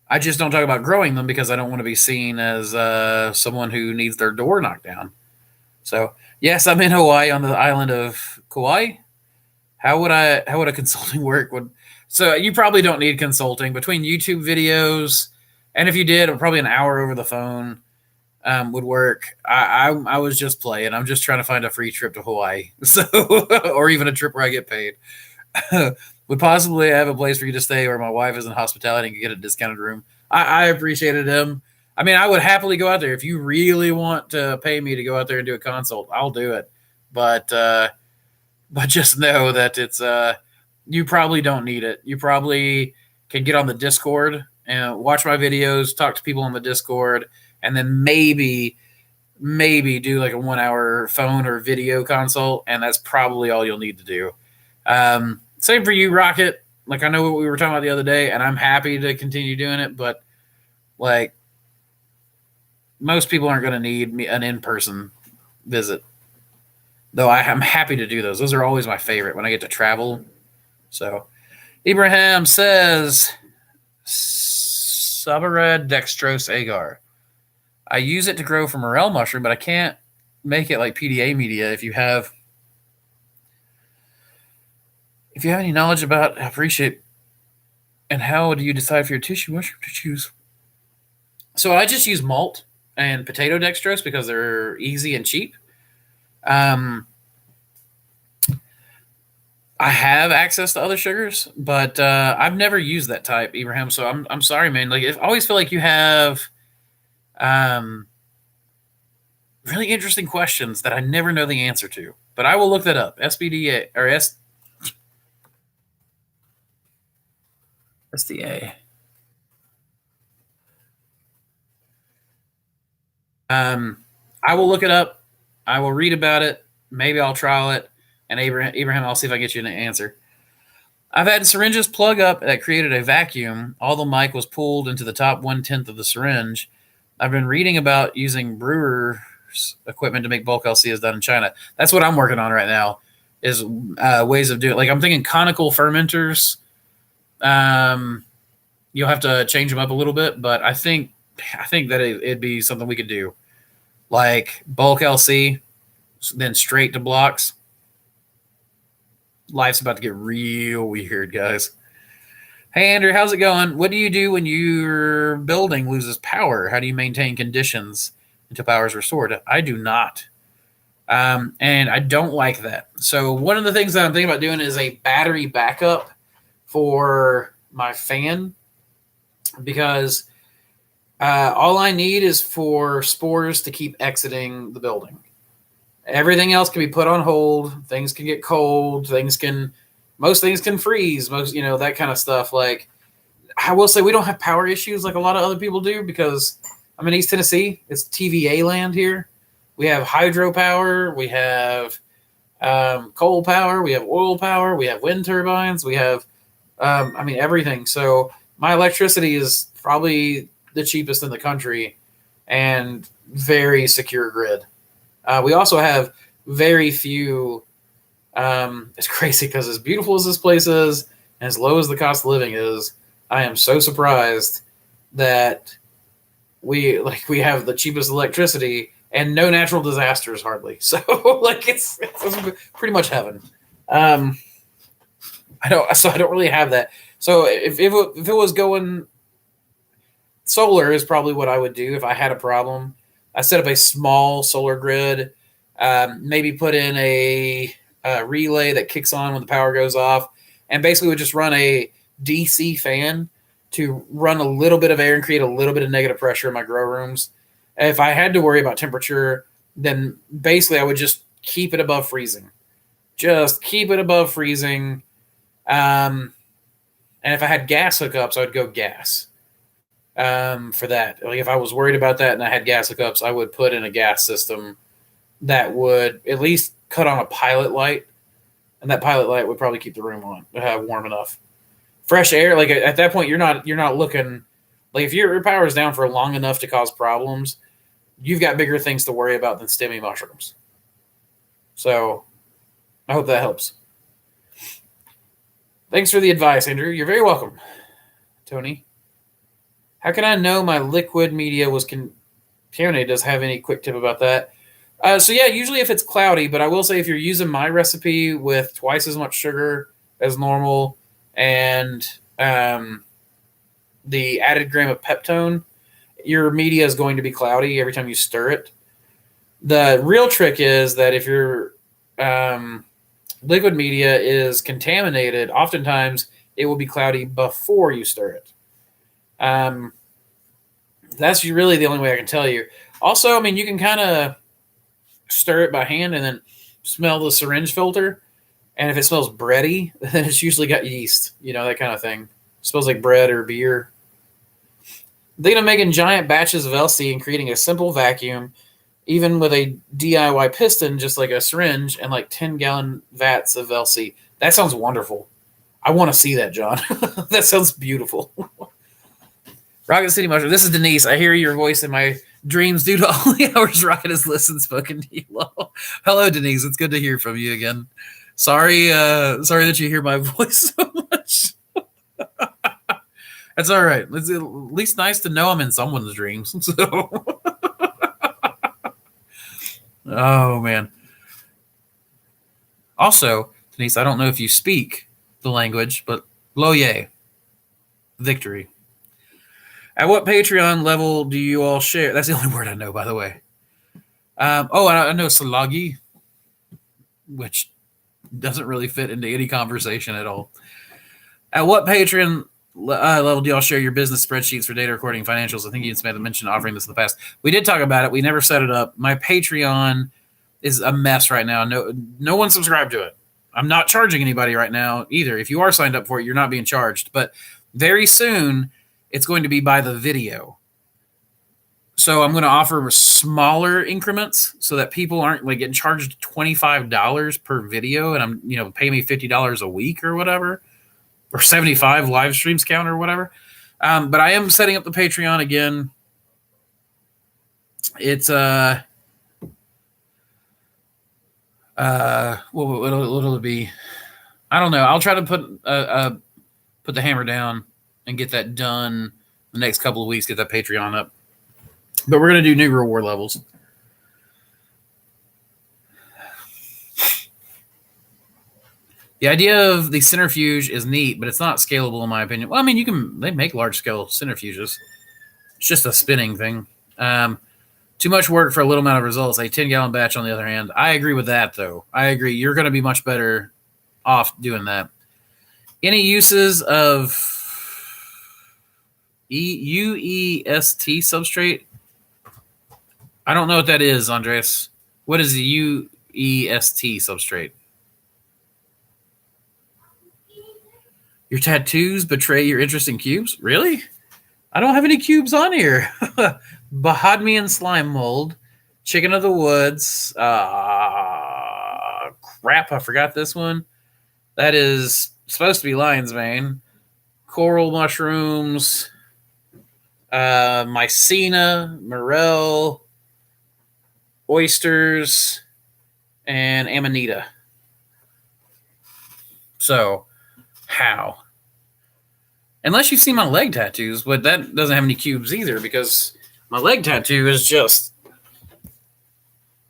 I just don't talk about growing them because I don't want to be seen as someone who needs their door knocked down. So yes, I'm in Hawaii on the island of Kauai. How would a consulting work? So you probably don't need consulting between YouTube videos, and if you did, probably an hour over the phone. Would work. I was just playing. I'm just trying to find a free trip to Hawaii, so or even a trip where I get paid. Would possibly have a place for you to stay, where my wife is in hospitality and can get a discounted room. I appreciated him. I would happily go out there if you really want to pay me to go out there and do a consult. I'll do it, but just know that it's you probably don't need it. You probably can get on the Discord and watch my videos, talk to people on the Discord. And then maybe do like a 1 hour phone or video consult, and that's probably all you'll need to do. Same for you, Rocket. Like, I know what we were talking about the other day, and I'm happy to continue doing it, but like most people aren't going to need an in-person visit. Though I'm happy to do those. Those are always my favorite when I get to travel. So Ibrahim says, Substrate dextrose agar. I use it to grow for morel mushroom, but I can't make it like PDA media. If you have any knowledge about, I appreciate. And how do you decide for your tissue mushroom to choose? So I just use malt and potato dextrose because they're easy and cheap. I have access to other sugars, but I've never used that type, Ibrahim. So I'm sorry, man. Like, I always feel like you have really interesting questions that I never know the answer to. But I will look that up. SBDA or SDA. I will look it up. I will read about it. Maybe I'll trial it. And Abraham, I'll see if I get you an answer. I've had syringes plug up that created a vacuum. All the mic was pulled into the top 1/10 of the syringe. I've been reading about using brewer's equipment to make bulk LC as done in China. That's what I'm working on right now, is ways of doing it. Like, I'm thinking conical fermenters. You'll have to change them up a little bit, but I think that it'd be something we could do. Like bulk LC, then straight to blocks. Life's about to get real weird, guys. Hey, Andrew, how's it going? What do you do when your building loses power? How do you maintain conditions until power is restored? I do not. And I don't like that. So one of the things that I'm thinking about doing is a battery backup for my fan, because all I need is for spores to keep exiting the building. Everything else can be put on hold. Things can get cold. Most things can freeze. That kind of stuff. Like, I will say we don't have power issues like a lot of other people do, because I'm in East Tennessee. It's TVA land here. We have hydropower. We have coal power. We have oil power. We have wind turbines. We have, everything. So my electricity is probably the cheapest in the country and very secure grid. We also have very few. It's crazy because as beautiful as this place is and as low as the cost of living is, I am so surprised that we have the cheapest electricity and no natural disasters hardly. So it's pretty much heaven. I don't really have that. So if it was going, solar is probably what I would do if I had a problem. I set up a small solar grid, maybe put in a relay that kicks on when the power goes off, and basically would just run a DC fan to run a little bit of air and create a little bit of negative pressure in my grow rooms. If I had to worry about temperature, then basically I would just keep it above freezing. Just keep it above freezing. And if I had gas hookups, I would go gas for that. Like, if I was worried about that and I had gas hookups, I would put in a gas system that would at least cut on a pilot light, and that pilot light would probably keep the room warm enough. Fresh air, like at that point, you're not looking, like, if your power is down for long enough to cause problems, you've got bigger things to worry about than stemmy mushrooms. So I hope that helps. Thanks for the advice, Andrew. You're very welcome, Tony. How can I know my liquid media was contaminated? Does have any quick tip about that? So yeah, usually if it's cloudy, but I will say if you're using my recipe with twice as much sugar as normal and the added gram of peptone, your media is going to be cloudy every time you stir it. The real trick is that if your liquid media is contaminated, oftentimes it will be cloudy before you stir it. That's really the only way I can tell you. Also, you can kind of stir it by hand and then smell the syringe filter. And if it smells bready, then it's usually got yeast, that kind of thing. It smells like bread or beer. I'm thinking of making giant batches of LC and creating a simple vacuum, even with a DIY piston, just like a syringe, and like 10-gallon vats of LC. That sounds wonderful. I want to see that, John. That sounds beautiful. Rocket City Mushroom. This is Denise. I hear your voice in my dreams due to all the hours Rocket has listened, spoken to you. Hello, Denise. It's good to hear from you again. Sorry that you hear my voice so much. That's all right. It's at least nice to know I'm in someone's dreams. So, oh man. Also, Denise, I don't know if you speak the language, but Loye, victory. At what Patreon level do you all share? That's the only word I know, by the way. I know Salagi, which doesn't really fit into any conversation at all. At what Patreon level do y'all share your business spreadsheets for data recording financials? I think you made a mention offering this in the past. We did talk about it. We never set it up. My Patreon is a mess right now. No one subscribed to it. I'm not charging anybody right now either. If you are signed up for it, you're not being charged. But very soon, it's going to be by the video. So I'm going to offer smaller increments so that people aren't like getting charged $25 per video, and I'm pay me $50 a week or whatever, or 75 live streams count or whatever. But I am setting up the Patreon again. It's what'll it be? I don't know. I'll try to put the hammer down and get that done the next couple of weeks. Get that Patreon up. But we're going to do new reward levels. The idea of the centrifuge is neat, but it's not scalable in my opinion. Well, I mean, they make large scale centrifuges. It's just a spinning thing. Too much work for a little amount of results. A 10-gallon batch, on the other hand. I agree with that, though. I agree. You're going to be much better off doing that. Any uses of UEST substrate? I don't know what that is, Andres. What is the UEST substrate? Your tattoos betray your interest in cubes? Really? I don't have any cubes on here. Bahadmian slime mold, chicken of the woods. Crap, I forgot this one. That is supposed to be lion's mane. Coral mushrooms, mycena, morel, oysters, and amanita. So, how? Unless you've seen my leg tattoos, but that doesn't have any cubes either, because my leg tattoo is just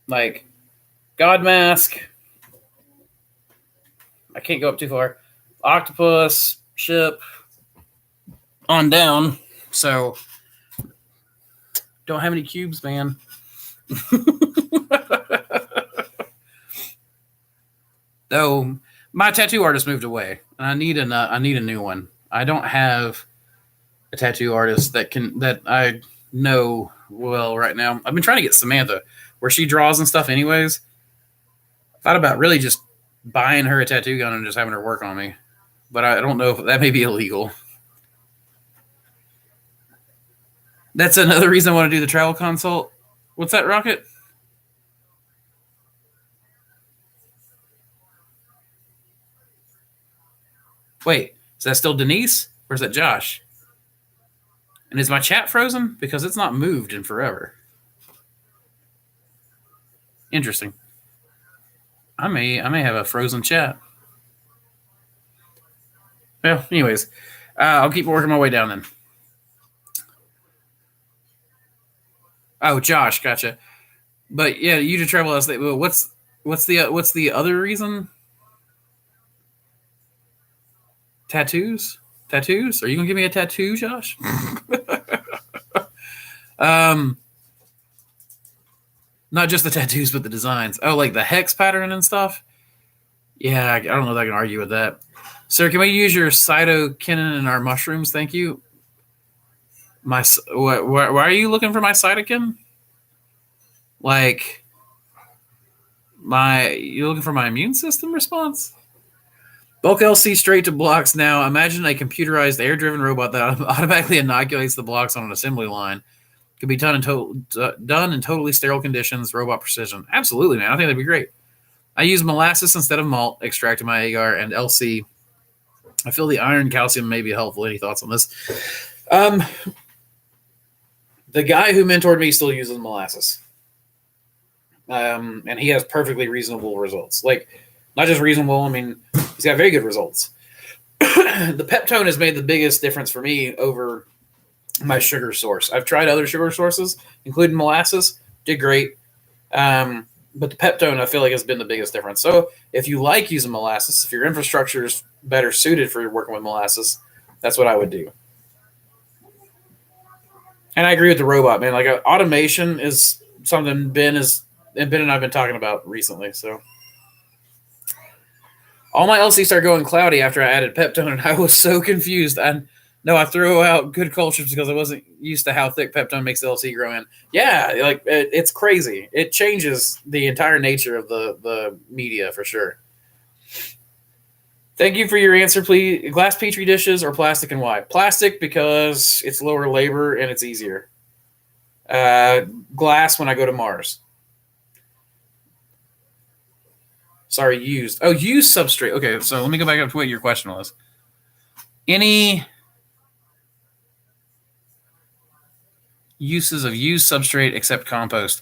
like God mask. I can't go up too far. Octopus, ship, on down. So, don't have any cubes, man. Though my tattoo artist moved away, and I need a new one. I don't have a tattoo artist that I know well right now. I've been trying to get Samantha, where she draws and stuff anyways. I thought about really just buying her a tattoo gun and just having her work on me, but I don't know if that may be illegal. That's another reason I want to do the travel consult. What's that, Rocket? Wait, is that still Denise? Or is that Josh? And is my chat frozen? Because it's not moved in forever. Interesting. I may have a frozen chat. Well, anyways, I'll keep working my way down then. Oh, Josh, gotcha. But yeah, you to travel us. What's the other reason? Tattoos? Tattoos? Are you gonna give me a tattoo, Josh? Not just the tattoos, but the designs. Oh, like the hex pattern and stuff. Yeah, I don't know if I can argue with that. Sir, can we use your cytokinin in our mushrooms? Thank you. Why are you looking for my cytokinin? Like you're looking for my immune system response? Bulk LC straight to blocks now. Imagine a computerized air-driven robot that automatically inoculates the blocks on an assembly line. Could be done in totally sterile conditions, robot precision. Absolutely, man. I think that'd be great. I use molasses instead of malt extract in my Agar and LC. I feel the iron calcium may be helpful. Any thoughts on this? The guy who mentored me still uses molasses. And he has perfectly reasonable results. Like, not just reasonable, I mean, he's got very good results. The peptone has made the biggest difference for me over my sugar source. I've tried other sugar sources, including molasses, did great. But the peptone, I feel like, has been the biggest difference. So if you like using molasses, if your infrastructure is better suited for working with molasses, that's what I would do. And I agree with the robot, man. Like automation is something Ben and I've been talking about recently. So all my LC started going cloudy after I added peptone, and I was so confused. I threw out good cultures because I wasn't used to how thick peptone makes the LC grow in. Yeah, like it's crazy. It changes the entire nature of the media for sure. Thank you for your answer, please. Glass petri dishes or plastic, and why? Plastic because it's lower labor and it's easier. Glass when I go to Mars. Sorry, used. Oh, used substrate. Okay, so let me go back up to what your question was. Any uses of used substrate except compost?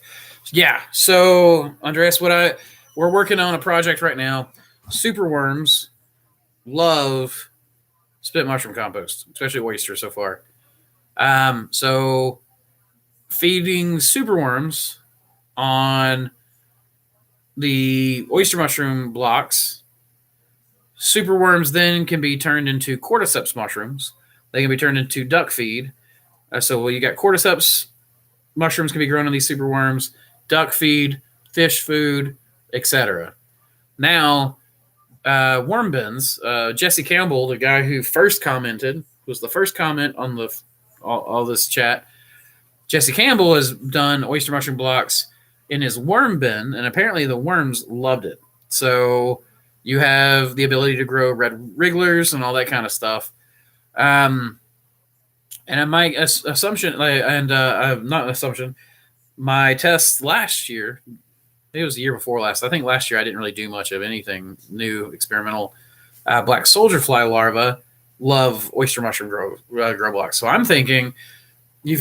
Yeah. So, Andreas, we're working on a project right now. Superworms love spit mushroom compost, especially oyster so far. So feeding superworms on the oyster mushroom blocks, superworms then can be turned into cordyceps mushrooms. They can be turned into duck feed. So you got cordyceps mushrooms can be grown on these superworms, duck feed, fish food, etc. Now, worm bins. Jesse Campbell, the guy who first commented, was the first comment on all this chat. Jesse Campbell has done oyster mushroom blocks in his worm bin, and apparently the worms loved it. So you have the ability to grow red wrigglers and all that kind of stuff. And my assumption, not assumption, my test last year, it was the year before last. I think last year I didn't really do much of anything new experimental. Black soldier fly larvae love oyster mushroom grow blocks. So I'm thinking you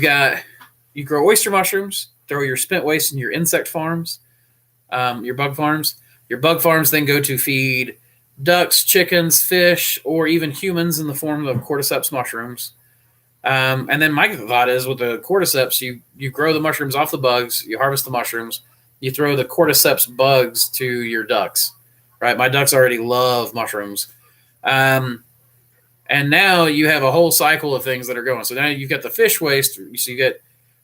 grow oyster mushrooms, throw your spent waste in your insect farms, your bug farms. Your bug farms then go to feed ducks, chickens, fish, or even humans in the form of cordyceps mushrooms. And then my thought is with the cordyceps, you grow the mushrooms off the bugs, you harvest the mushrooms, you throw the cordyceps bugs to your ducks, right? My ducks already love mushrooms. And now you have a whole cycle of things that are going. So now you've got the fish waste. So you get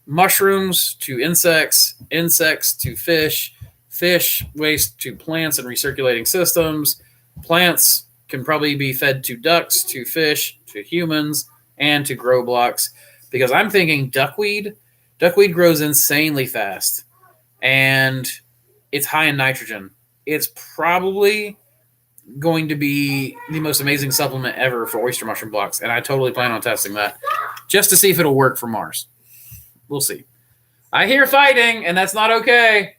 mushrooms to insects, insects to fish, fish waste to plants and recirculating systems. Plants can probably be fed to ducks, to fish, to humans, and to grow blocks, because I'm thinking duckweed grows insanely fast and it's high in nitrogen. It's probably going to be the most amazing supplement ever for oyster mushroom blocks, and I totally plan on testing that just to see if it'll work for Mars. We'll see. I hear fighting, and that's not okay.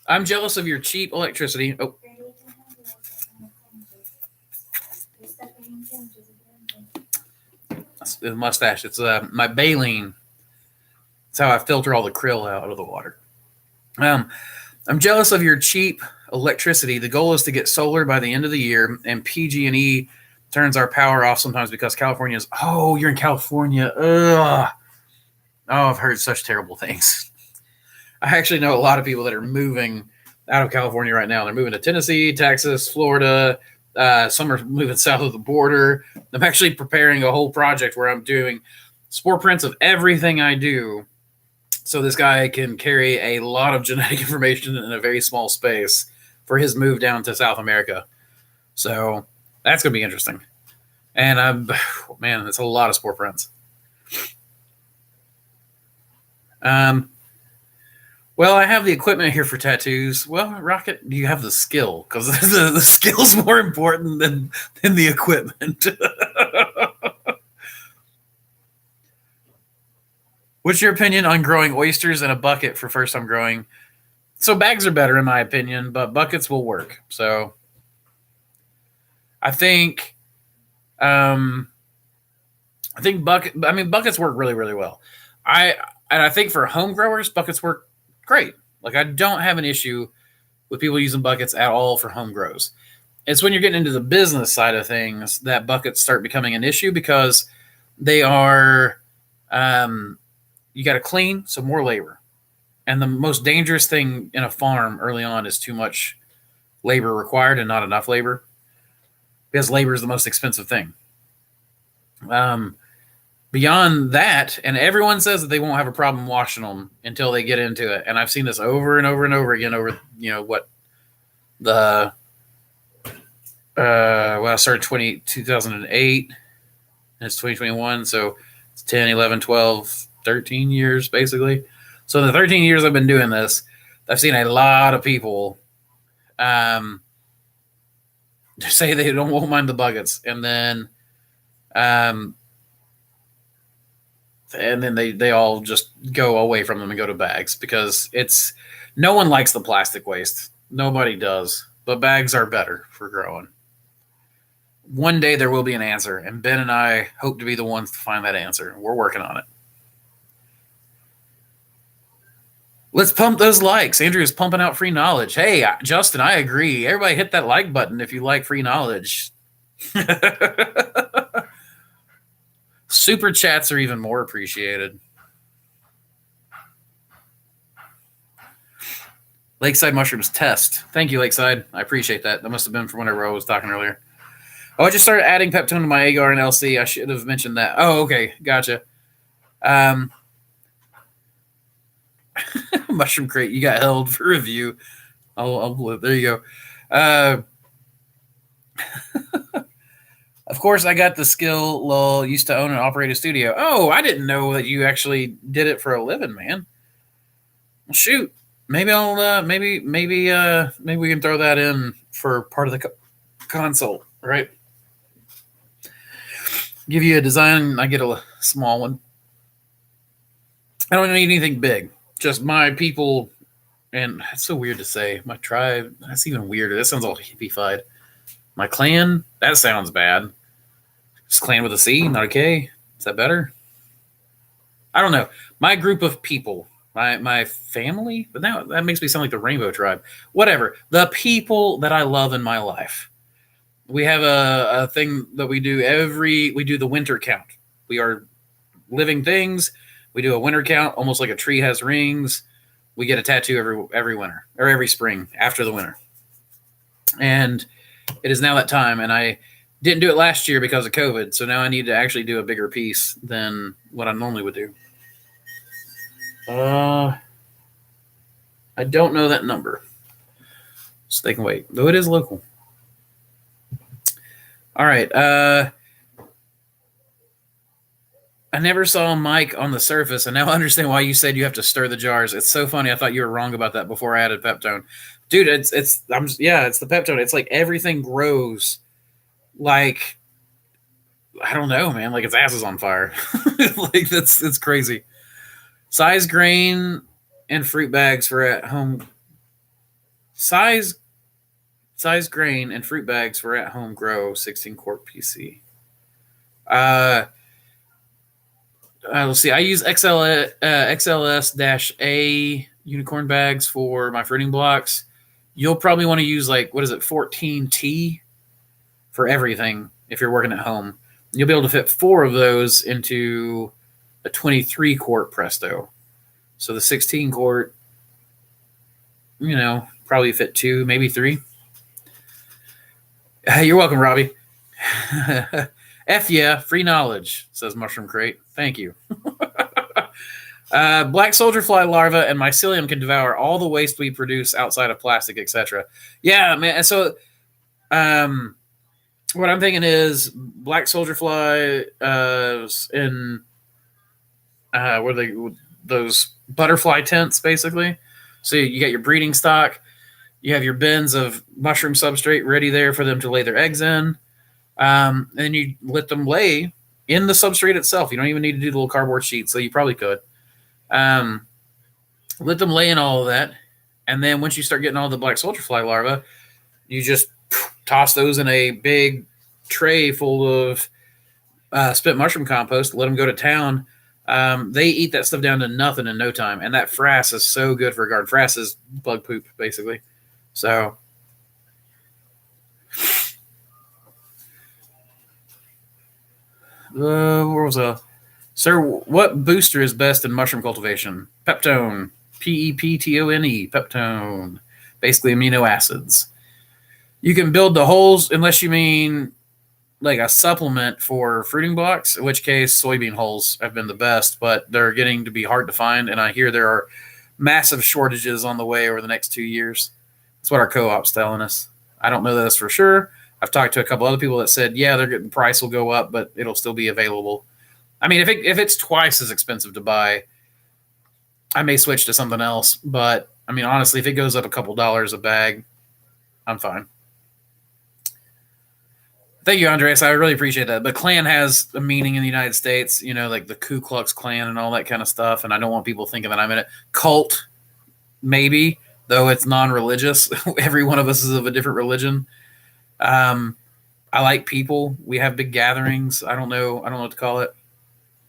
I'm jealous of your cheap electricity. Oh. That's the mustache. It's my baleen. That's how I filter all the krill out of the water. I'm jealous of your cheap electricity. The goal is to get solar by the end of the year, and PG&E turns our power off sometimes because California is. Oh, you're in California. Ugh. Oh, I've heard such terrible things. I actually know a lot of people that are moving out of California right now. They're moving to Tennessee, Texas, Florida. Some are moving south of the border. I'm actually preparing a whole project where I'm doing spore prints of everything I do, so this guy can carry a lot of genetic information in a very small space for his move down to South America. So that's going to be interesting. And man, it's a lot of spore prints. Well, I have the equipment here for tattoos. Well, Rocket, do you have the skill? Because the skill's more important than the equipment. What's your opinion on growing oysters in a bucket for first time growing? So bags are better in my opinion, but buckets will work. So I think buckets work really, really well. I think for home growers, buckets work great. Like I don't have an issue with people using buckets at all for home grows. It's when you're getting into the business side of things that buckets start becoming an issue because they are you got to clean, so more labor. And the most dangerous thing in a farm early on is too much labor required and not enough labor, because labor is the most expensive thing. Beyond that, and everyone says that they won't have a problem washing them until they get into it. And I've seen this over and over and over again over, what the, well, I started 2008 and it's 2021. So it's 10, 11, 12, 13 years basically. So in the 13 years I've been doing this, I've seen a lot of people say they won't mind the buckets, and then they all just go away from them and go to bags, because no one likes the plastic waste. Nobody does, but bags are better for growing. One day there will be an answer, and Ben and I hope to be the ones to find that answer. We're working on it. Let's pump those likes. Andrew's pumping out free knowledge. Hey, Justin, I agree. Everybody hit that like button if you like free knowledge. Super chats are even more appreciated. Lakeside Mushrooms test. Thank you, Lakeside. I appreciate that. That must have been from whenever I was talking earlier. Oh, I just started adding peptone to my Agar and LC. I should have mentioned that. Oh, okay. Gotcha. Mushroom Crate, you got held for review. There you go. Of course, I got the skill. Lol, used to own and operate a studio. Oh, I didn't know that you actually did it for a living, man. Well, shoot, maybe I'll maybe we can throw that in for part of the consult, right? Give you a design, I get a small one. I don't need anything big. Just my people, and it's so weird to say. My tribe, that's even weirder. That sounds all hippie-fied. My clan, that sounds bad. Just clan with a C, not a K. Is that better? I don't know. My group of people, my family, but now that makes me sound like the Rainbow Tribe. Whatever. The people that I love in my life. We have a thing that we do we do the winter count. We are living things. We do a winter count, almost like a tree has rings. We get a tattoo every winter, or every spring after the winter. And it is now that time, and I didn't do it last year because of COVID, so now I need to actually do a bigger piece than what I normally would do. I don't know that number, so they can wait. Though it is local. All right. I never saw Mike on the surface, and now I understand why you said you have to stir the jars. It's so funny. I thought you were wrong about that before I added peptone. Dude, it's the peptone. It's like everything grows like, I don't know, man, like its ass is on fire. Like it's crazy. Size grain and fruit bags for at home. Size grain and fruit bags for at home grow 16 quart PC. Let's see. I use XLS-A unicorn bags for my fruiting blocks. You'll probably want to use 14T for everything if you're working at home. You'll be able to fit 4 of those into a 23 quart Presto. So the 16 quart, probably fit 2, maybe 3. You're welcome, Robbie. F yeah, free knowledge, says Mushroom Crate. Thank you. Black soldier fly larva and mycelium can devour all the waste we produce outside of plastic, etc. Yeah, man. So, what I'm thinking is black soldier fly in what are they? Those butterfly tents, basically. So you got your breeding stock. You have your bins of mushroom substrate ready there for them to lay their eggs in. And you let them lay in the substrate itself. You don't even need to do the little cardboard sheet, so you probably could. Let them lay in all of that. And then once you start getting all the black soldier fly larvae, you just toss those in a big tray full of spent mushroom compost, let them go to town. They eat that stuff down to nothing in no time. And that frass is so good for a garden. Frass is bug poop, basically. So, where was a sir? What booster is best in mushroom cultivation? Peptone, Peptone, Peptone. Basically, amino acids. You can build the holes unless you mean like a supplement for fruiting blocks, in which case soybean hulls have been the best, but they're getting to be hard to find. And I hear there are massive shortages on the way over the next 2 years. That's what our co-op's telling us. I don't know this for sure. I've talked to a couple other people that said, yeah, the price will go up, but it'll still be available. I mean, if it's twice as expensive to buy, I may switch to something else. But I mean, honestly, if it goes up a couple dollars a bag, I'm fine. Thank you, Andres. I really appreciate that. The Klan has a meaning in the United States, you know, like the Ku Klux Klan and all that kind of stuff. And I don't want people thinking that I'm in a cult, maybe, though it's non-religious. Every one of us is of a different religion. I like people. We have big gatherings. I don't know what to call it.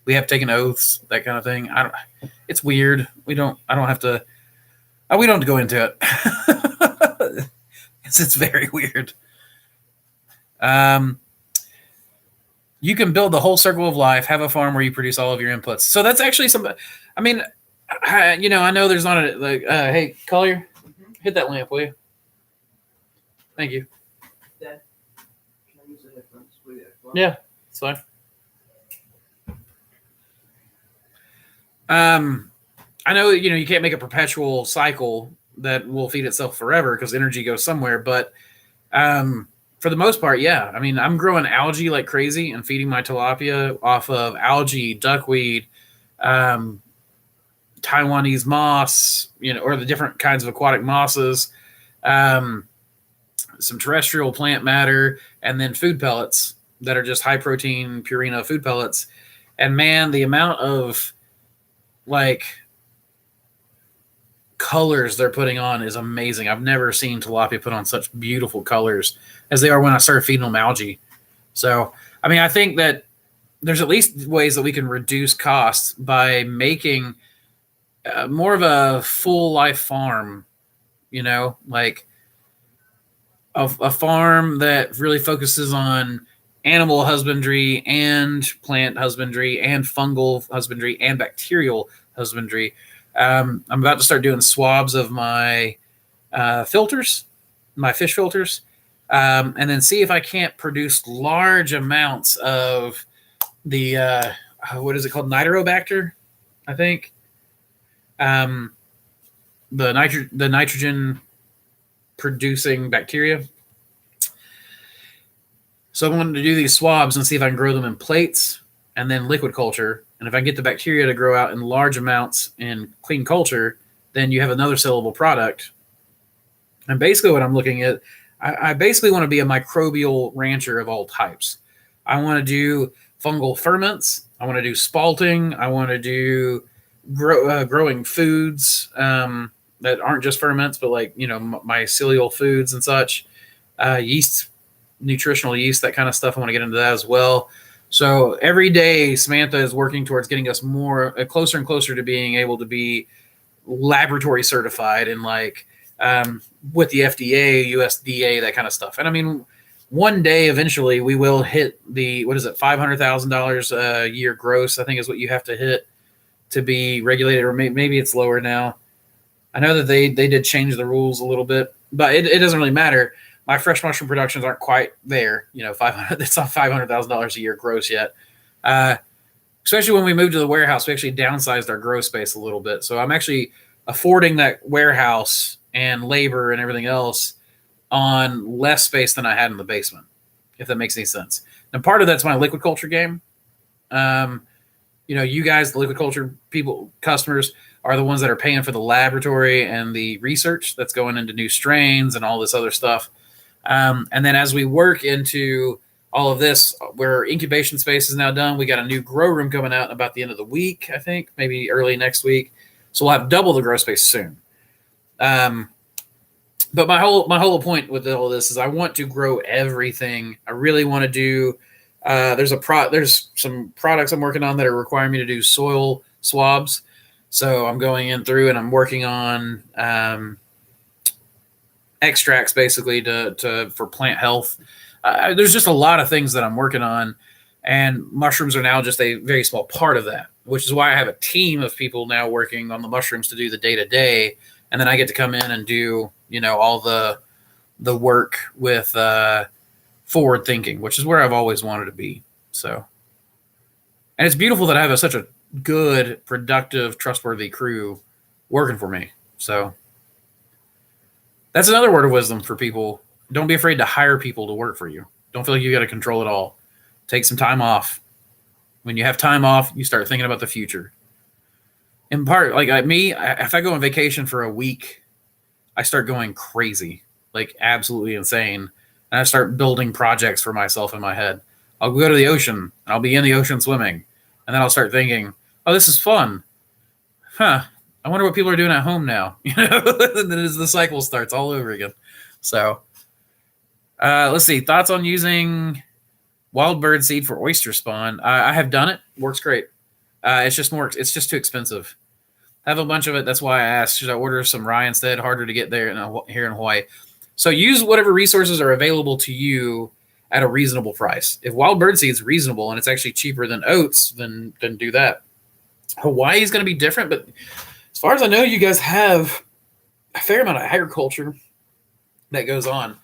We have taken oaths, that kind of thing. It's weird. I don't have to. We don't have to go into it. It's very weird. You can build the whole circle of life, have a farm where you produce all of your inputs. So that's actually something. I mean, I know there's not a like. Hey, Collier, hit that lamp, will you? Thank you. Dad, can I use the headphones? Yeah, it's fine. I know you can't make a perpetual cycle that will feed itself forever because energy goes somewhere, but for the most part, yeah. I mean, I'm growing algae like crazy and feeding my tilapia off of algae, duckweed, Taiwanese moss, or the different kinds of aquatic mosses, some terrestrial plant matter, and then food pellets that are just high protein Purina food pellets. And man, the amount of like colors they're putting on is amazing. I've never seen tilapia put on such beautiful colors as they are when I started feeding them algae. So, I mean, I think that there's at least ways that we can reduce costs by making more of a full life farm, like a farm that really focuses on animal husbandry and plant husbandry and fungal husbandry and bacterial husbandry. I'm about to start doing swabs of my filters, my fish filters, and then see if I can't produce large amounts of the what is it called, nitrobacter, I think. The nitrogen producing bacteria. So I wanted to do these swabs and see if I can grow them in plates and then liquid culture. And if I get the bacteria to grow out in large amounts in clean culture, then you have another sellable product. And basically what I'm looking at, I basically want to be a microbial rancher of all types. I want to do fungal ferments. I want to do spalting. I want to do growing foods that aren't just ferments, but like, mycelial foods and such, yeast, nutritional yeast, that kind of stuff. I want to get into that as well. So every day, Samantha is working towards getting us more closer and closer to being able to be laboratory certified and with the FDA, USDA, that kind of stuff. And I mean, one day eventually we will hit the $500,000 a year gross, I think is what you have to hit to be regulated, or maybe it's lower now. I know that they did change the rules a little bit, but it doesn't really matter. My fresh mushroom productions aren't quite there. It's not $500,000 a year gross yet. Especially when we moved to the warehouse, we actually downsized our grow space a little bit. So I'm actually affording that warehouse and labor and everything else on less space than I had in the basement, if that makes any sense. And part of that's my liquid culture game. You guys, the liquid culture people, customers, are the ones that are paying for the laboratory and the research that's going into new strains and all this other stuff. And then as we work into all of this, where incubation space is now done, we got a new grow room coming out about the end of the week, I think, maybe early next week. So we'll have double the grow space soon. But my whole point with all of this is I want to grow everything. I really want to do There's some products I'm working on that are requiring me to do soil swabs. So I'm going in through and I'm working on extracts basically to for plant health. There's just a lot of things that I'm working on, and mushrooms are now just a very small part of that, which is why I have a team of people now working on the mushrooms to do the day to day, and then I get to come in and do all the work with forward thinking, which is where I've always wanted to be. So, and it's beautiful that I have such a good, productive, trustworthy crew working for me. So that's another word of wisdom for people. Don't be afraid to hire people to work for you. Don't feel like you got to control it all. Take some time off. When you have time off, you start thinking about the future. In part, like me, if I go on vacation for a week, I start going crazy, like absolutely insane. And I start building projects for myself in my head. I'll go to the ocean, and I'll be in the ocean swimming. And then I'll start thinking, oh, this is fun. Huh. I wonder what people are doing at home now. And then as the cycle starts all over again. So let's see. Thoughts on using wild bird seed for oyster spawn? I have done it. Works great. It's just too expensive. I have a bunch of it. That's why I asked, should I order some rye instead? Harder to get there here in Hawaii. So use whatever resources are available to you at a reasonable price. If wild bird seed is reasonable and it's actually cheaper than oats, then do that. Hawaii is going to be different, but as far as I know, you guys have a fair amount of agriculture that goes on.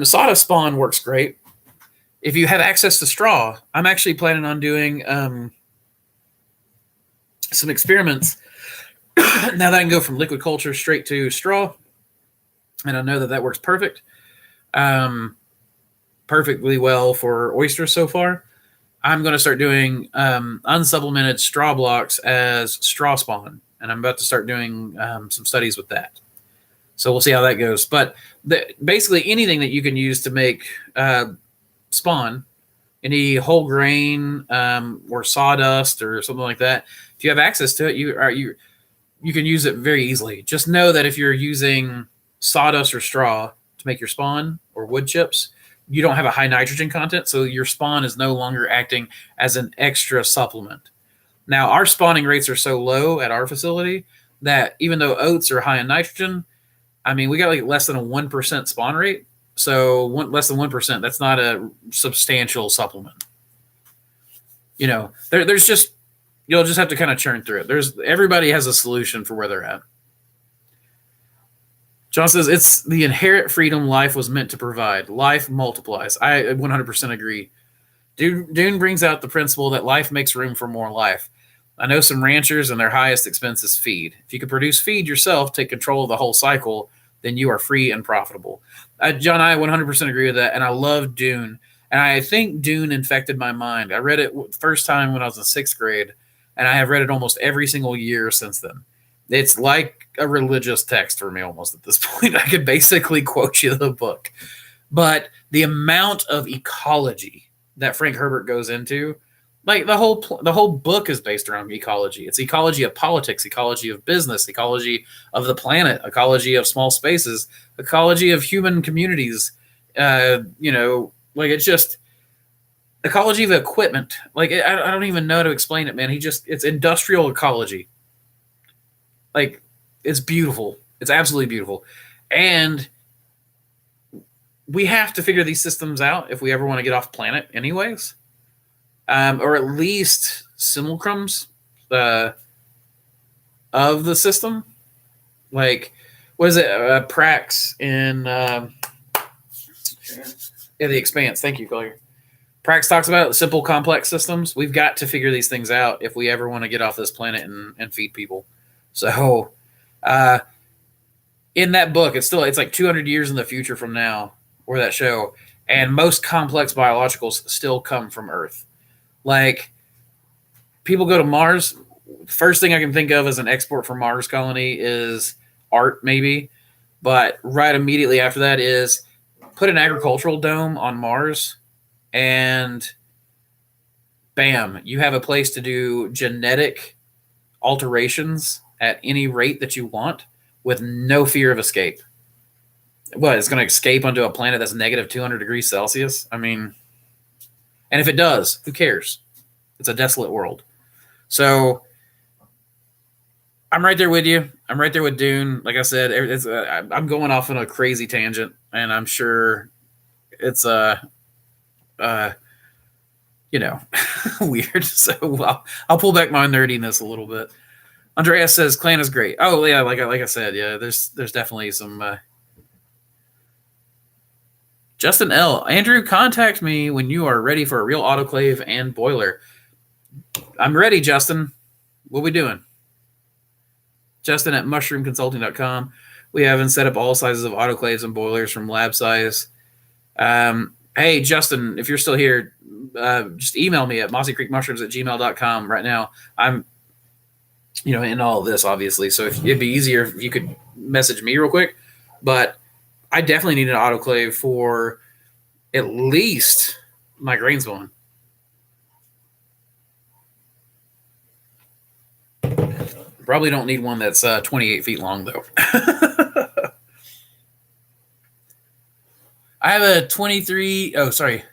Sawdust spawn works great. If you have access to straw, I'm actually planning on doing some experiments now that I can go from liquid culture straight to straw, and I know that works perfectly well for oysters so far. I'm going to start doing unsupplemented straw blocks as straw spawn, and I'm about to start doing some studies with that. So we'll see how that goes. But basically anything that you can use to make spawn, any whole grain or sawdust or something like that, if you have access to it, you can use it very easily. Just know that if you're using sawdust or straw to make your spawn or wood chips, you don't have a high nitrogen content, so your spawn is no longer acting as an extra supplement. Now, our spawning rates are so low at our facility that even though oats are high in nitrogen, I mean, we got like less than a 1% spawn rate. So less than 1%, that's not a substantial supplement. There's just, you'll just have to kind of churn through it. Everybody has a solution for where they're at. John says, it's the inherent freedom life was meant to provide. Life multiplies. I 100% agree. Dune brings out the principle that life makes room for more life. I know some ranchers and their highest expense is feed. If you can produce feed yourself, take control of the whole cycle, then you are free and profitable. John, I 100% agree with that, and I love Dune. And I think Dune infected my mind. I read it the first time when I was in 6th grade, and I have read it almost every single year since then. It's like a religious text for me almost at this point. I could basically quote you the book. But the amount of ecology that Frank Herbert goes into, like the whole book is based around ecology. It's ecology of politics, ecology of business, ecology of the planet, ecology of small spaces, ecology of human communities. Like it's just ecology of equipment. Like I don't even know how to explain it, man. It's industrial ecology. Like it's beautiful. It's absolutely beautiful. And we have to figure these systems out if we ever want to get off planet anyways. Or at least simulacrums of the system. Like, what is it? Prax in The Expanse. Thank you, Collier. Prax talks about simple, complex systems. We've got to figure these things out if we ever want to get off this planet and feed people. So, in that book, it's like 200 years in the future from now, or that show, and most complex biologicals still come from Earth. Like, people go to Mars. First thing I can think of as an export from Mars colony is art, maybe. But right immediately after that is put an agricultural dome on Mars, and bam, you have a place to do genetic alterations at any rate that you want with no fear of escape. What, it's going to escape onto a planet that's negative 200 degrees Celsius? I mean, And if it does, who cares? It's a desolate world. So I'm right there with you. I'm right there with Dune. Like I said, I'm going off on a crazy tangent, and I'm sure it's weird. So I'll pull back my nerdiness a little bit. Andreas says clan is great. Oh yeah, like I said, yeah. There's definitely some. Justin L. Andrew, contact me when you are ready for a real autoclave and boiler. I'm ready, Justin. What we doing? Justin at mushroomconsulting.com. We haven't set up all sizes of autoclaves and boilers from lab size. Hey, Justin, if you're still here, just email me at mossycreekmushrooms@gmail.com right now. I'm, in all of this, obviously. So it'd be easier if you could message me real quick. But I definitely need an autoclave for at least my grain spawn. Probably don't need one that's 28 feet long, though. I have a 23. Oh, sorry.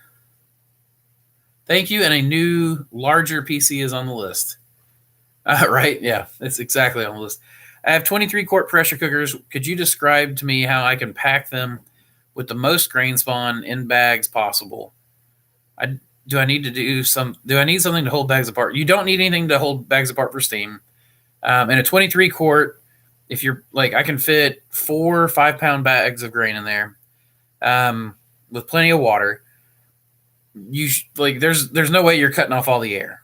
Thank you. And a new, larger PC is on the list. Right? Yeah, it's exactly on the list. I have 23 quart pressure cookers. Could you describe to me how I can pack them with the most grain spawn in bags possible? Do I need something to hold bags apart? You don't need anything to hold bags apart for steam. In a 23 quart, if you're like, I can fit 4 5-pound bags of grain in there, with plenty of water. There's no way you're cutting off all the air,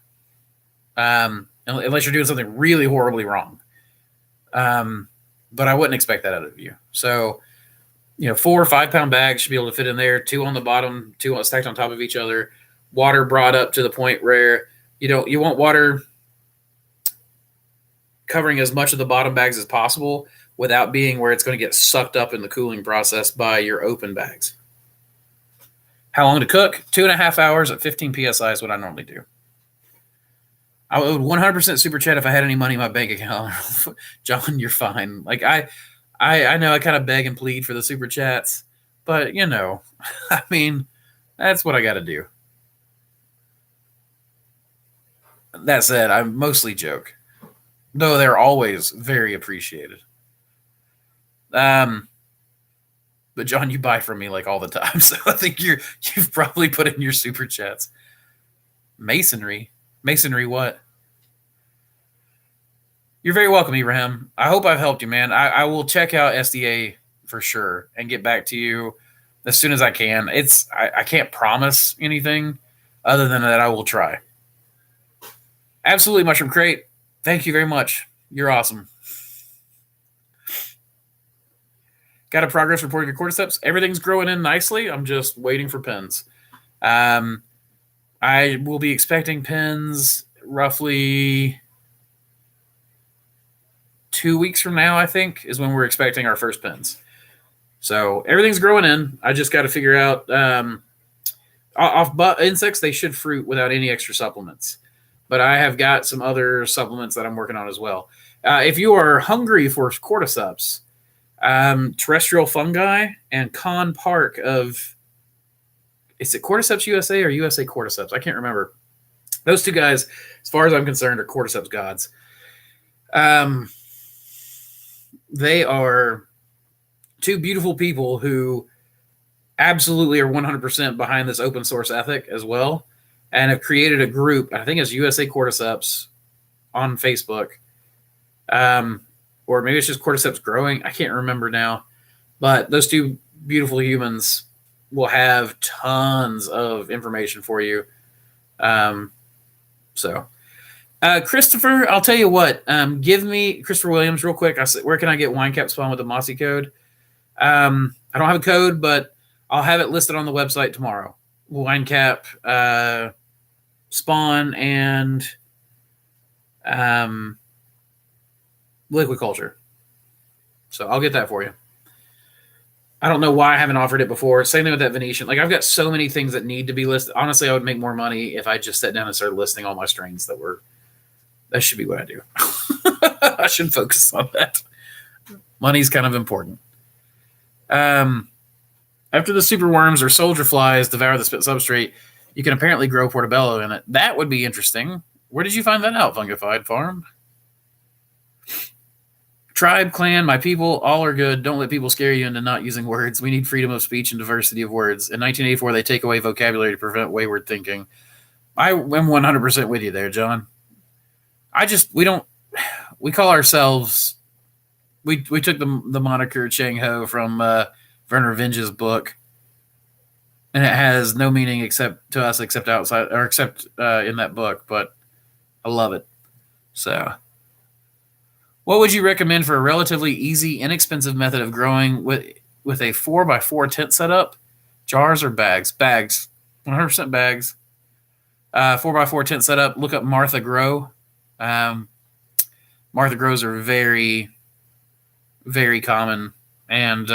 unless you're doing something really horribly wrong. But I wouldn't expect that out of you. So, 4 or 5-pound bags should be able to fit in there. 2 on the bottom, 2 stacked on top of each other. Water brought up to the point where you want water covering as much of the bottom bags as possible without being where it's going to get sucked up in the cooling process by your open bags. How long to cook? 2.5 hours at 15 psi is what I normally do. I would 100% super chat if I had any money in my bank account. John, you're fine. Like I know I kind of beg and plead for the super chats, but I mean, that's what I got to do. That said, I mostly joke, though they're always very appreciated. But John, you buy from me like all the time, so I think you've probably put in your super chats. Masonry what? You're very welcome, Ibrahim. I hope I've helped you, man. I will check out SDA for sure and get back to you as soon as I can. I can't promise anything other than that I will try. Absolutely, Mushroom Crate. Thank you very much. You're awesome. Got a progress report your cordyceps. Everything's growing in nicely. I'm just waiting for pins. I will be expecting pins roughly 2 weeks from now, I think, is when we're expecting our first pins. So everything's growing in. I just got to figure out off insects, they should fruit without any extra supplements. But I have got some other supplements that I'm working on as well. If you are hungry for cordyceps, Terrestrial Fungi and Con Park of, is it Cordyceps USA or USA Cordyceps? I can't remember. Those two guys, as far as I'm concerned, are cordyceps gods. They are two beautiful people who absolutely are 100% behind this open source ethic as well, and have created a group, I think it's USA Cordyceps on Facebook. Or maybe it's just Cordyceps Growing. I can't remember now. But those two beautiful humans will have tons of information for you. Christopher, I'll tell you what. Give me Christopher Williams real quick. I said, where can I get wine cap spawn with the Mossy code? I don't have a code, but I'll have it listed on the website tomorrow. Wine cap, spawn, and liquid culture. So I'll get that for you. I don't know why I haven't offered it before. Same thing with that Venetian. Like, I've got so many things that need to be listed. Honestly, I would make more money if I just sat down and started listing all my strains that should be what I do. I should focus on that. Money's kind of important. After the super worms or soldier flies devour the spit substrate, You can apparently grow portobello in it. That would be interesting. Where did you find that out, Fungified Farm? Tribe, clan, my people, all are good. Don't let people scare you into not using words. We need freedom of speech and diversity of words. In 1984, they take away vocabulary to prevent wayward thinking. I am 100% with you there, John. We call ourselves, we took the moniker Chang Ho from Werner Vinge's book, and it has no meaning except outside, or except in that book, but I love it. So, what would you recommend for a relatively easy, inexpensive method of growing with a 4x4 tent setup? Jars or bags? Bags. 100% bags. 4x4 tent setup. Look up Martha Grow. Martha Grows are very, very common, and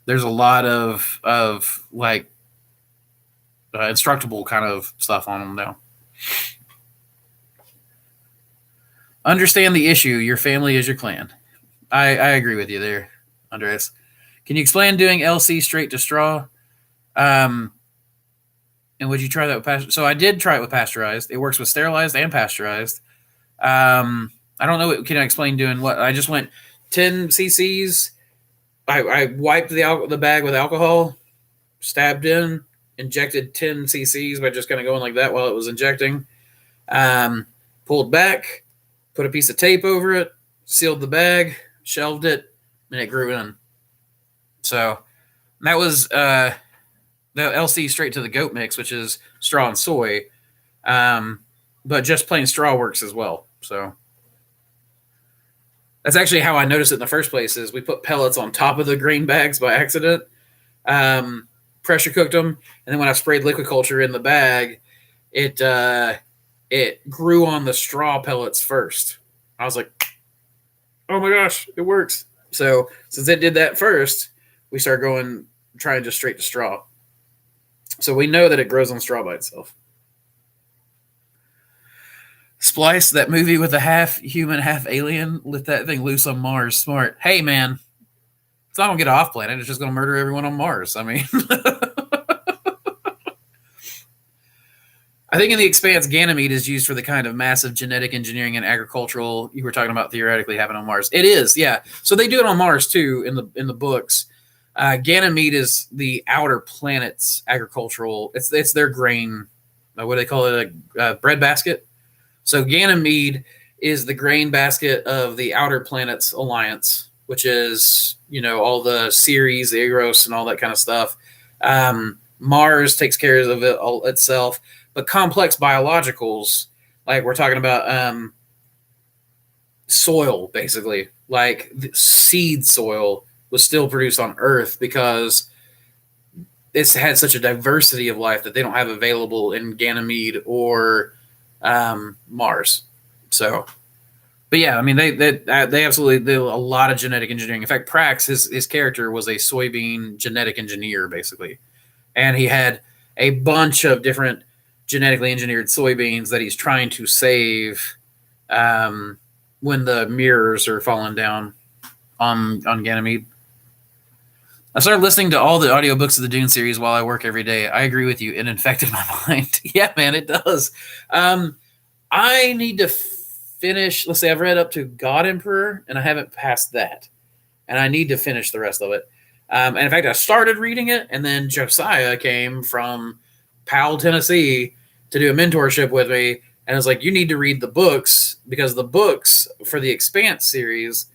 there's a lot of like instructable kind of stuff on them now. Understand the issue. Your family is your clan. I agree with you there, Andres. Can you explain doing LC straight to straw? And would you try that with pasteurized? So I did try it with pasteurized. It works with sterilized and pasteurized. I don't know. Can I explain doing what? I just went 10 cc's. I wiped the bag with alcohol, stabbed in, injected 10 cc's by just kind of going like that while it was injecting. Pulled back, put a piece of tape over it, sealed the bag, shelved it, and it grew in. So that was the LC straight to the goat mix, which is straw and soy. But just plain straw works as well. So that's actually how I noticed it in the first place. Is we put pellets on top of the grain bags by accident, pressure cooked them, and then when I sprayed liquid culture in the bag, it grew on the straw pellets first. I was like, oh my gosh, it works. So since it did that first, we started trying just straight to straw. So we know that it grows on straw by itself. Splice, that movie with the half human, half alien, let that thing loose on Mars. Smart. Hey, man, it's not going to get off planet. It's just going to murder everyone on Mars. I mean, I think in the Expanse, Ganymede is used for the kind of massive genetic engineering and agricultural you were talking about theoretically having on Mars. It is, yeah. So they do it on Mars too in the books. Ganymede is the outer planet's agricultural. It's their grain. What do they call it? A bread basket. So Ganymede is the grain basket of the outer planets alliance, which is all the Ceres, the Agros, and all that kind of stuff. Mars takes care of it all itself. But complex biologicals, like we're talking about soil, basically, like seed soil was still produced on Earth because it's had such a diversity of life that they don't have available in Ganymede or Mars. So, but yeah, I mean, they absolutely do a lot of genetic engineering. In fact, Prax, his character was a soybean genetic engineer, basically. And he had a bunch of different genetically engineered soybeans that he's trying to save when the mirrors are falling down on Ganymede. I started listening to all the audiobooks of the Dune series while I work every day. I agree with you. It infected my mind. Yeah, man, it does. I need to finish. Let's say I've read up to God Emperor, and I haven't passed that. And I need to finish the rest of it. And in fact, I started reading it, and then Josiah came from Powell, Tennessee, to do a mentorship with me. And I was like, you need to read the books, because the books for the Expanse series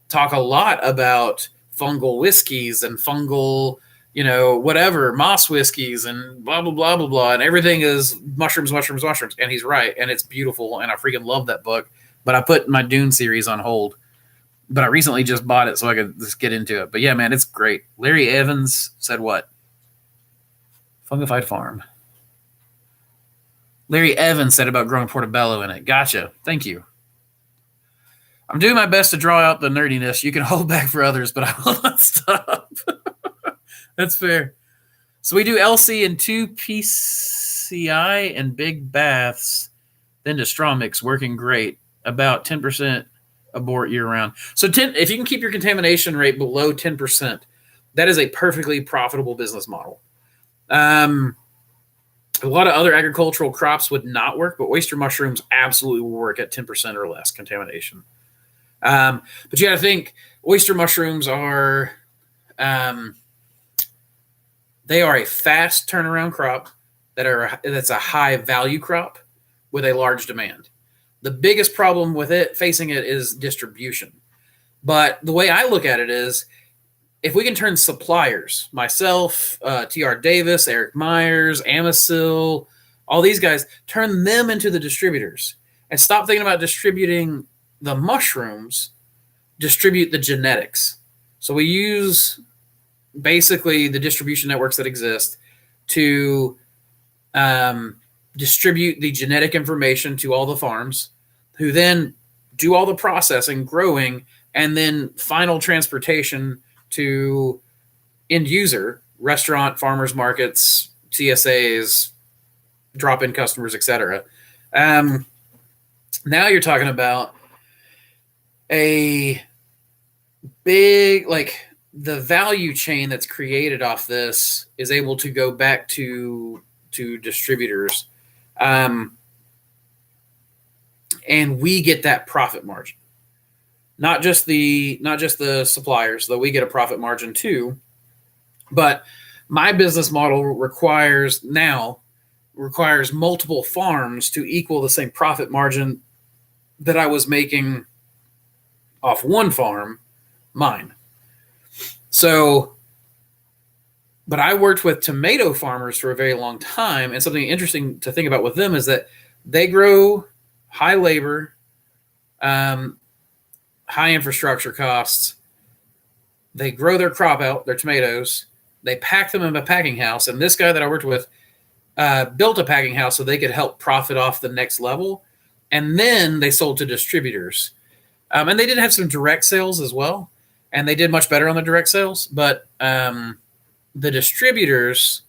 talk a lot about fungal whiskeys and fungal, whatever, moss whiskeys and blah, blah, blah, blah, blah. And everything is mushrooms, mushrooms, mushrooms. And he's right. And it's beautiful. And I freaking love that book. But I put my Dune series on hold. But I recently just bought it so I could just get into it. But yeah, man, it's great. Larry Evans said what? Fungified Farm. Larry Evans said about growing portobello in it. Gotcha. Thank you. I'm doing my best to draw out the nerdiness. You can hold back for others, but I will not stop. That's fair. So we do LC and 2 PCI and big baths, then to straw mix, working great. About 10% abort year round. So if you can keep your contamination rate below 10%, that is a perfectly profitable business model. A lot of other agricultural crops would not work, but oyster mushrooms absolutely will work at 10% or less contamination. But you got to think oyster mushrooms are they are a fast turnaround crop that's a high value crop with a large demand. The biggest problem with it facing it is distribution. But the way I look at it is, if we can turn suppliers, myself, TR Davis, Eric Myers, Amasil, all these guys, turn them into the distributors and stop thinking about distributing the mushrooms, distribute the genetics. So we use basically the distribution networks that exist to distribute the genetic information to all the farms, who then do all the processing, growing, and then final transportation to end user, restaurant, farmers markets, CSAs, drop-in customers, etc. Now you're talking about a big, like, the value chain that's created off this is able to go back to distributors, and we get that profit margin. Not just the suppliers, though we get a profit margin too. But my business model requires multiple farms to equal the same profit margin that I was making off one farm, mine. So, but I worked with tomato farmers for a very long time, and something interesting to think about with them is that they grow high labor, high infrastructure costs. They grow their crop out, their tomatoes. They pack them in a packing house. And this guy that I worked with built a packing house so they could help profit off the next level. And then they sold to distributors. And they did have some direct sales as well. And they did much better on the direct sales. But the distributors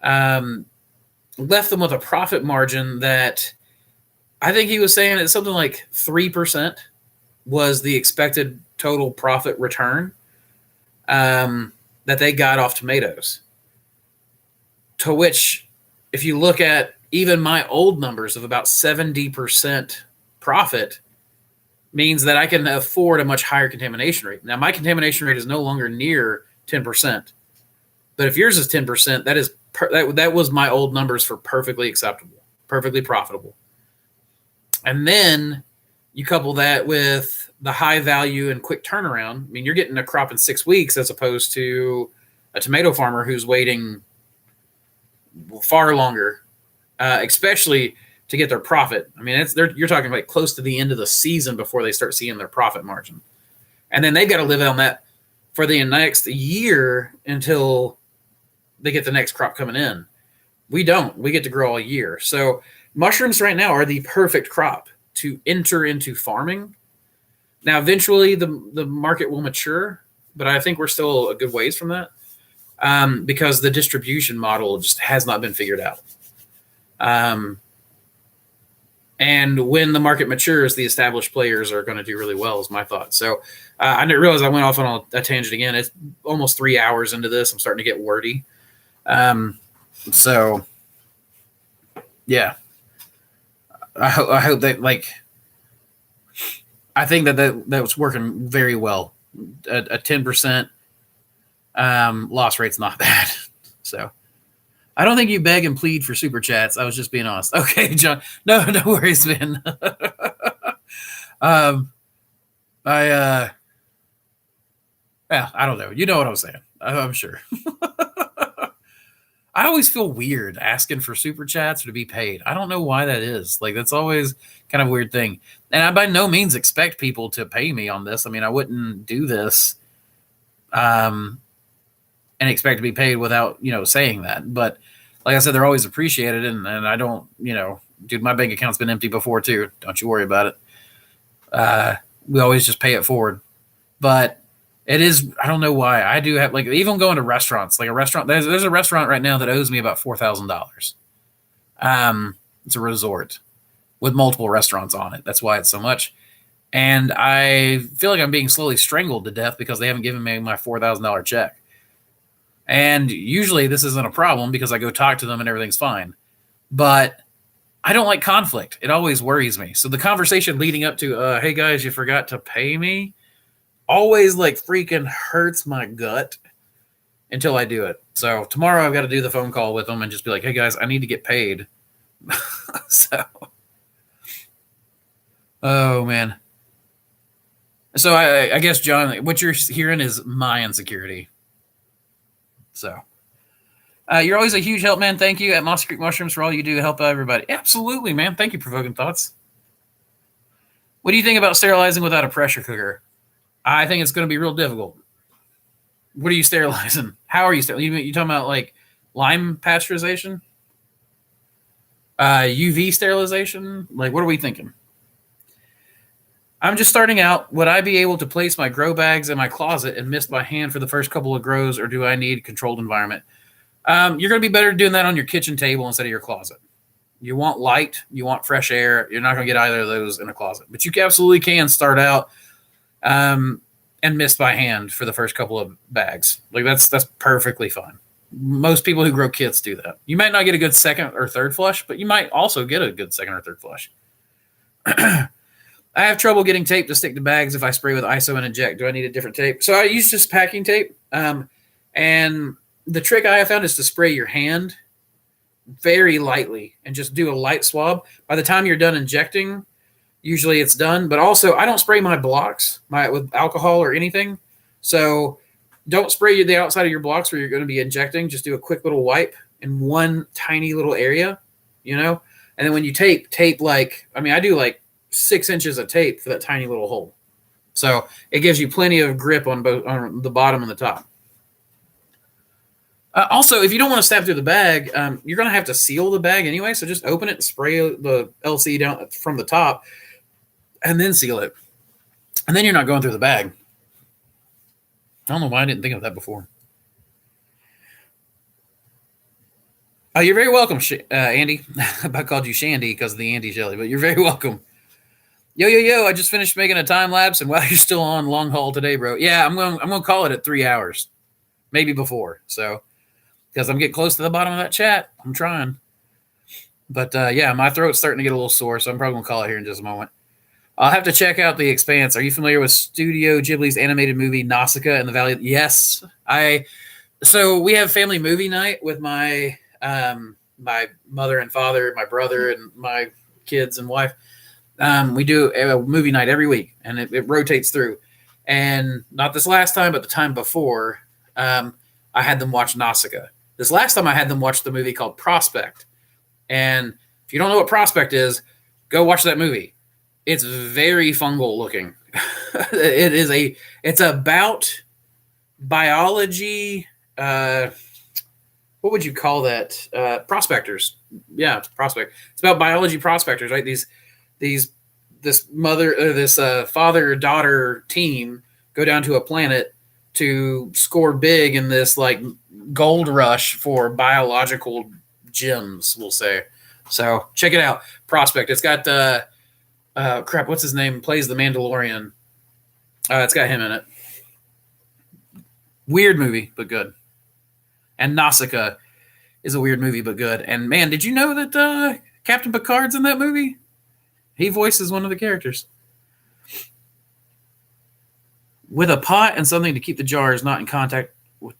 left them with a profit margin that I think he was saying it's something like 3% was the expected total profit return that they got off tomatoes. To which, if you look at even my old numbers of about 70% profit, means that I can afford a much higher contamination rate. Now, my contamination rate is no longer near 10%. But if yours is 10%, that was my old numbers for perfectly acceptable, perfectly profitable. And then you couple that with the high value and quick turnaround. I mean, you're getting a crop in 6 weeks as opposed to a tomato farmer who's waiting far longer, especially to get their profit. I mean, you're talking like close to the end of the season before they start seeing their profit margin. And then they've got to live on that for the next year until they get the next crop coming in. We don't. We get to grow all year. So mushrooms right now are the perfect crop to enter into farming. Now, eventually the market will mature, but I think we're still a good ways from that because the distribution model just has not been figured out. And when the market matures, the established players are going to do really well, is my thought. So I didn't realize I went off on a tangent again. It's almost 3 hours into this. I'm starting to get wordy. So, yeah. I hope that, like, I think that was working very well. A 10% loss rate's not bad. So I don't think you beg and plead for super chats. I was just being honest. Okay, John. No worries, man. I don't know. You know what I was saying. I'm sure. I always feel weird asking for super chats or to be paid. I don't know why that is. Like, that's always kind of a weird thing. And I by no means expect people to pay me on this. I mean, I wouldn't do this and expect to be paid without, saying that. But like I said, they're always appreciated. And I don't, dude, my bank account's been empty before too. Don't you worry about it. We always just pay it forward. But it is, I don't know why. I do have, like, even going to restaurants, like a restaurant, there's a restaurant right now that owes me about $4,000. It's a resort with multiple restaurants on it. That's why it's so much. And I feel like I'm being slowly strangled to death because they haven't given me my $4,000 check. And usually this isn't a problem because I go talk to them and everything's fine. But I don't like conflict. It always worries me. So the conversation leading up to, hey guys, you forgot to pay me, always like freaking hurts my gut until I do it. So tomorrow I've got to do the phone call with them and just be like, hey guys, I need to get paid. So, oh man. So I guess, John, what you're hearing is my insecurity. So you're always a huge help, man. Thank you at Moss Creek Mushrooms for all you do to help everybody. Absolutely, man. Thank you, Provoking Thoughts. What do you think about sterilizing without a pressure cooker? I think it's going to be real difficult. What are you sterilizing? How are you sterilizing? You talking about like lime pasteurization? UV sterilization? Like, what are we thinking? I'm just starting out. Would I be able to place my grow bags in my closet and mist by hand for the first couple of grows, or do I need a controlled environment? You're going to be better doing that on your kitchen table instead of your closet. You want light, you want fresh air. You're not going to get either of those in a closet. But you absolutely can start out and mist by hand for the first couple of bags. Like that's perfectly fine. Most people who grow kits do that. You might not get a good second or third flush, but you might also get a good second or third flush. I have trouble getting tape to stick to bags if I spray with ISO and inject. Do I need a different tape? So I use just packing tape. And the trick I have found is to spray your hand very lightly and just do a light swab. By the time you're done injecting, usually it's done. But also, I don't spray my blocks with alcohol or anything. So don't spray the outside of your blocks where you're going to be injecting. Just do a quick little wipe in one tiny little area, And then when you tape like, I do like 6 inches of tape for that tiny little hole. So it gives you plenty of grip on both on the bottom and the top. Also, if you don't want to stab through the bag, you're going to have to seal the bag anyway. So just open it and spray the LC down from the top and then seal it. And then you're not going through the bag. I don't know why I didn't think of that before. Oh, you're very welcome, Andy. I called you Shandy because of the Andy jelly, but you're very welcome. Yo! I just finished making a time lapse, and while you're still on long haul today, bro. Yeah, I'm going to call it at 3 hours, maybe before. So, because I'm getting close to the bottom of that chat, I'm trying. But yeah, my throat's starting to get a little sore, so I'm probably going to call it here in just a moment. I'll have to check out The Expanse. Are you familiar with Studio Ghibli's animated movie Nausicaa and the Valley? Yes, So we have family movie night with my my mother and father, my brother, and my kids and wife. We do a movie night every week, and it rotates through. And not this last time, but the time before, I had them watch Nausicaa. This last time I had them watch the movie called Prospect. And if you don't know what Prospect is, go watch that movie. It's very fungal looking. It's about biology. What would you call that? Prospectors. Yeah, it's prospect. It's about biology prospectors, right? This father-daughter team go down to a planet to score big in this like gold rush for biological gems, we'll say. So check it out. Prospect. It's got what's his name? Plays the Mandalorian. It's got him in it. Weird movie, but good. And Nausicaa is a weird movie, but good. And man, did you know that Captain Picard's in that movie? He voices one of the characters. With a pot and something to keep the jars not in contact with.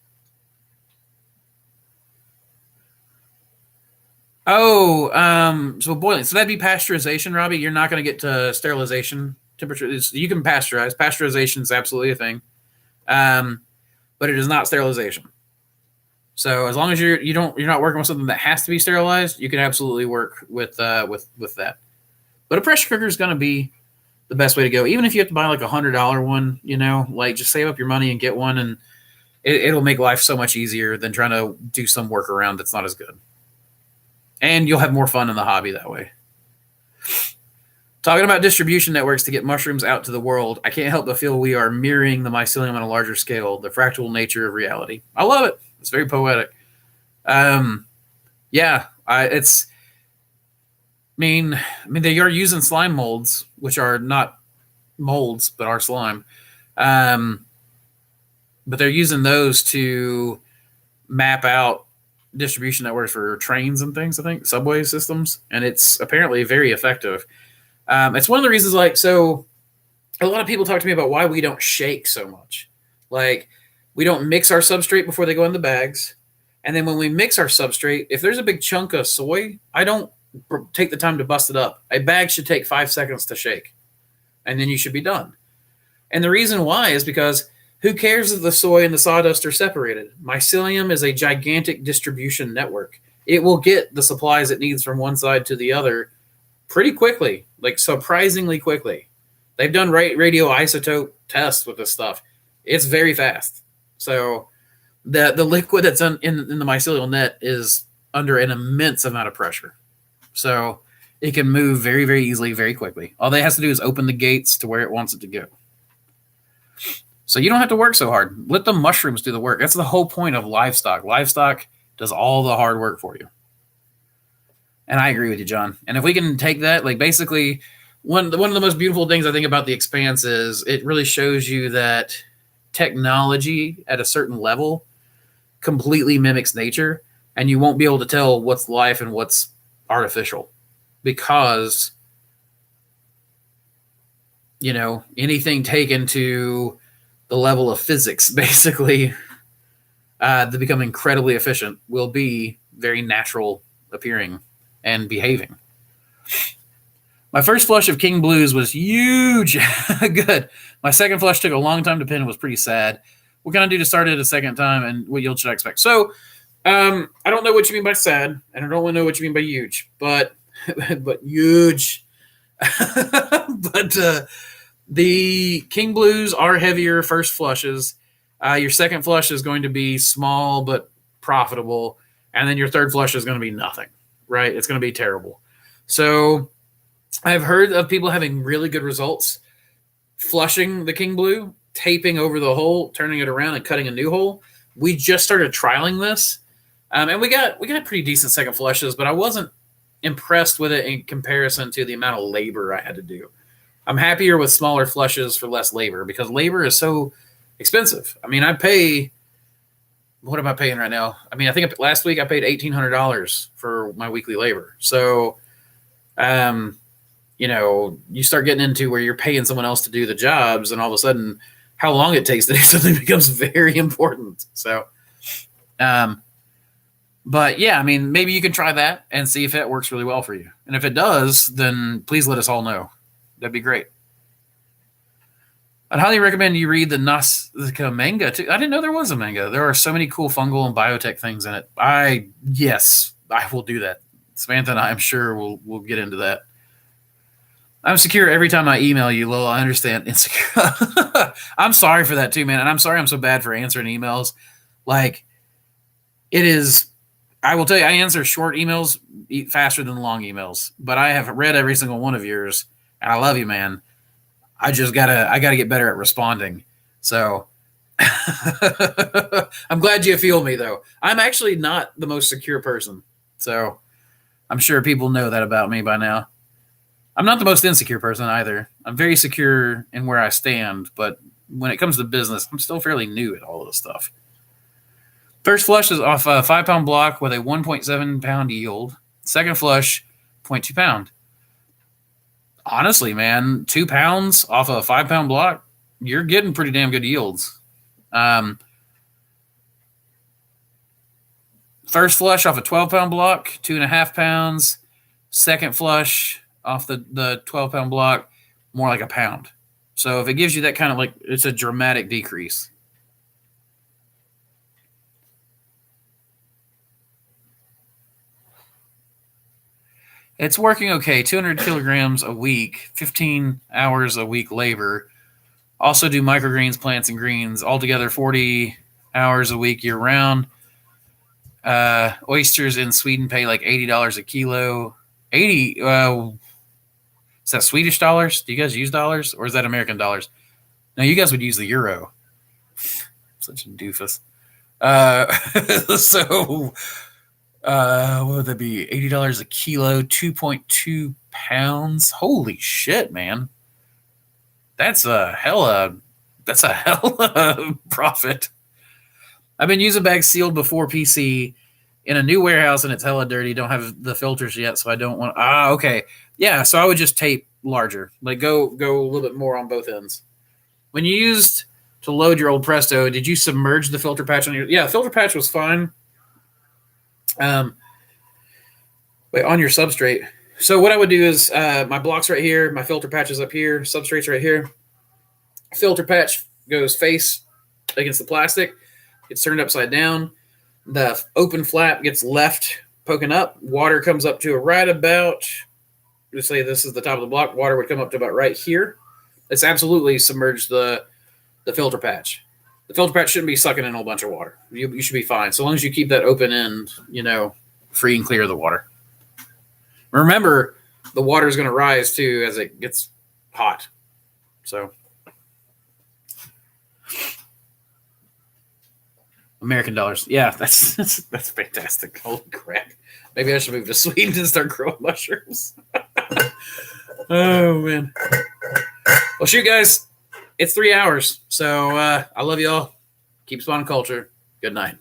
So boiling. So that'd be pasteurization, Robbie. You're not going to get to sterilization temperature. You can pasteurize. Pasteurization is absolutely a thing, but it is not sterilization. So as long as you're not working with something that has to be sterilized, you can absolutely work with that. But a pressure cooker is going to be the best way to go. Even if you have to buy like $100 one, like just save up your money and get one, and it'll make life so much easier than trying to do some workaround that's not as good. And you'll have more fun in the hobby that way. Talking about distribution networks to get mushrooms out to the world, I can't help but feel we are mirroring the mycelium on a larger scale, the fractal nature of reality. I love it. It's very poetic. They are using slime molds, which are not molds, but are slime. But they're using those to map out distribution networks for trains and things, I think, subway systems, and it's apparently very effective. It's one of the reasons, like, so a lot of people talk to me about why we don't shake so much. Like, we don't mix our substrate before they go in the bags. And then when we mix our substrate, if there's a big chunk of soy, I don't take the time to bust it up. A bag should take 5 seconds to shake, and then you should be done. And the reason why is because who cares if the soy and the sawdust are separated? Mycelium is a gigantic distribution network. It will get the supplies it needs from one side to the other pretty quickly, like surprisingly quickly. They've done radioisotope tests with this stuff. It's very fast. So the liquid that's in the mycelial net is under an immense amount of pressure. So it can move very, very easily, very quickly. All they has to do is open the gates to where it wants it to go. So you don't have to work so hard. Let the mushrooms do the work. That's the whole point of livestock. Livestock does all the hard work for you. And I agree with you, John. And if we can take that, like basically one of the most beautiful things I think about the Expanse is it really shows you that technology at a certain level completely mimics nature, and you won't be able to tell what's life and what's artificial because, you know, anything taken to the level of physics, basically, to become incredibly efficient will be very natural appearing and behaving. My first flush of King Blues was huge. Good. My second flush took a long time to pin and was pretty sad. What can I do to start it a second time, and what yield should I expect? So, I don't know what you mean by sad, and I don't really know what you mean by huge, but huge. But the King Blues are heavier first flushes. Your second flush is going to be small but profitable, and then your third flush is going to be nothing, right? It's going to be terrible. So I've heard of people having really good results flushing the King Blue, taping over the hole, turning it around, and cutting a new hole. We just started trialing this, and we got pretty decent second flushes, but I wasn't impressed with it in comparison to the amount of labor I had to do. I'm happier with smaller flushes for less labor because labor is so expensive. I mean, what am I paying right now? I mean, I think last week I paid $1,800 for my weekly labor. So, you know, you start getting into where you're paying someone else to do the jobs, and all of a sudden how long it takes to do something becomes very important. So, but yeah, I mean, maybe you can try that and see if it works really well for you. And if it does, then please let us all know. That'd be great. I'd highly recommend you read the Nausicaa manga too. I didn't know there was a manga. There are so many cool fungal and biotech things in it. Yes, I will do that. Samantha and I, I'm sure we'll get into that. I'm secure every time I email you, Lil. I understand. Insecure. I'm sorry for that too, man. And I'm sorry I'm so bad for answering emails. Like, it is, I will tell you, I answer short emails faster than long emails. But I have read every single one of yours, and I love you, man. I gotta get better at responding. So I'm glad you feel me, though. I'm actually not the most secure person. So I'm sure people know that about me by now. I'm not the most insecure person either. I'm very secure in where I stand, but when it comes to business, I'm still fairly new at all of this stuff. First flush is off a 5-pound block with a 1.7 pound yield. Second flush, 0.2 pound. Honestly, man, 2 pounds off a 5-pound block, you're getting pretty damn good yields. First flush off a 12-pound block, 2.5 pounds. Second flush off the 12-pound block, more like a pound. So if it gives you that kind of, like, it's a dramatic decrease. It's working okay. 200 kilograms a week, 15 hours a week labor. Also do microgreens, plants, and greens. Altogether 40 hours a week year round. Oysters in Sweden pay like $80 a kilo. 80, is that Swedish dollars? Do you guys use dollars, or is that American dollars? No, you guys would use the euro. Such a doofus. So what would that be? $80 a kilo, 2.2 pounds. Holy shit, man. That's a hella profit. I've been using bags sealed before PC in a new warehouse, and it's hella dirty. Don't have the filters yet, so I don't want. Okay, yeah. So I would just tape larger, like go a little bit more on both ends. When you used to load your old Presto, did you submerge the filter patch on your? Yeah, the filter patch was fine. Wait, on your substrate. So what I would do is my block's right here, my filter patch is up here, substrate's right here. Filter patch goes face against the plastic, gets turned upside down. The open flap gets left poking up. Water comes up to right about, let's say this is the top of the block, water would come up to about right here. It's absolutely submerged the filter patch. The filter patch shouldn't be sucking in a whole bunch of water. You should be fine. So long as you keep that open end, free and clear of the water. Remember, the water is going to rise too as it gets hot. So, American dollars. Yeah, that's fantastic. Holy crap. Maybe I should move to Sweden and start growing mushrooms. Oh, man. Well, shoot, guys. It's 3 hours. So, I love y'all. Keep spawning culture. Good night.